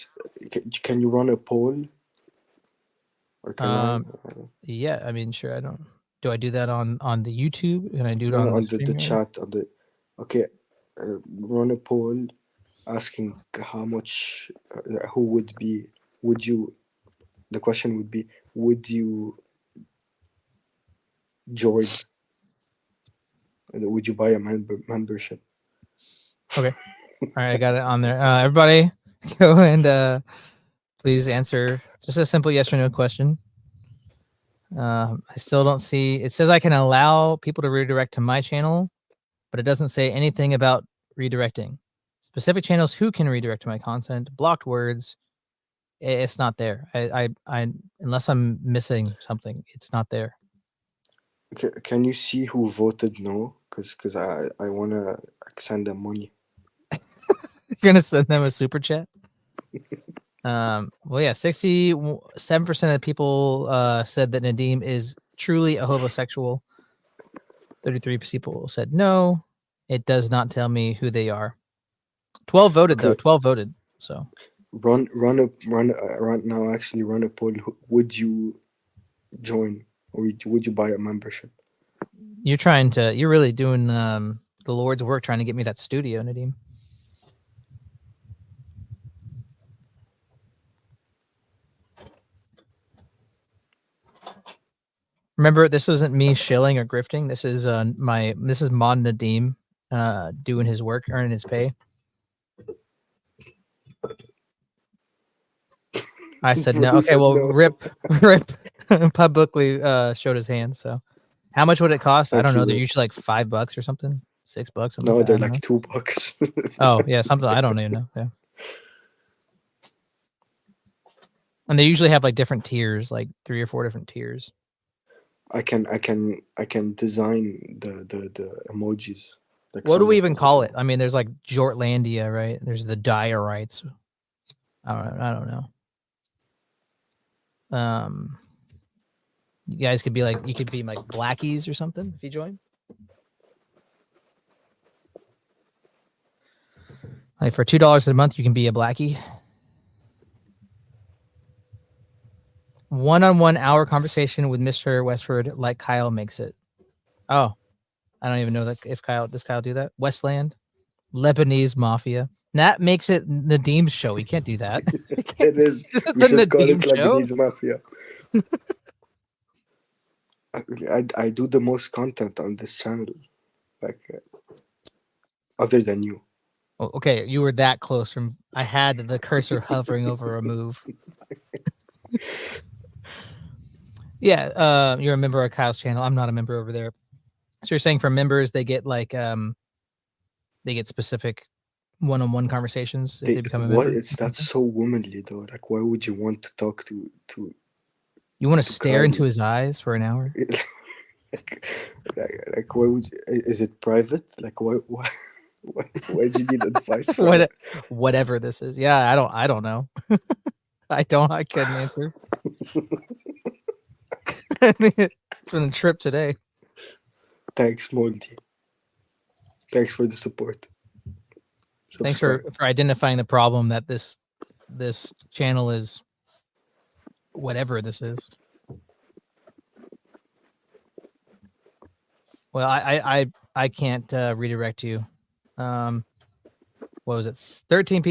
Can you run a poll? Or can Yeah, I mean, sure. I don't. Do I do that on the YouTube? Can I do it no, on the stream here? chat? Okay, run a poll asking how much. Who would be? Would you? The question would be: would you join? Would you buy a membership? Okay. All right, I got it on there. Everybody, go and please answer. It's just a simple yes or no question. I still don't see. It says I can allow people to redirect to my channel, but it doesn't say anything about redirecting. Specific channels who can redirect to my content, blocked words. It's not there. I unless I'm missing something, it's not there. Can you see who voted no? Because I wanna send them money. You're gonna send them a super chat. Well, yeah, 67% of the people said that Nadim is truly a homosexual. 33 people said no. It does not tell me who they are. 12 voted though. 12 voted. So run now. Actually, run a poll. Would you join, or would you buy a membership? you're really doing the Lord's work trying to get me that studio, Nadim. Remember, this isn't me shilling or grifting. This is Mod Nadim doing his work, earning his pay. I said no. Okay, well, no. Rip publicly showed his hand. So, how much would it cost? I don't know. They're usually like $5 or something, $6. Something No, like that. they're like $2. Oh yeah, something I don't even know. Yeah, and they usually have like different tiers, like 3 or 4 different tiers. I can design the emojis. Like What do we even call it? I mean, there's like Jortlandia, right? There's the Diorites. I don't know. You guys could be like, you could be like Blackies or something if you join. Like for $2 a month, you can be a Blackie. One-on-one hour conversation with Mr. Westford, like Kyle makes it. Oh, I don't even know that if does Kyle do that? Westland, Lebanese Mafia. That makes it Nadim's show. We can't do that. It is. This is We the should call it Nadim show? Lebanese Mafia. I do the most content on this channel, like other than you. Oh, okay, you were that close from. I had the cursor hovering over a move. Yeah, you're a member of Kyle's channel. I'm not a member over there. So you're saying for members, they get like they get specific one-on-one conversations if they become a member. That's so womanly though. Like, why would you want to talk to? You want to stare Kyle? into his eyes for an hour? like why would you, is it private? Like why do you need advice for Whatever this is. Yeah, I don't know. I couldn't answer. I mean, it's been a trip today. Thanks, Moldy. Thanks for the support. Thanks for identifying the problem that this channel is, whatever this is. Well, I can't redirect you. What was it? 13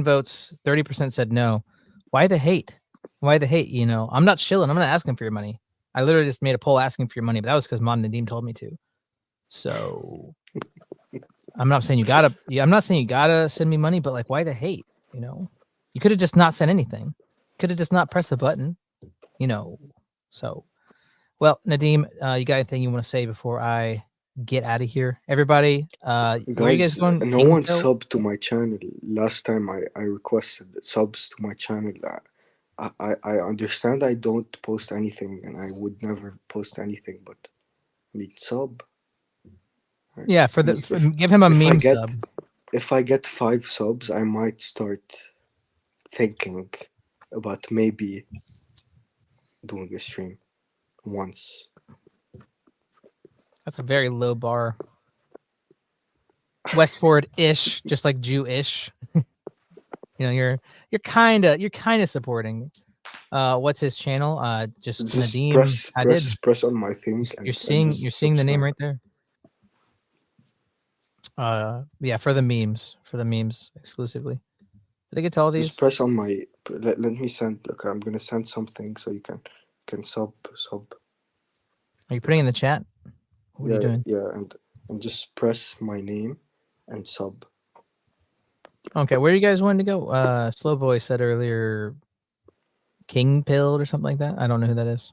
votes, 30% said no. Why the hate? Why the hate? You know, I'm not shilling. I'm not asking for your money. I literally just made a poll asking for your money, but that was because Mon Nadim told me to. So I'm not saying you gotta. I'm not saying you gotta send me money, but like, why the hate? You know, you could have just not sent anything. Could have just not pressed the button. You know. So, well, Nadim, you got anything you want to say before I get out of here? Everybody, where are you guys going? No one subbed to my channel. Last time I requested subs to my channel. I understand I don't post anything, and I would never post anything, but I mean, sub. Right? Yeah, I mean, give him a if I meme get sub. if I get 5 subs, I might start thinking about maybe doing a stream once. That's a very low bar. Westford-ish, just like Jew-ish. You know, you're kind of supporting. What's his channel? Just Nadim Hadid. Press on my thing. You're seeing the name right there. Yeah, for the memes exclusively. Did I get to all these? Just press on my. Let me send. Look, I'm gonna send something so you can sub. Are you putting in the chat? What are you doing? Yeah, and just press my name and sub. Okay, where do you guys want to go? Slow Boy said earlier, King Pilled or something like that. I don't know who that is.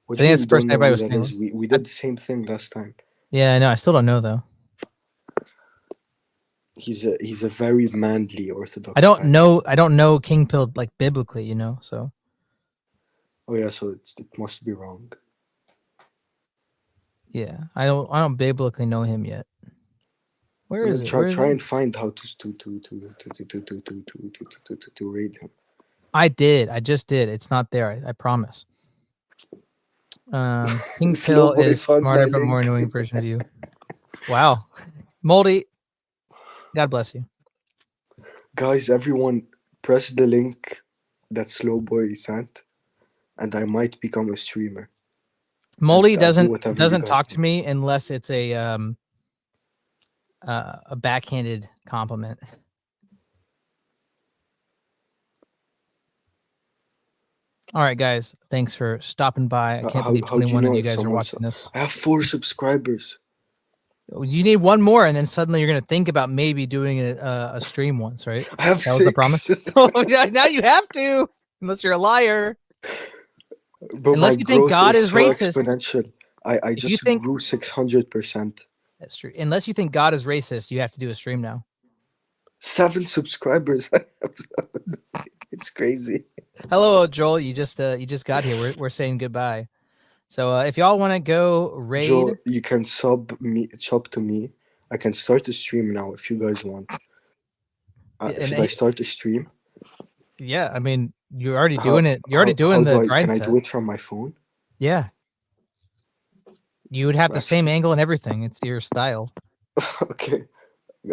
What I think that's the person everybody was saying. saying. We did the same thing last time. Yeah, I know. I still don't know though. He's a very manly Orthodox. I don't guy. know King Pilled like biblically, you know. So. Oh yeah, so it must be wrong. Yeah, I don't biblically know him yet. Where is it? Try and find how to read him. I did. I just did. It's not there. I promise. King Pill is smarter but more annoying version of you. Wow, Moldy. God bless you, guys. Everyone, press the link that Slowboy sent, and I might become a streamer. Moldy doesn't talk to me unless it's a backhanded compliment. All right, guys. Thanks for stopping by. I can't believe 21 of you guys are watching this. I have 4 subscribers. You need one more, and then suddenly you're going to think about maybe doing a stream once, right? I have 6. Was the promise. Oh, yeah, now you have to, unless you're a liar. But unless you think God is racist. Exponential. I just grew 600%. That's true. Unless you think God is racist, you have to do a stream now. 7 subscribers. It's crazy. Hello, Joel. You just got here. We're saying goodbye. So if y'all want to go raid, Joel, you can sub to me. I can start a stream now if you guys want. Should I start a stream? Yeah, I mean you're already doing it. You're already doing the grind. Can I do it from my phone? Yeah. You would have the same angle and everything. It's your style. Okay.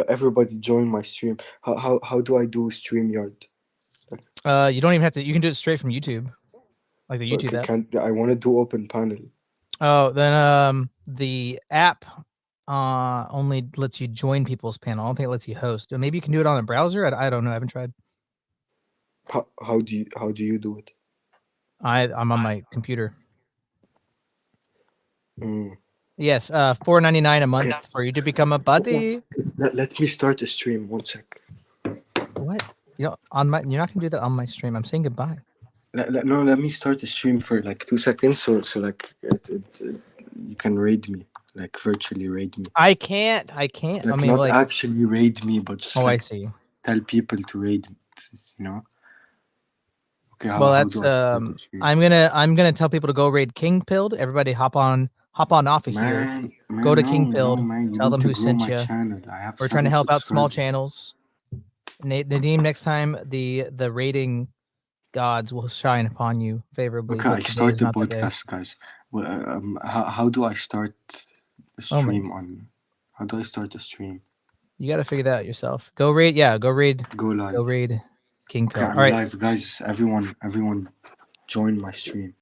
Everybody join my stream. How do I do StreamYard? You don't even have to. You can do it straight from YouTube, like the YouTube app. I want to do open panel. Oh, then the app only lets you join people's panel. I don't think it lets you host. Maybe you can do it on a browser. I don't know. I haven't tried. How do you do it? I'm on my computer. Mm. Yes, $4.99 a month for you to become a buddy. Let me start a stream. 1 sec. What? You're not gonna do that on my stream. I'm saying goodbye. No, let me start a stream for like 2 seconds, so like you can raid me, like virtually raid me. I can't. Like, I mean, not like actually raid me, but just. Oh, I see. Tell people to raid, you know. Okay. Well, that's I'm gonna tell people to go raid King Pilled. Everybody hop on off of here. Go to King Pilled. Tell them who sent you. We're trying to help out small channels. Nadim, next time the rating gods will shine upon you favorably. Okay, I start the podcast, guys. Well, how do I start a stream How do I start a stream? You got to figure that out yourself. Go raid. Yeah, go raid. Go live. Go raid King Pilled. Okay, all right, live, guys. Everyone, join my stream.